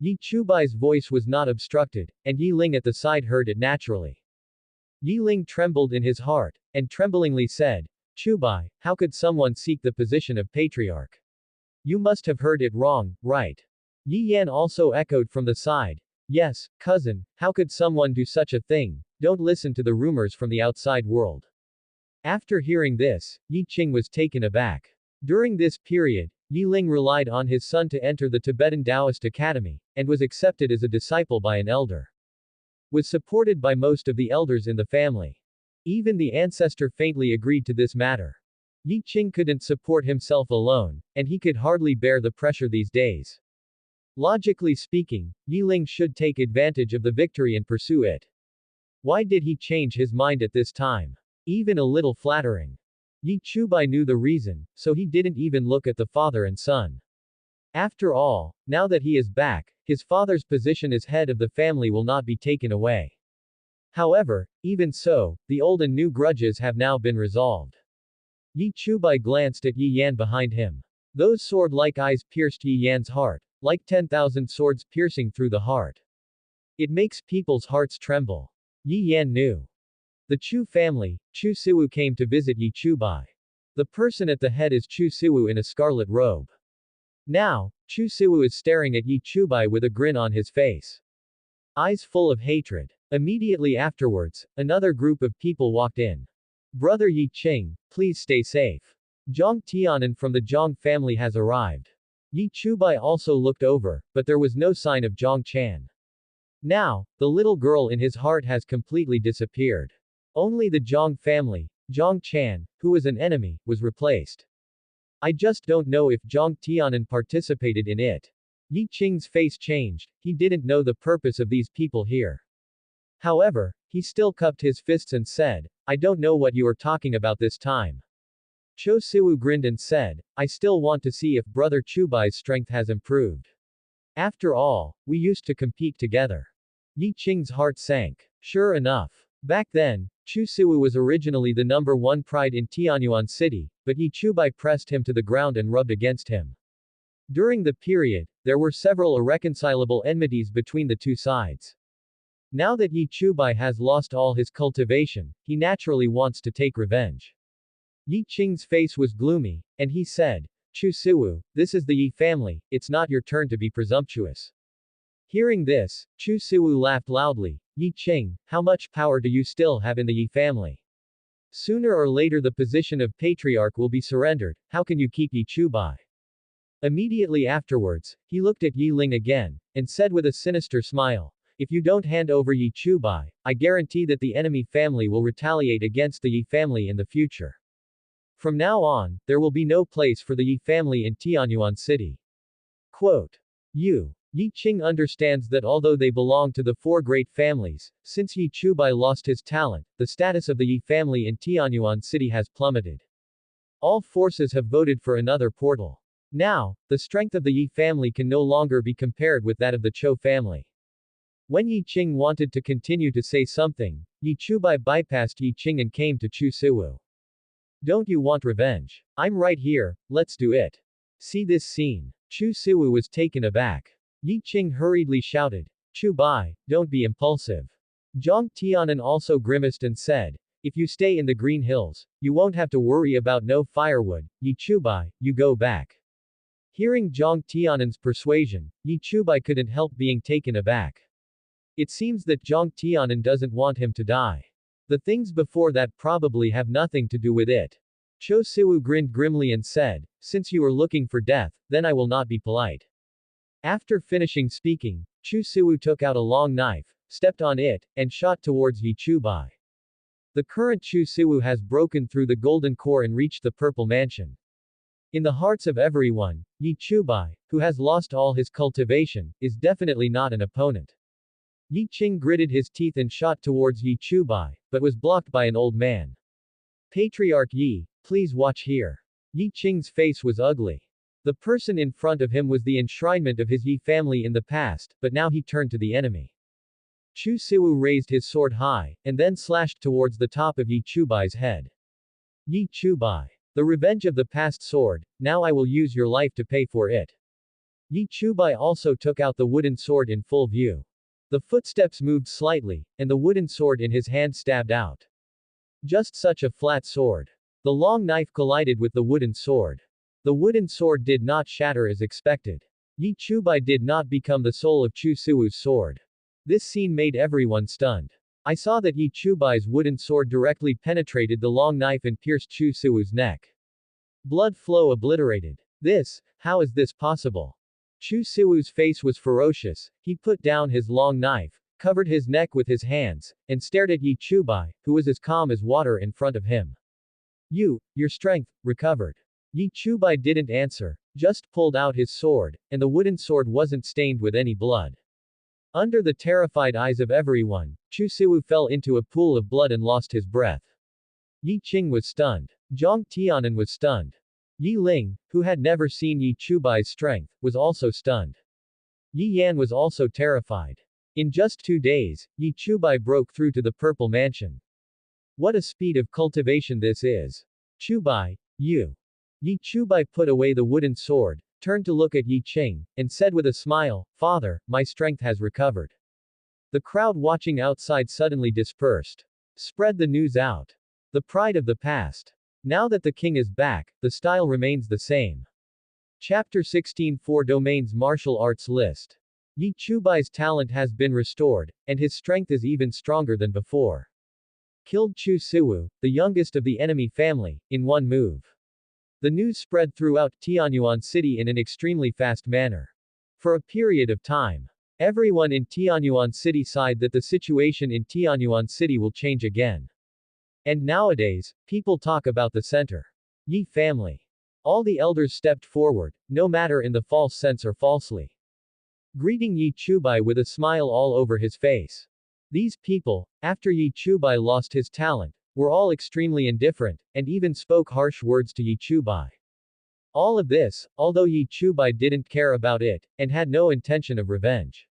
A: Yi Chubai's voice was not obstructed, and Yi Ling at the side heard it naturally. Yi Ling trembled in his heart, and tremblingly said, Chubai, how could someone seek the position of patriarch? You must have heard it wrong, right? Yi Yan also echoed from the side, Yes, cousin, how could someone do such a thing? Don't listen to the rumors from the outside world. After hearing this, Yi Qing was taken aback. During this period, Yi Ling relied on his son to enter the Tibetan Taoist Academy, and was accepted as a disciple by an elder. Was supported by most of the elders in the family. Even the ancestor faintly agreed to this matter. Yi Qing couldn't support himself alone, and he could hardly bear the pressure these days. Logically speaking, Yi Ling should take advantage of the victory and pursue it. Why did he change his mind at this time? Even a little flattering. Yi Chubai knew the reason, so he didn't even look at the father and son. After all, now that he is back, his father's position as head of the family will not be taken away. However, even so, the old and new grudges have now been resolved. Yi Chubai glanced at Yi Yan behind him. Those sword-like eyes pierced Yi Yan's heart, like 10,000 swords piercing through the heart. It makes people's hearts tremble. Yi Yan knew. The Chu family, Chu Siwu, came to visit Yi Chubai. The person at the head is Chu Siwu in a scarlet robe. Now, Chu Siwu is staring at Yi Chubai with a grin on his face. Eyes full of hatred. Immediately afterwards, another group of people walked in. Brother Yi Qing, please stay safe. Zhang Tianan from the Zhang family has arrived. Yi Chubai also looked over, but there was no sign of Zhang Chan. Now, the little girl in his heart has completely disappeared. Only the Zhang family, Zhang Chan, who was an enemy, was replaced. I just don't know if Zhang Tianan participated in it. Yi Qing's face changed, he didn't know the purpose of these people here. However, he still cupped his fists and said, I don't know what you are talking about this time. Cho Siwu grinned and said, I still want to see if Brother Chubai's strength has improved. After all, we used to compete together. Yi Qing's heart sank. Sure enough. Back then, Chu Siwu was originally the #1 pride in Tianyuan City, but Yi Chubai pressed him to the ground and rubbed against him. During the period, there were several irreconcilable enmities between the two sides. Now that Yi Chubai has lost all his cultivation, he naturally wants to take revenge. Yi Qing's face was gloomy, and he said, Chu Siwu, this is the Yi family, it's not your turn to be presumptuous. Hearing this, Chu Siwu laughed loudly. Yi Qing, how much power do you still have in the Yi family? Sooner or later the position of patriarch will be surrendered, how can you keep Yi Chubai? Immediately afterwards, he looked at Yi Ling again, and said with a sinister smile, if you don't hand over Yi Chubai, I guarantee that the enemy family will retaliate against the Yi family in the future. From now on, there will be no place for the Yi family in Tianyuan City. Quote. Yi Qing understands that although they belong to the four great families, since Yi Chubai lost his talent, the status of the Yi family in Tianyuan City has plummeted. All forces have voted for another portal. Now, the strength of the Yi family can no longer be compared with that of the Chou family. When Yi Qing wanted to continue to say something, Yi Chubai bypassed Yi Qing and came to Chu Siwu. Don't you want revenge? I'm right here, let's do it. See this scene. Chu Siwu was taken aback. Yi Qing hurriedly shouted, Chubai, don't be impulsive. Zhang Tianan also grimaced and said, if you stay in the Green Hills, you won't have to worry about no firewood. Yi Chubai, you go back. Hearing Zhang Tianan's persuasion, Yi Chubai couldn't help being taken aback. It seems that Zhang Tianan doesn't want him to die. The things before that probably have nothing to do with it. Cho Siwu grinned grimly and said, since you are looking for death, then I will not be polite. After finishing speaking, Chu Siwu took out a long knife, stepped on it, and shot towards Yi Chubai. The current Chu Siwu has broken through the golden core and reached the purple mansion. In the hearts of everyone, Yi Chubai, who has lost all his cultivation, is definitely not an opponent. Yi Qing gritted his teeth and shot towards Yi Chubai, but was blocked by an old man. Patriarch Yi, please watch here. Yi Qing's face was ugly. The person in front of him was the enshrinement of his Yi family in the past, but now he turned to the enemy. Chu Siwu raised his sword high, and then slashed towards the top of Yi Chubai's head. Yi Chubai. The revenge of the past sword, now I will use your life to pay for it. Yi Chubai also took out the wooden sword in full view. The footsteps moved slightly, and the wooden sword in his hand stabbed out. Just such a flat sword. The long knife collided with the wooden sword. The wooden sword did not shatter as expected. Yi Chubai did not become the soul of Chu Siwu's sword. This scene made everyone stunned. I saw that Yi Chubai's wooden sword directly penetrated the long knife and pierced Chu Siwu's neck. Blood flow obliterated. How is this possible? Chu Siwu's face was ferocious, he put down his long knife, covered his neck with his hands, and stared at Yi Chubai, who was as calm as water in front of him. Your strength, recovered. Yi Chubai didn't answer, just pulled out his sword, and the wooden sword wasn't stained with any blood. Under the terrified eyes of everyone, Chu Siwu fell into a pool of blood and lost his breath. Yi Qing was stunned. Zhang Tianan was stunned. Yi Ling, who had never seen Yi Chubai's strength, was also stunned. Yi Yan was also terrified. In just 2 days, Yi Chubai broke through to the Purple Mansion. What a speed of cultivation this is. Chubai, you. Yi Chubai put away the wooden sword, turned to look at Yi Qing, and said with a smile, "Father, my strength has recovered." The crowd watching outside suddenly dispersed. Spread the news out. The pride of the past. Now that the king is back, the style remains the same. Chapter 16 4 Domains Martial Arts List. Yi Chubai's talent has been restored, and his strength is even stronger than before. Killed Chu Siwu, the youngest of the enemy family, in one move. The news spread throughout Tianyuan City in an extremely fast manner. For a period of time, everyone in Tianyuan City sighed that the situation in Tianyuan City will change again. And nowadays, people talk about the center. Yi family. All the elders stepped forward, no matter in the false sense or falsely. Greeting Yi Chubai with a smile all over his face. These people, after Yi Chubai lost his talent, were all extremely indifferent, and even spoke harsh words to Yi Chubai. All of this, although Yi Chubai didn't care about it, and had no intention of revenge.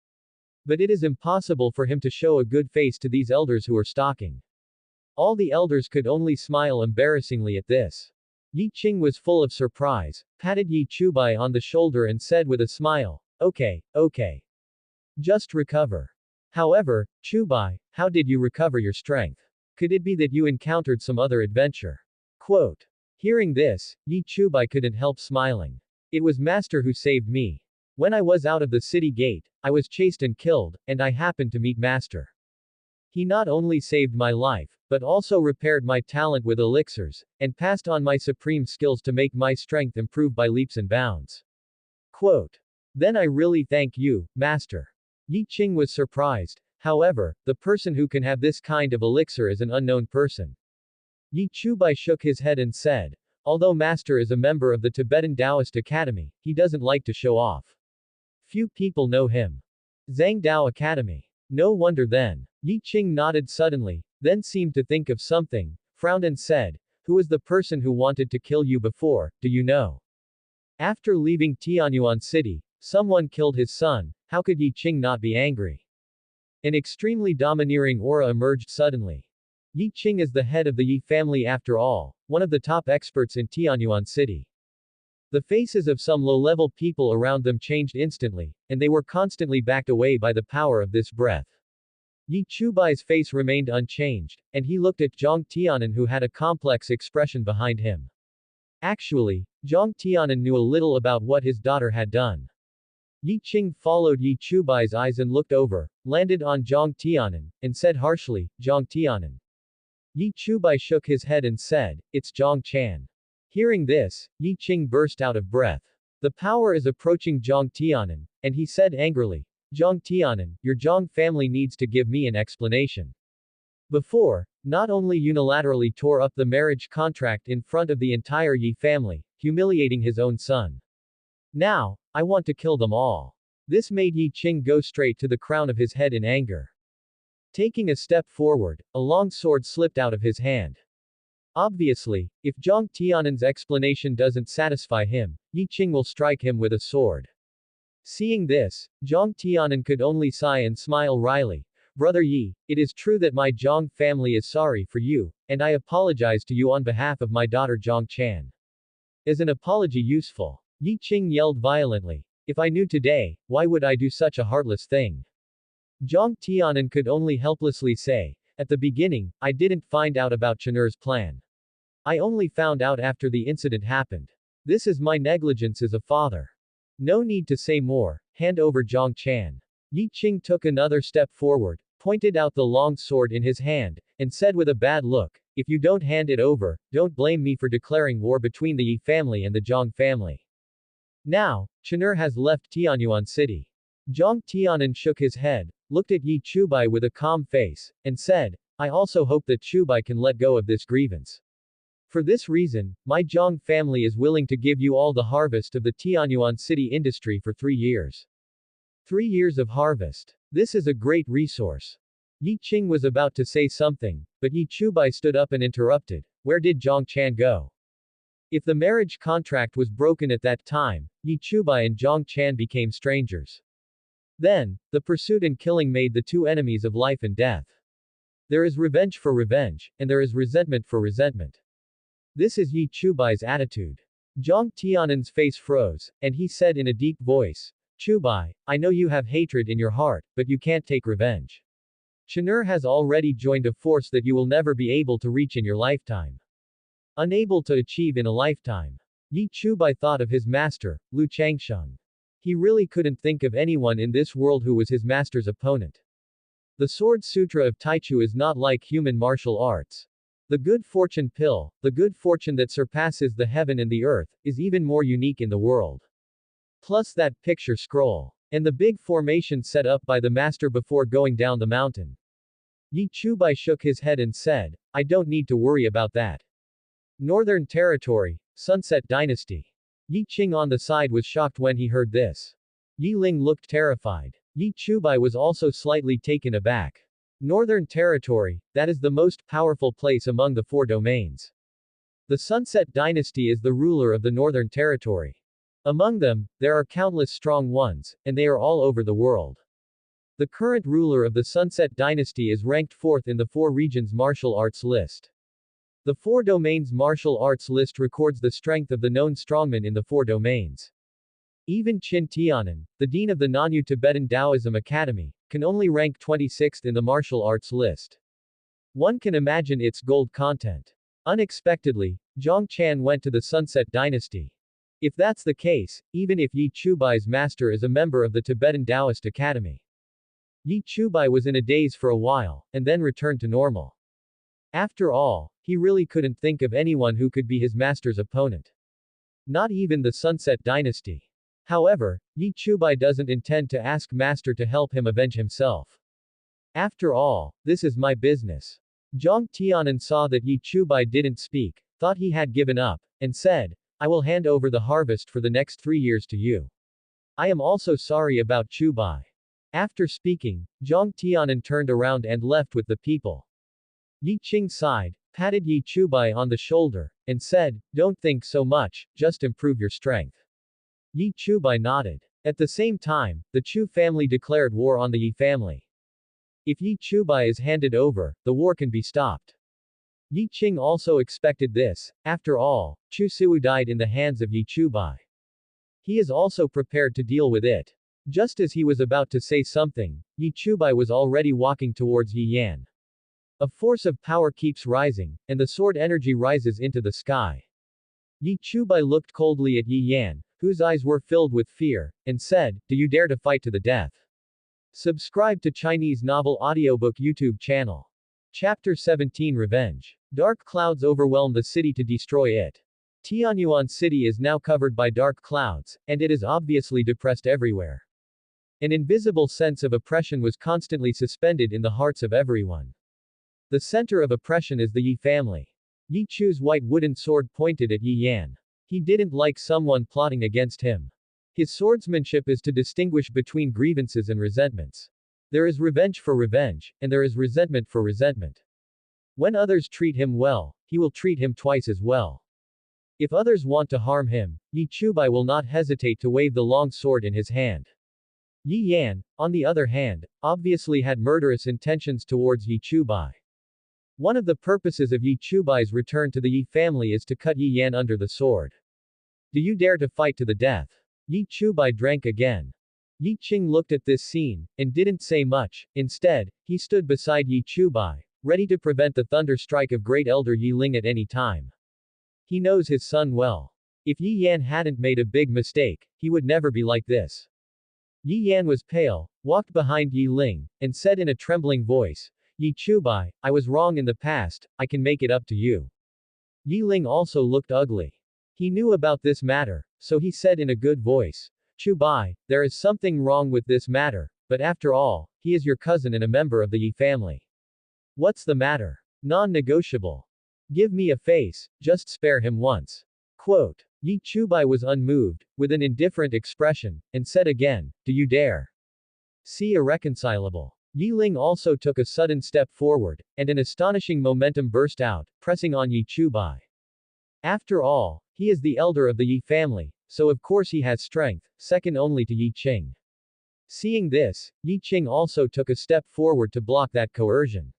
A: But it is impossible for him to show a good face to these elders who are stalking. All the elders could only smile embarrassingly at this. Yi Qing was full of surprise, patted Yi Chubai on the shoulder and said with a smile, "Okay, okay. Just recover." However, Chubai, how did you recover your strength? Could it be that you encountered some other adventure? Quote. Hearing this, Yi Chubai couldn't help smiling. It was Master who saved me. When I was out of the city gate, I was chased and killed, and I happened to meet Master. He not only saved my life, but also repaired my talent with elixirs, and passed on my supreme skills to make my strength improve by leaps and bounds. Quote. Then I really thank you, Master. Yi Qing was surprised. However, the person who can have this kind of elixir is an unknown person. Yi Chubai shook his head and said, although Master is a member of the Tibetan Taoist Academy, he doesn't like to show off. Few people know him. Zhang Dao Academy. No wonder then. Yi Qing nodded suddenly, then seemed to think of something, frowned and said, who was the person who wanted to kill you before, do you know? After leaving Tianyuan City, someone killed his son, how could Yi Qing not be angry? An extremely domineering aura emerged suddenly. Yi Qing is the head of the Yi family after all, one of the top experts in Tianyuan City. The faces of some low-level people around them changed instantly, and they were constantly backed away by the power of this breath. Yi Chubai's face remained unchanged, and he looked at Zhang Tianan who had a complex expression behind him. Actually, Zhang Tianan knew a little about what his daughter had done. Yi Qing followed Yi Chubai's eyes and looked over, landed on Zhang Tianan, and said harshly, Zhang Tianan. Yi Chubai shook his head and said, it's Zhang Chan. Hearing this, Yi Qing burst out of breath. The power is approaching Zhang Tianan, and he said angrily, Zhang Tianan, your Zhang family needs to give me an explanation. Before, not only unilaterally tore up the marriage contract in front of the entire Yi family, humiliating his own son. Now, I want to kill them all. This made Yi Qing go straight to the crown of his head in anger. Taking a step forward, a long sword slipped out of his hand. Obviously, if Zhang Tianan's explanation doesn't satisfy him, Yi Qing will strike him with a sword. Seeing this, Zhang Tianan could only sigh and smile wryly. Brother Yi, it is true that my Zhang family is sorry for you, and I apologize to you on behalf of my daughter Zhang Chan. Is an apology useful? Yi Qing yelled violently. If I knew today, why would I do such a heartless thing? Zhang Tianan could only helplessly say, at the beginning, I didn't find out about Chener's plan. I only found out after the incident happened. This is my negligence as a father. No need to say more, hand over Zhang Chan. Yi Qing took another step forward, pointed out the long sword in his hand, and said with a bad look, if you don't hand it over, don't blame me for declaring war between the Yi family and the Zhang family. Now, Chener has left Tianyuan City. Zhang Tianan shook his head, looked at Yi Chubai with a calm face, and said, I also hope that Chubai can let go of this grievance. For this reason, my Zhang family is willing to give you all the harvest of the Tianyuan city industry for 3 years. 3 years of harvest. This is a great resource. Yi Qing was about to say something, but Yi Chubai stood up and interrupted. Where did Zhang Chan go? If the marriage contract was broken at that time, Yi Chubai and Zhang Chan became strangers. Then, the pursuit and killing made the two enemies of life and death. There is revenge for revenge, and there is resentment for resentment. This is Yi Chubai's attitude. Zhang Tianan's face froze, and he said in a deep voice, Chubai, I know you have hatred in your heart, but you can't take revenge. Chenur has already joined a force that you will never be able to reach in your lifetime. Unable to achieve in a lifetime. Yi Chubai thought of his master, Lu Changsheng. He really couldn't think of anyone in this world who was his master's opponent. The Sword Sutra of Taichu is not like human martial arts. The good fortune pill, the good fortune that surpasses the heaven and the earth, is even more unique in the world. Plus that picture scroll. And the big formation set up by the master before going down the mountain. Yi Chubai shook his head and said, I don't need to worry about that. Northern Territory, Sunset Dynasty. Yi Qing on the side was shocked when he heard this. Yi Ling looked terrified. Yi Chubai was also slightly taken aback. Northern Territory, that is the most powerful place among the 4 domains. The Sunset Dynasty is the ruler of the Northern Territory. Among them, there are countless strong ones, and they are all over the world. The current ruler of the Sunset Dynasty is ranked 4th in the 4 regions martial arts list. The 4 domains martial arts list records the strength of the known strongmen in the 4 domains. Even Qin Tianan, the dean of the Nanyu Tibetan Taoism Academy, can only rank 26th in the martial arts list. One can imagine its gold content. Unexpectedly, Zhang Chan went to the Sunset Dynasty. If that's the case, even if Yi Chubai's master is a member of the Tibetan Taoist Academy. Yi Chubai was in a daze for a while, and then returned to normal. After all, he really couldn't think of anyone who could be his master's opponent. Not even the Sunset Dynasty. However, Yi Chubai doesn't intend to ask master to help him avenge himself. After all, this is my business. Zhang Tianan saw that Yi Chubai didn't speak, thought he had given up, and said, I will hand over the harvest for the next 3 years to you. I am also sorry about Chubai. After speaking, Zhang Tianan turned around and left with the people. Yi Qing sighed, patted Yi Chubai on the shoulder, and said, Don't think so much, just improve your strength. Yi Chubai nodded. At the same time, the Chu family declared war on the Yi family. If Yi Chubai is handed over, the war can be stopped. Yi Qing also expected this. After all, Chu Siwu died in the hands of Yi Chubai. He is also prepared to deal with it. Just as he was about to say something, Yi Chubai was already walking towards Yi Yan. A force of power keeps rising, and the sword energy rises into the sky. Yi Chubai looked coldly at Yi Yan, whose eyes were filled with fear, and said, Do you dare to fight to the death? Subscribe to Chinese Novel Audiobook YouTube channel. Chapter 17 Revenge. Dark clouds overwhelm the city to destroy it. Tianyuan city is now covered by dark clouds, and it is obviously depressed everywhere. An invisible sense of oppression was constantly suspended in the hearts of everyone. The center of oppression is the Yi family. Yi Chu's white wooden sword pointed at Yi Yan. He didn't like someone plotting against him. His swordsmanship is to distinguish between grievances and resentments. There is revenge for revenge, and there is resentment for resentment. When others treat him well, he will treat him twice as well. If others want to harm him, Yi Chubai will not hesitate to wave the long sword in his hand. Yi Yan, on the other hand, obviously had murderous intentions towards Yi Chubai. One of the purposes of Yi Chubai's return to the Yi family is to cut Yi Yan under the sword. Do you dare to fight to the death? Yi Chubai drank again. Yi Qing looked at this scene, and didn't say much. Instead, he stood beside Yi Chubai, ready to prevent the thunder strike of great elder Yi Ling at any time. He knows his son well. If Yi Yan hadn't made a big mistake, he would never be like this. Yi Yan was pale, walked behind Yi Ling, and said in a trembling voice, Yi Chubai, I was wrong in the past, I can make it up to you. Yi Ling also looked ugly. He knew about this matter, so he said in a good voice, Chubai, there is something wrong with this matter, but after all, he is your cousin and a member of the Yi family. What's the matter? Non-negotiable. Give me a face, just spare him once. Quote. Yi Chubai was unmoved, with an indifferent expression, and said again, do you dare? See irreconcilable. Yi Ling also took a sudden step forward, and an astonishing momentum burst out, pressing on Yi Chubai. After all, he is the elder of the Yi family, so of course he has strength, second only to Yi Qing. Seeing this, Yi Qing also took a step forward to block that coercion.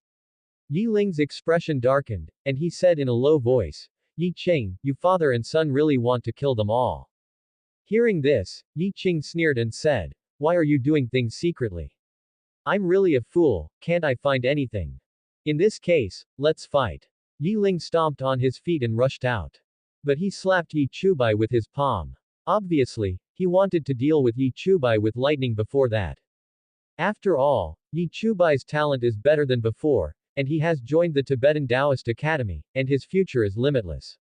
A: Yi Ling's expression darkened, and he said in a low voice, Yi Qing, you father and son really want to kill them all. Hearing this, Yi Qing sneered and said, why are you doing things secretly? I'm really a fool, can't I find anything? In this case, let's fight. Yi Ling stomped on his feet and rushed out. But he slapped Yi Chubai with his palm. Obviously, he wanted to deal with Yi Chubai with lightning before that. After all, Yi Chubai's talent is better than before, and he has joined the Tibetan Taoist Academy, and his future is limitless.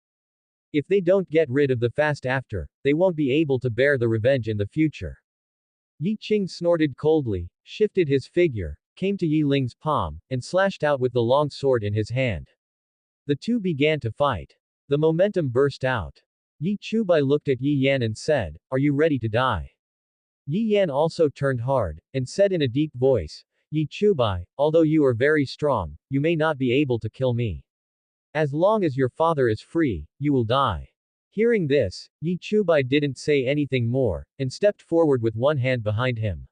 A: If they don't get rid of the fast after, they won't be able to bear the revenge in the future. Yi Qing snorted coldly, shifted his figure, came to Yi Ling's palm, and slashed out with the long sword in his hand. The two began to fight. The momentum burst out. Yi Chubai looked at Yi Yan and said, are you ready to die? Yi Yan also turned hard, and said in a deep voice, Yi Chubai, although you are very strong, you may not be able to kill me. As long as your father is free, you will die. Hearing this, Yi Chubai didn't say anything more, and stepped forward with one hand behind him.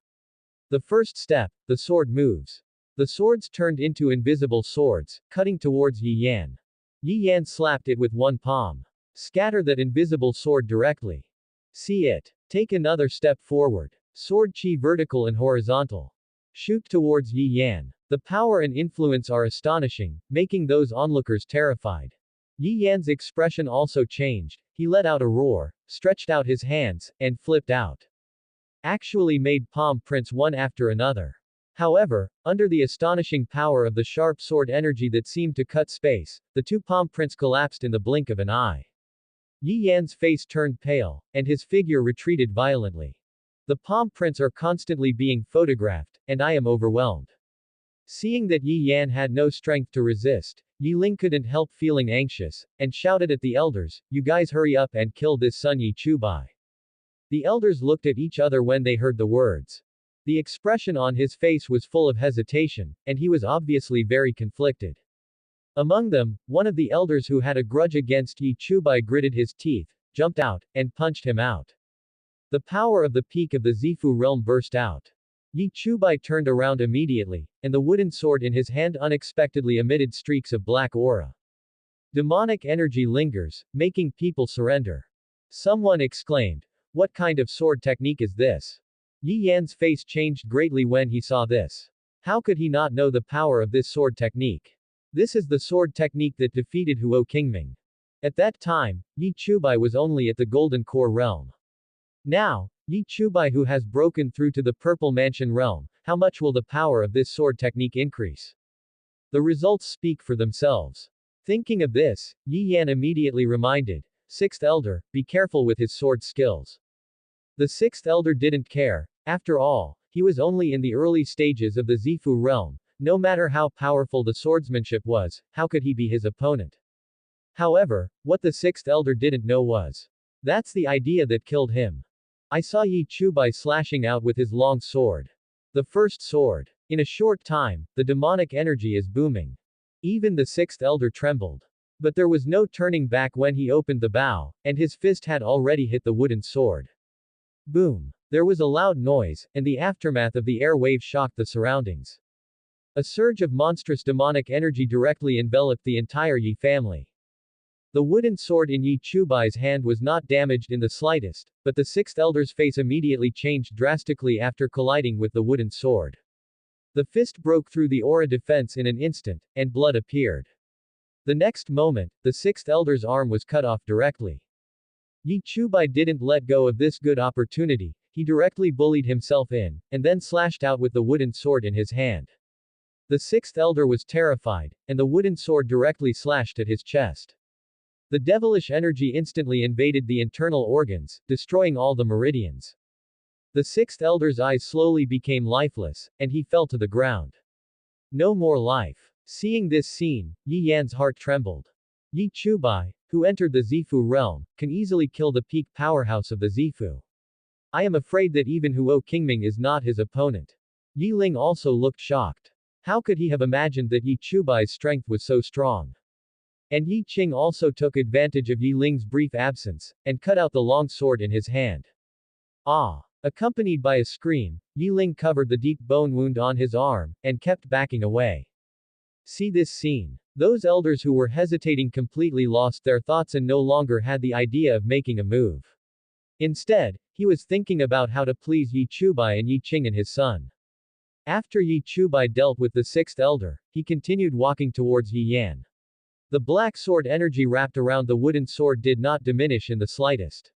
A: The first step, the sword moves. The swords turned into invisible swords, cutting towards Yi Yan. Yi Yan slapped it with one palm. Scatter that invisible sword directly. See it. Take another step forward. Sword chi vertical and horizontal. Shoot towards Yi Yan. The power and influence are astonishing, making those onlookers terrified. Yi Yan's expression also changed, he let out a roar, stretched out his hands, and flipped out. Actually made palm prints one after another. However, under the astonishing power of the sharp sword energy that seemed to cut space, the two palm prints collapsed in the blink of an eye. Yi Yan's face turned pale, and his figure retreated violently. The palm prints are constantly being photographed, and I am overwhelmed. Seeing that Yi Yan had no strength to resist, Yi Ling couldn't help feeling anxious, and shouted at the elders, you guys hurry up and kill this son Yi Chubai. The elders looked at each other when they heard the words. The expression on his face was full of hesitation, and he was obviously very conflicted. Among them, one of the elders who had a grudge against Yi Chubai gritted his teeth, jumped out, and punched him out. The power of the peak of the Zifu realm burst out. Yi Chubai turned around immediately, and the wooden sword in his hand unexpectedly emitted streaks of black aura. Demonic energy lingers, making people surrender. Someone exclaimed, what kind of sword technique is this? Yi Yan's face changed greatly when he saw this. How could he not know the power of this sword technique? This is the sword technique that defeated Huo Qingming. At that time, Yi Chubai was only at the Golden Core realm. Now, Yi Chubai who has broken through to the Purple Mansion realm, how much will the power of this sword technique increase? The results speak for themselves. Thinking of this, Yi Yan immediately reminded, Sixth Elder, be careful with his sword skills. The Sixth Elder didn't care, after all, he was only in the early stages of the Zifu realm, no matter how powerful the swordsmanship was, how could he be his opponent? However, what the Sixth Elder didn't know was, that's the idea that killed him. I saw Yi Chubai slashing out with his long sword. The first sword. In a short time, the demonic energy is booming. Even the Sixth Elder trembled. But there was no turning back when he opened the bow, and his fist had already hit the wooden sword. Boom. There was a loud noise, and the aftermath of the air wave shocked the surroundings. A surge of monstrous demonic energy directly enveloped the entire Yi family. The wooden sword in Yi Chubai's hand was not damaged in the slightest, but the Sixth Elder's face immediately changed drastically after colliding with the wooden sword. The fist broke through the aura defense in an instant, and blood appeared. The next moment, the Sixth Elder's arm was cut off directly. Yi Chubai didn't let go of this good opportunity, he directly bullied himself in, and then slashed out with the wooden sword in his hand. The Sixth Elder was terrified, and the wooden sword directly slashed at his chest. The devilish energy instantly invaded the internal organs, destroying all the meridians. The Sixth Elder's eyes slowly became lifeless, and he fell to the ground. No more life. Seeing this scene, Yi Yan's heart trembled. Yi Chubai, who entered the Zifu realm, can easily kill the peak powerhouse of the Zifu. I am afraid that even Huo Qingming is not his opponent. Yi Ling also looked shocked. How could he have imagined that Yi Chubai's strength was so strong? And Yi Qing also took advantage of Yi Ling's brief absence, and cut out the long sword in his hand. Ah! Accompanied by a scream, Yi Ling covered the deep bone wound on his arm, and kept backing away. See this scene. Those elders who were hesitating completely lost their thoughts and no longer had the idea of making a move. Instead, he was thinking about how to please Yi Chubai and Yi Qing and his son. After Yi Chubai dealt with the sixth elder, he continued walking towards Yi Yan. The black sword energy wrapped around the wooden sword did not diminish in the slightest.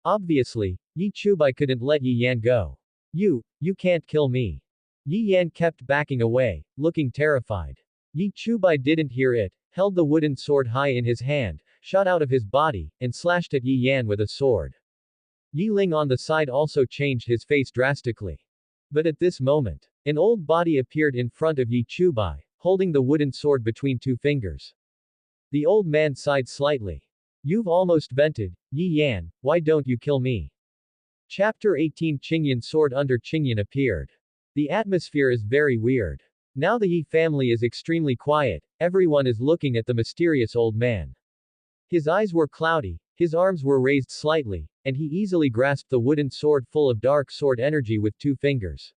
A: Obviously, Yi Chubai couldn't let Yi Yan go. You can't kill me. Yi Yan kept backing away, looking terrified. Yi Chubai didn't hear it, held the wooden sword high in his hand, shot out of his body, and slashed at Yi Yan with a sword. Yi Ling on the side also changed his face drastically. But at this moment, an old body appeared in front of Yi Chubai, holding the wooden sword between two fingers. The old man sighed slightly. You've almost vented, Yi Yan, why don't you kill me? Chapter 18 Qingyun Sword under Qingyun appeared. The atmosphere is very weird. Now the Yi family is extremely quiet, everyone is looking at the mysterious old man. His eyes were cloudy, his arms were raised slightly, and he easily grasped the wooden sword full of dark sword energy with two fingers.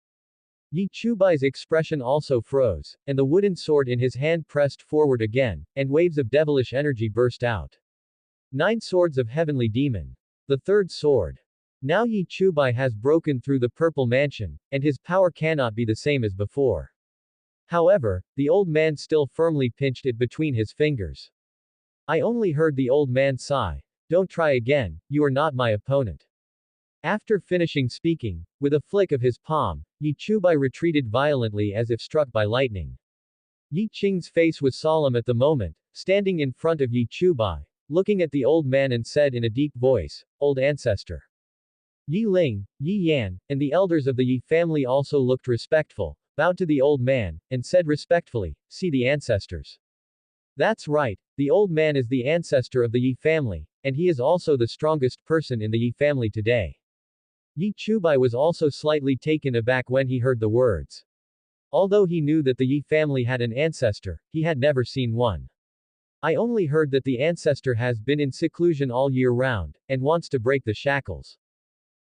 A: Yi Chubai's expression also froze, and the wooden sword in his hand pressed forward again, and waves of devilish energy burst out. 9 swords of heavenly demon. The third sword. Now Yi Chubai has broken through the purple mansion, and his power cannot be the same as before. However, the old man still firmly pinched it between his fingers. I only heard the old man sigh. Don't try again, you are not my opponent. After finishing speaking, with a flick of his palm, Yi Chubai retreated violently as if struck by lightning. Yi Qing's face was solemn at the moment, standing in front of Yi Chubai, looking at the old man and said in a deep voice, Old ancestor. Yi Ling, Yi Yan, and the elders of the Yi family also looked respectful, bowed to the old man, and said respectfully, see the ancestors. That's right, the old man is the ancestor of the Yi family, and he is also the strongest person in the Yi family today. Yi Chubai was also slightly taken aback when he heard the words. Although he knew that the Yi family had an ancestor, he had never seen one. I only heard that the ancestor has been in seclusion all year round, and wants to break the shackles.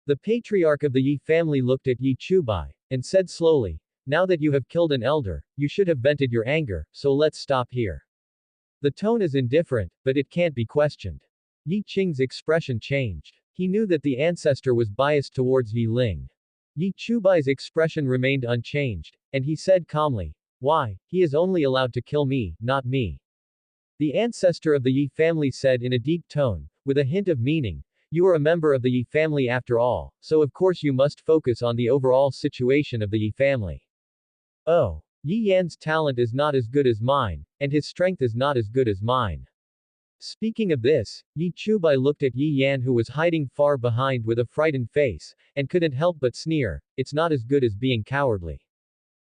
A: The patriarch of the Yi family looked at Yi Chubai, and said slowly, now that you have killed an elder, you should have vented your anger, so let's stop here. The tone is indifferent, but it can't be questioned. Yi Qing's expression changed. He knew that the ancestor was biased towards Yi Ling. Yi Chubai's expression remained unchanged, and he said calmly, why, he is only allowed to kill me, not me. The ancestor of the Yi family said in a deep tone, with a hint of meaning, you are a member of the Yi family after all, so of course you must focus on the overall situation of the Yi family. Oh. Yi Yan's talent is not as good as mine, and his strength is not as good as mine. Speaking of this, Yi Chubai looked at Yi Yan who was hiding far behind with a frightened face, and couldn't help but sneer, it's not as good as being cowardly.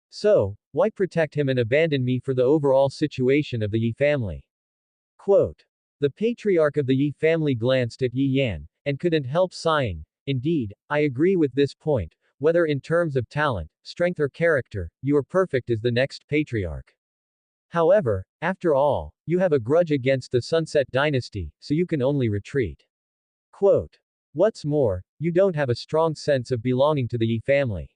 A: So, why protect him and abandon me for the overall situation of the Yi family? Quote. The patriarch of the Yi family glanced at Yi Yan, and couldn't help sighing, indeed, I agree with this point. Whether in terms of talent, strength or character, you are perfect as the next patriarch. However, after all, you have a grudge against the Sunset Dynasty, so you can only retreat. Quote. What's more, you don't have a strong sense of belonging to the Yi family.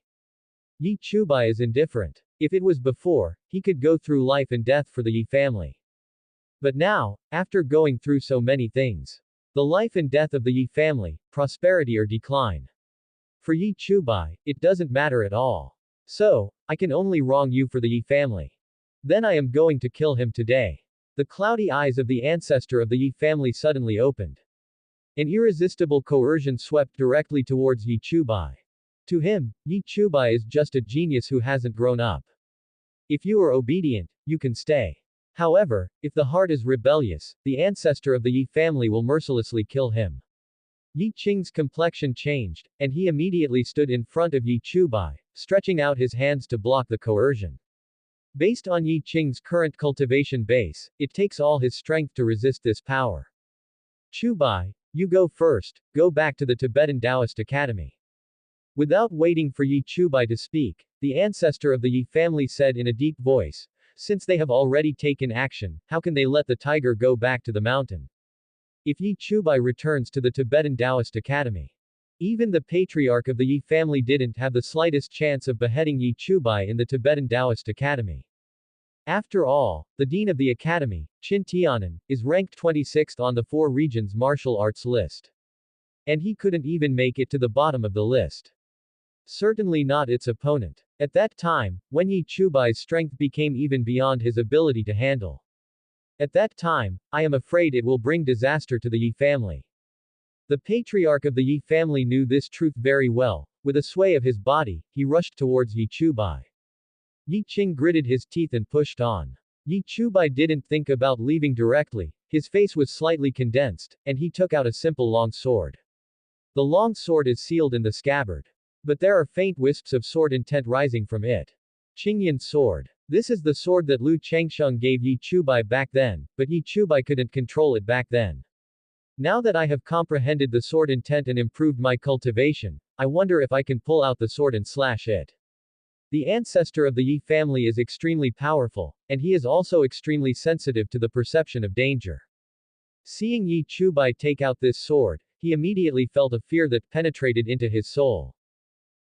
A: Yi Chubai is indifferent. If it was before, he could go through life and death for the Yi family. But now, after going through so many things, the life and death of the Yi family, prosperity or decline. For Yi Chubai, it doesn't matter at all. So, I can only wrong you for the Yi family. Then I am going to kill him today. The cloudy eyes of the ancestor of the Yi family suddenly opened. An irresistible coercion swept directly towards Yi Chubai. To him, Yi Chubai is just a genius who hasn't grown up. If you are obedient, you can stay. However, if the heart is rebellious, the ancestor of the Yi family will mercilessly kill him. Yi Qing's complexion changed, and he immediately stood in front of Yi Chubai, stretching out his hands to block the coercion. Based on Yi Qing's current cultivation base, it takes all his strength to resist this power. Chubai, you go first, go back to the Tibetan Taoist Academy. Without waiting for Yi Chubai to speak, the ancestor of the Yi family said in a deep voice, since they have already taken action, how can they let the tiger go back to the mountain? If Yi Chubai returns to the Tibetan Taoist Academy, even the patriarch of the Yi family didn't have the slightest chance of beheading Yi Chubai in the Tibetan Taoist Academy. After all, the dean of the academy, Qin Tianan, is ranked 26th on the 4 regions martial arts list. And he couldn't even make it to the bottom of the list. Certainly not its opponent. At that time, when Yi Chubai's strength became even beyond his ability to handle. At that time, I am afraid it will bring disaster to the Yi family. The patriarch of the Yi family knew this truth very well. With a sway of his body, he rushed towards Yi Chubai. Yi Qing gritted his teeth and pushed on. Yi Chubai didn't think about leaving directly, his face was slightly condensed, and he took out a simple long sword. The long sword is sealed in the scabbard. But there are faint wisps of sword intent rising from it. Qingyun Sword. This is the sword that Liu Changsheng gave Yi Chubai back then, but Yi Chubai couldn't control it back then. Now that I have comprehended the sword intent and improved my cultivation, I wonder if I can pull out the sword and slash it. The ancestor of the Yi family is extremely powerful, and he is also extremely sensitive to the perception of danger. Seeing Yi Chubai take out this sword, he immediately felt a fear that penetrated into his soul.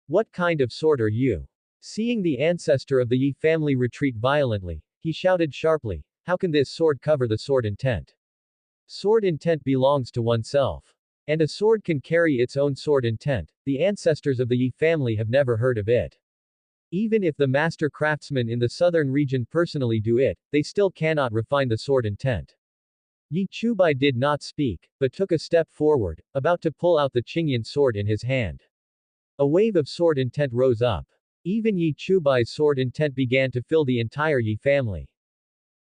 A: What kind of sword are you? Seeing the ancestor of the Yi family retreat violently, he shouted sharply, how can this sword cover the sword intent? Sword intent belongs to oneself. And a sword can carry its own sword intent. The ancestors of the Yi family have never heard of it. Even if the master craftsmen in the southern region personally do it, they still cannot refine the sword intent. Yi Chubai did not speak, but took a step forward, about to pull out the Qingyun sword in his hand. A wave of sword intent rose up. Even Yi Chubai's sword intent began to fill the entire Yi family.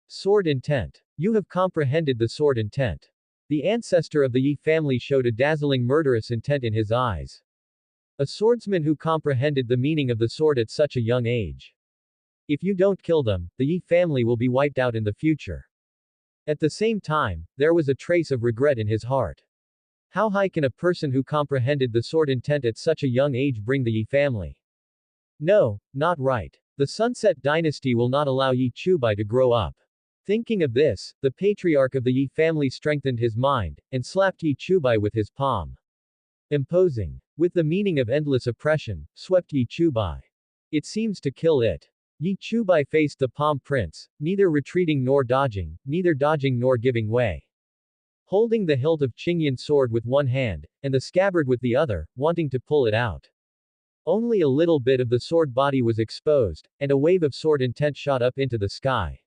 A: Sword intent. You have comprehended the sword intent. The ancestor of the Yi family showed a dazzling murderous intent in his eyes. A swordsman who comprehended the meaning of the sword at such a young age. If you don't kill them, the Yi family will be wiped out in the future. At the same time, there was a trace of regret in his heart. How high can a person who comprehended the sword intent at such a young age bring the Yi family? No, not right. The Sunset Dynasty will not allow Yi Chubai to grow up. Thinking of this, the patriarch of the Yi family strengthened his mind, and slapped Yi Chubai with his palm. Imposing. With the meaning of endless oppression, swept Yi Chubai. It seems to kill it. Yi Chubai faced the palm prince, neither retreating nor dodging, neither dodging nor giving way. Holding the hilt of Qingyun sword with one hand, and the scabbard with the other, wanting to pull it out. Only a little bit of the sword body was exposed, and a wave of sword intent shot up into the sky.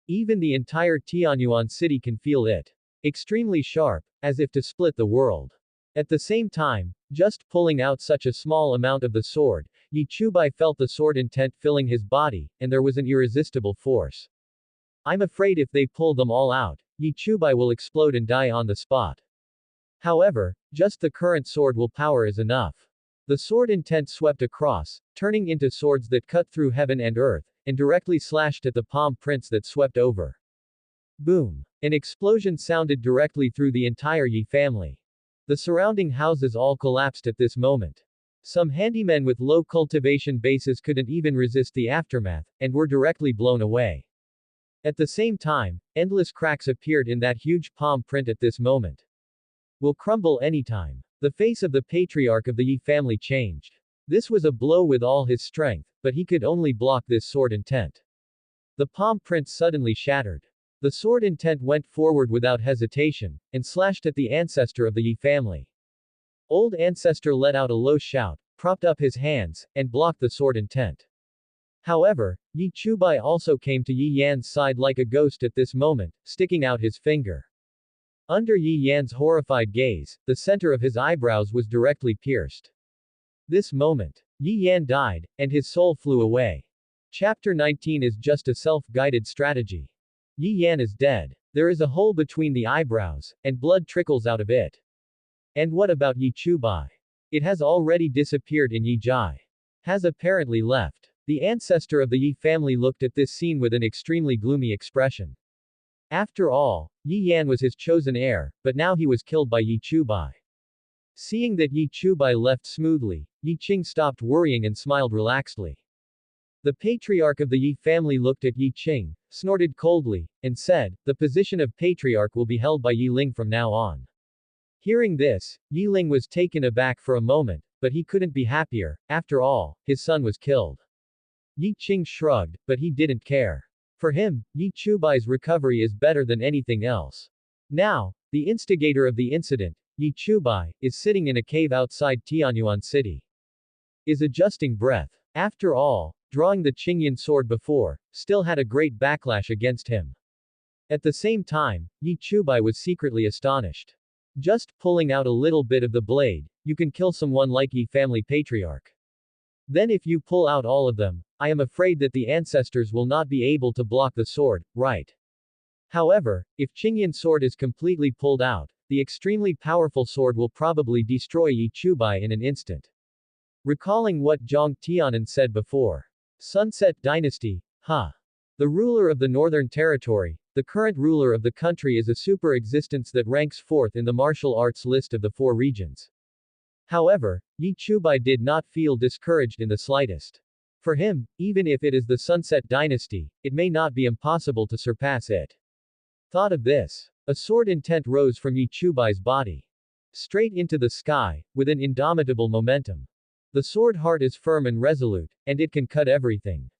A: Even the entire Tianyuan city can feel it. Extremely sharp, as if to split the world. At the same time, just pulling out such a small amount of the sword, Yi Chubai felt the sword intent filling his body, and there was an irresistible force. I'm afraid if they pull them all out, Yi Chubai will explode and die on the spot. However, just the current sword will power is enough. The sword intent swept across, turning into swords that cut through heaven and earth, and directly slashed at the palm prince that swept over. Boom! An explosion sounded directly through the entire Yi family. The surrounding houses all collapsed at this moment. Some handymen with low cultivation bases couldn't even resist the aftermath, and were directly blown away. At the same time, endless cracks appeared in that huge palm print at this moment. Will crumble anytime. The face of the patriarch of the Yi family changed. This was a blow with all his strength, but he could only block this sword intent. The palm print suddenly shattered. The sword intent went forward without hesitation, and slashed at the ancestor of the Yi family. Old ancestor let out a low shout, propped up his hands, and blocked the sword intent. However, Yi Chubai also came to Yi Yan's side like a ghost at this moment, sticking out his finger. Under Yi Yan's horrified gaze, the center of his eyebrows was directly pierced. This moment, Yi Yan died, and his soul flew away. Chapter 19 is just a self-guided strategy. Yi Yan is dead. There is a hole between the eyebrows, and blood trickles out of it. And what about Yi Chubai? It has already disappeared in Yi Jai. Has apparently left. The ancestor of the Yi family looked at this scene with an extremely gloomy expression. After all, Yi Yan was his chosen heir, but now he was killed by Yi Chubai. Seeing that Yi Chubai left smoothly, Yi Qing stopped worrying and smiled relaxedly. The patriarch of the Yi family looked at Yi Qing, snorted coldly, and said, "The position of patriarch will be held by Yi Ling from now on." Hearing this, Yi Ling was taken aback for a moment, but he couldn't be happier. After all, his son was killed. Yi Qing shrugged, but he didn't care. For him, Yi Chubai's recovery is better than anything else. Now, the instigator of the incident, Yi Chubai, is sitting in a cave outside Tianyuan City. Is adjusting breath. After all, drawing the Qingyun sword before, still had a great backlash against him. At the same time, Yi Chubai was secretly astonished. Just pulling out a little bit of the blade, you can kill someone like Yi family patriarch. Then if you pull out all of them, I am afraid that the ancestors will not be able to block the sword, right? However, if Qingyun sword is completely pulled out, the extremely powerful sword will probably destroy Yi Chubai in an instant. Recalling what Zhang Tianan said before. Sunset Dynasty, huh? The ruler of the Northern Territory, the current ruler of the country is a super existence that ranks fourth in the martial arts list of the 4 regions. However, Yi Chubai did not feel discouraged in the slightest. For him, even if it is the Sunset Dynasty, it may not be impossible to surpass it. Thought of this. A sword intent rose from Yi Chubai's body. Straight into the sky, with an indomitable momentum. The sword heart is firm and resolute, and it can cut everything.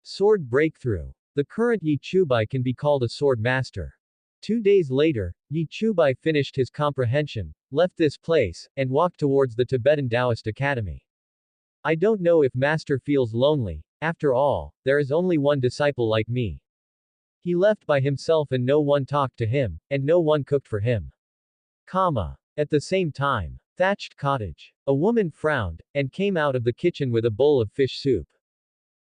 A: Sword breakthrough. The current Yi Chubai can be called a sword master. 2 days later, Yi Chubai finished his comprehension, left this place, and walked towards the Tibetan Taoist Academy. I don't know if Master feels lonely. After all, there is only one disciple like me. He left by himself and no one talked to him, and no one cooked for him. At the same time, thatched cottage. A woman frowned, and came out of the kitchen with a bowl of fish soup.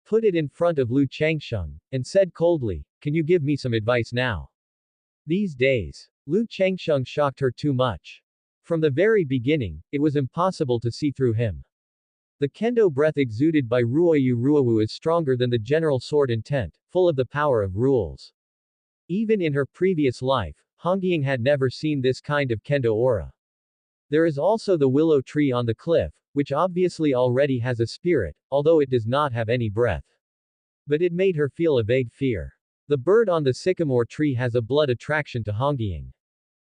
A: Put it in front of Lu Changsheng, and said coldly, "Can you give me some advice now?" These days, Lu Changsheng shocked her too much. From the very beginning, it was impossible to see through him. The kendo breath exuded by Ruoyu is stronger than the general sword intent, full of the power of rules. Even in her previous life, Hongying had never seen this kind of kendo aura. There is also the willow tree on the cliff, which obviously already has a spirit, although it does not have any breath. But it made her feel a vague fear. The bird on the sycamore tree has a blood attraction to Hongying.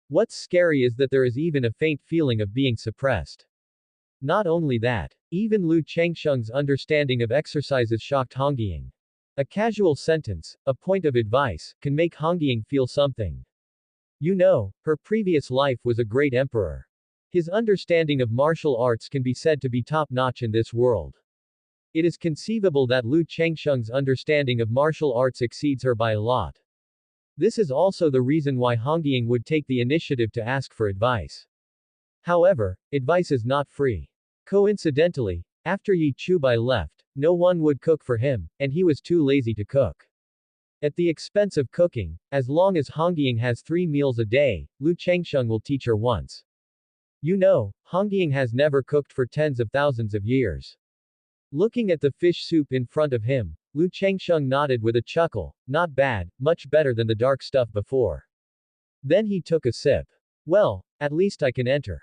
A: What's scary is that there is even a faint feeling of being suppressed. Not only that, even Lu Changsheng's understanding of exercises shocked Hongying. A casual sentence, a point of advice, can make Hongying feel something. You know, her previous life was a great emperor. His understanding of martial arts can be said to be top-notch in this world. It is conceivable that Lu Changsheng's understanding of martial arts exceeds her by a lot. This is also the reason why Hongying would take the initiative to ask for advice. However, advice is not free. Coincidentally, after Yi Chubai left, no one would cook for him, and he was too lazy to cook. At the expense of cooking, as long as Hongying has 3 meals a day, Lu Changsheng will teach her once. You know, Hongying has never cooked for tens of thousands of years. Looking at the fish soup in front of him, Lu Changsheng nodded with a chuckle. Not bad, much better than the dark stuff before. Then he took a sip. Well, at least I can enter.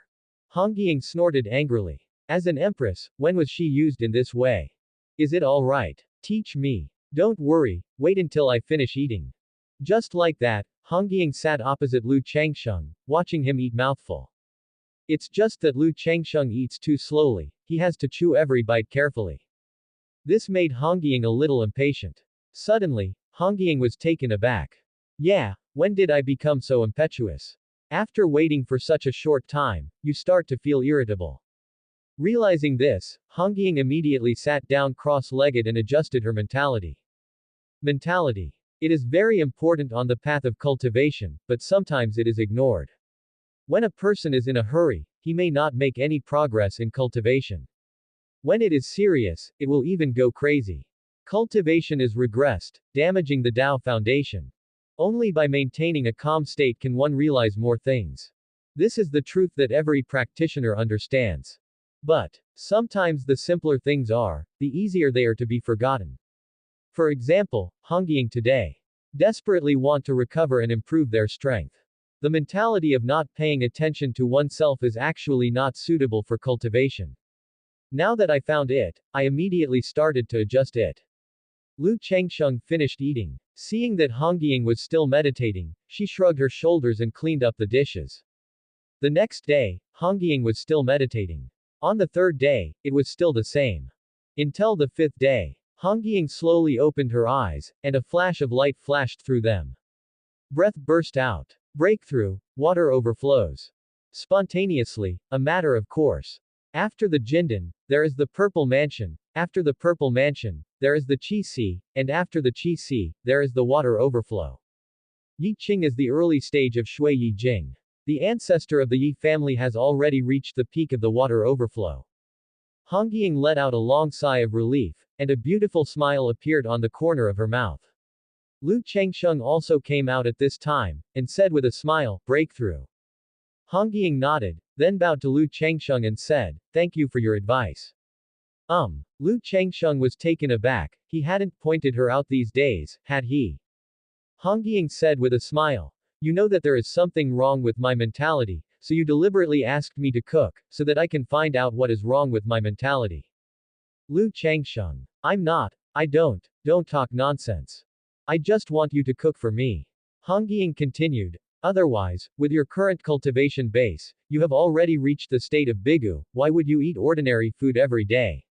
A: Hongying snorted angrily. As an empress, when was she used in this way? Is it all right? Teach me. Don't worry, wait until I finish eating. Just like that, Hongying sat opposite Lu Changsheng, watching him eat mouthful. It's just that Lu Changsheng eats too slowly, he has to chew every bite carefully. This made Hongying a little impatient. Suddenly, Hongying was taken aback. Yeah, when did I become so impetuous? After waiting for such a short time, you start to feel irritable. Realizing this, Hongying immediately sat down cross-legged and adjusted her mentality. Mentality. It is very important on the path of cultivation, but sometimes it is ignored. When a person is in a hurry, he may not make any progress in cultivation. When it is serious, it will even go crazy. Cultivation is regressed, damaging the Tao foundation. Only by maintaining a calm state can one realize more things. This is the truth that every practitioner understands. But, sometimes the simpler things are, the easier they are to be forgotten. For example, Hongying today desperately want to recover and improve their strength. The mentality of not paying attention to oneself is actually not suitable for cultivation. Now that I found it, I immediately started to adjust it. Lu Changsheng finished eating. Seeing that Hongying was still meditating, she shrugged her shoulders and cleaned up the dishes. The next day, Hongying was still meditating. On the third day, it was still the same. Until the fifth day, Hongying slowly opened her eyes, and a flash of light flashed through them. Breath burst out. Breakthrough, water overflows. Spontaneously, a matter of course. After the Jindan, there is the Purple Mansion, after the Purple Mansion, there is the Qi Sea, and after the Qi Sea, there is the water overflow. Yi Qing is the early stage of Shui Yi Jing. The ancestor of the Yi family has already reached the peak of the water overflow. Hongying let out a long sigh of relief, and a beautiful smile appeared on the corner of her mouth. Lu Changsheng also came out at this time, and said with a smile, breakthrough. Hongying nodded, then bowed to Lu Changsheng and said, thank you for your advice. Lu Changsheng was taken aback, he hadn't pointed her out these days, had he? Hongying said with a smile, you know that there is something wrong with my mentality, so you deliberately asked me to cook, so that I can find out what is wrong with my mentality. Lu Changsheng. Don't talk nonsense. I just want you to cook for me. Hongying continued. Otherwise, with your current cultivation base, you have already reached the state of Bigu, why would you eat ordinary food every day?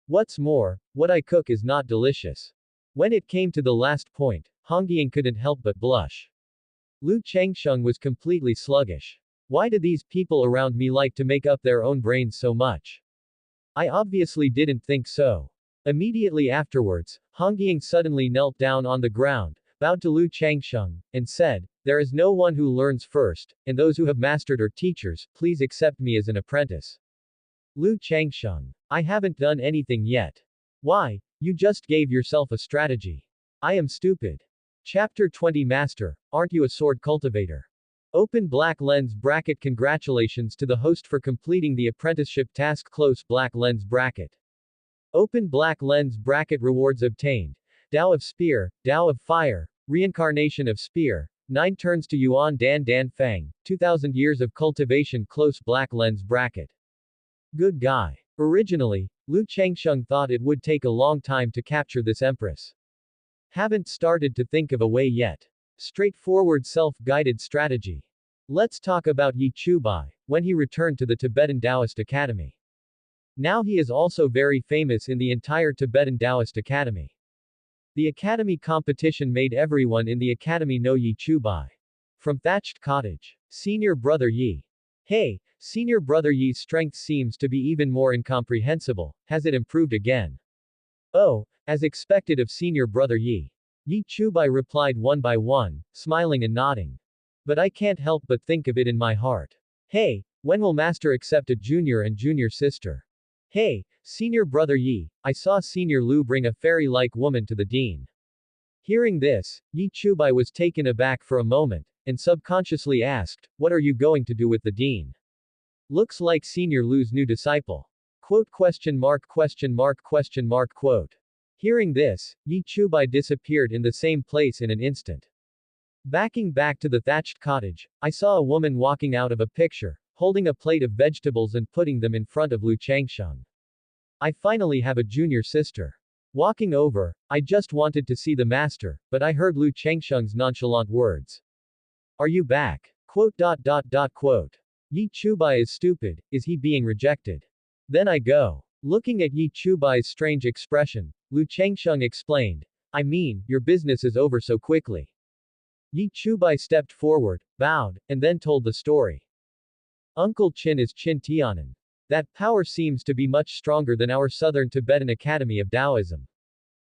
A: What's more, what I cook is not delicious. When it came to the last point, Hongying couldn't help but blush. Lu Changsheng was completely sluggish. Why do these people around me like to make up their own brains so much? I obviously didn't think so. Immediately afterwards, Hongying suddenly knelt down on the ground, bowed to Lu Changsheng, and said, there is no one who learns first, and those who have mastered are teachers, please accept me as an apprentice. Lu Changsheng. I haven't done anything yet. Why, you just gave yourself a strategy. I am stupid. Chapter 20 Master, aren't you a sword cultivator? Open black lens bracket. Congratulations to the host for completing the apprenticeship task. Close black lens bracket. Open black lens bracket. Rewards obtained. Tao of Spear, Tao of Fire, Reincarnation of Spear, 9 turns to Yuan Dan Dan Fang, 2000 years of cultivation. Close black lens bracket. Good guy. Originally, Lu Changsheng thought it would take a long time to capture this empress. Haven't started to think of a way yet. Straightforward self-guided strategy. Let's talk about Yi Chubai, when he returned to the Tibetan Taoist Academy. Now he is also very famous in the entire Tibetan Taoist Academy. The academy competition made everyone in the academy know Yi Chubai. From Thatched Cottage. Senior Brother Yi. Hey, Senior Brother Yi's strength seems to be even more incomprehensible, has it improved again? Oh, as expected of Senior Brother Yi. Yi Chubai replied one by one, smiling and nodding. But I can't help but think of it in my heart. Hey, when will Master accept a junior and junior sister? Hey, Senior Brother Yi, I saw Senior Lu bring a fairy-like woman to the dean. Hearing this, Yi Chubai was taken aback for a moment, and subconsciously asked, what are you going to do with the dean? Looks like Senior Lu's new disciple. Quote question mark question mark question mark quote. Hearing this, Yi Chubai disappeared in the same place in an instant. Backing back to the thatched cottage, I saw a woman walking out of a picture, holding a plate of vegetables and putting them in front of Lu Changsheng. I finally have a junior sister. Walking over, I just wanted to see the master, but I heard Lu Changsheng's nonchalant words. Are you back? Quote. Yi Chubai is stupid, is he being rejected? Then I go. Looking at Yi Chubai's strange expression, Lu Changsheng explained, I mean, your business is over so quickly. Yi Chubai stepped forward, bowed, and then told the story. Uncle Qin is Qin Tianan. That power seems to be much stronger than our Southern Tibetan Academy of Taoism.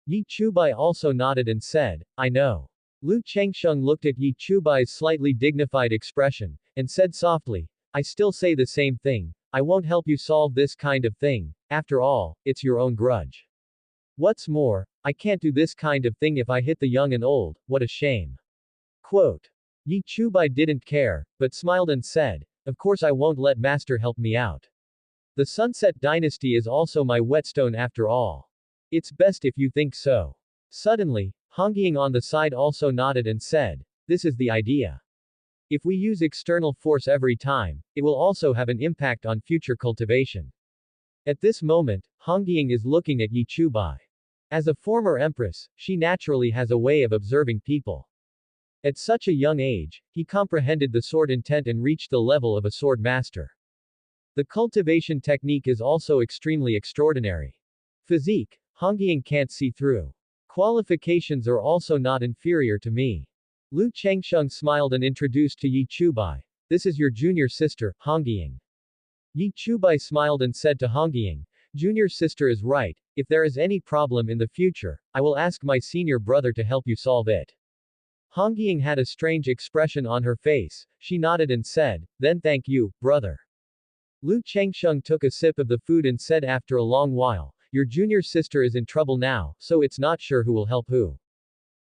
A: Yi Chubai also nodded and said, I know. Lu Changsheng looked at Yi Chubai's slightly dignified expression, and said softly, I still say the same thing, I won't help you solve this kind of thing, after all, it's your own grudge. What's more, I can't do this kind of thing if I hit the young and old, what a shame. Quote. Yi Chubai didn't care, but smiled and said, of course I won't let Master help me out. The Sunset Dynasty is also my whetstone after all. It's best if you think so. Suddenly, Hongying on the side also nodded and said, this is the idea. If we use external force every time, it will also have an impact on future cultivation. At this moment, Hongying is looking at Yi Chubai. As a former empress, she naturally has a way of observing people. At such a young age, he comprehended the sword intent and reached the level of a sword master. The cultivation technique is also extremely extraordinary. Physique, Hongying can't see through. Qualifications are also not inferior to me. Lu Changsheng smiled and introduced to Yi Chubai. This is your junior sister, Hongying. Yi Chubai smiled and said to Hongying, junior sister is right, if there is any problem in the future, I will ask my senior brother to help you solve it. Hongying had a strange expression on her face, she nodded and said, then thank you, brother. Lu Changsheng took a sip of the food and said after a long while, your junior sister is in trouble now, so it's not sure who will help who.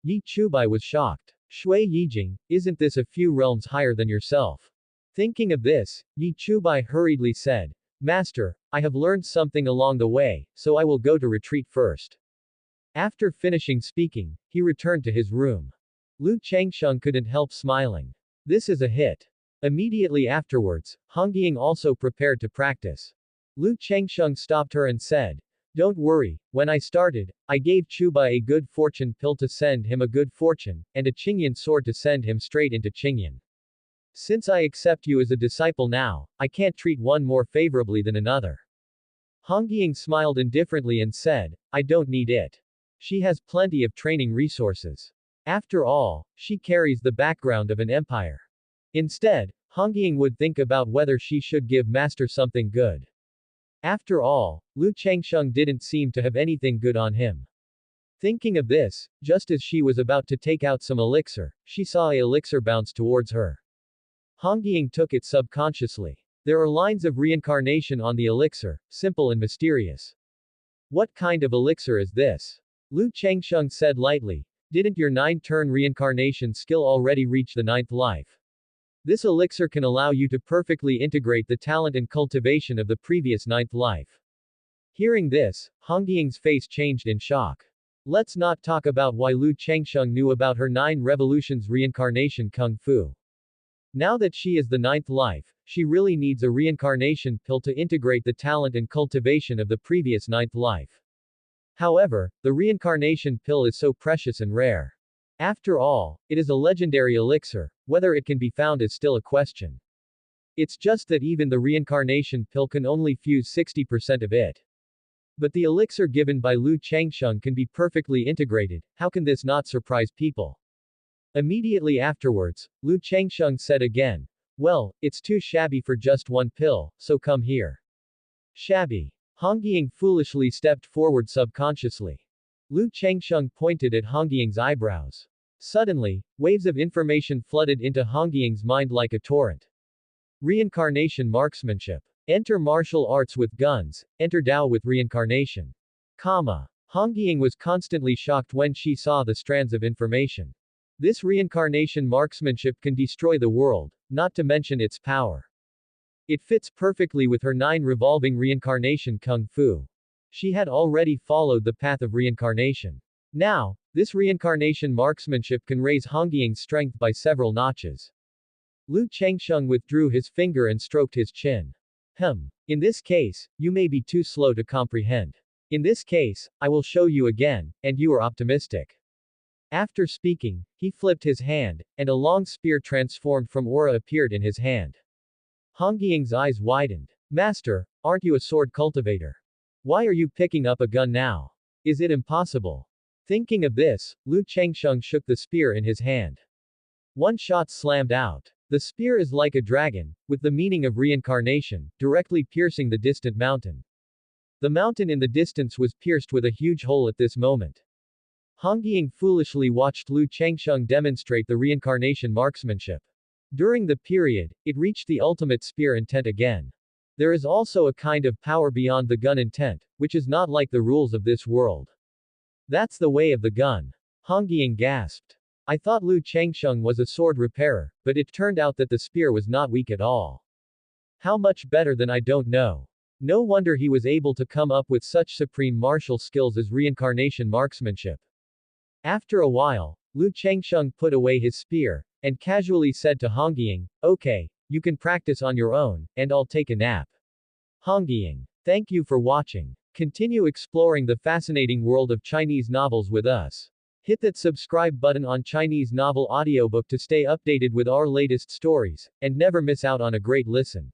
A: Yi Chubai was shocked. Shui Yijing, isn't this a few realms higher than yourself? Thinking of this, Yi Chubai hurriedly said, Master, I have learned something along the way, so I will go to retreat first. After finishing speaking, he returned to his room. Lu Changsheng couldn't help smiling. This is a hit. Immediately afterwards, Hongying also prepared to practice. Lu Changsheng stopped her and said, don't worry, when I started, I gave Chubai a good fortune pill to send him a good fortune, and a Qingyun sword to send him straight into Qingyun. Since I accept you as a disciple now, I can't treat one more favorably than another. Hongying smiled indifferently and said, I don't need it. She has plenty of training resources. After all, she carries the background of an empire. Instead, Hongying would think about whether she should give Master something good. After all, Lu Changsheng didn't seem to have anything good on him. Thinking of this, just as she was about to take out some elixir, she saw a elixir bounce towards her. Hongying took it subconsciously. There are lines of reincarnation on the elixir, simple and mysterious. What kind of elixir is this? Lu Changsheng said lightly, didn't your 9-turn reincarnation skill already reach the 9th life? This elixir can allow you to perfectly integrate the talent and cultivation of the previous 9th life. Hearing this, Hongying's face changed in shock. Let's not talk about why Lu Changsheng knew about her 9 revolutions reincarnation kung fu. Now that she is the 9th life, she really needs a reincarnation pill to integrate the talent and cultivation of the previous 9th life. However, the reincarnation pill is so precious and rare. After all, it is a legendary elixir, whether it can be found is still a question. It's just that even the reincarnation pill can only fuse 60% of it. But the elixir given by Lu Changsheng can be perfectly integrated, how can this not surprise people? Immediately afterwards, Lu Changsheng said again, well, it's too shabby for just one pill, so come here. Shabby. Hongying foolishly stepped forward subconsciously. Lu Changsheng pointed at Hongying's eyebrows. Suddenly, waves of information flooded into Hongying's mind like a torrent. Reincarnation marksmanship. Enter martial arts with guns, enter Dao with reincarnation. Hongying was constantly shocked when she saw the strands of information. This reincarnation marksmanship can destroy the world, not to mention its power. It fits perfectly with her 9 revolving reincarnation kung fu. She had already followed the path of reincarnation. Now, this reincarnation marksmanship can raise Hongying's strength by several notches. Lu Changsheng withdrew his finger and stroked his chin. In this case, you may be too slow to comprehend. In this case, I will show you again, and you are optimistic. After speaking, he flipped his hand, and a long spear transformed from aura appeared in his hand. Hongying's eyes widened. Master, aren't you a sword cultivator? Why are you picking up a gun now? Is it impossible? Thinking of this, Lu Changsheng shook the spear in his hand. One shot slammed out. The spear is like a dragon, with the meaning of reincarnation, directly piercing the distant mountain. The mountain in the distance was pierced with a huge hole at this moment. Hongying foolishly watched Lu Changsheng demonstrate the reincarnation marksmanship. During the period, it reached the ultimate spear intent again. There is also a kind of power beyond the gun intent, which is not like the rules of this world. That's the way of the gun. Hongying gasped. I thought Lu Changsheng was a sword repairer, but it turned out that the spear was not weak at all. How much better than I don't know. No wonder he was able to come up with such supreme martial skills as reincarnation marksmanship. After a while, Lu Changsheng put away his spear, and casually said to Hongying, "Okay, you can practice on your own, and I'll take a nap." Hongying. Thank you for watching. Continue exploring the fascinating world of Chinese novels with us. Hit that subscribe button on Chinese Novel Audiobook to stay updated with our latest stories, and never miss out on a great listen.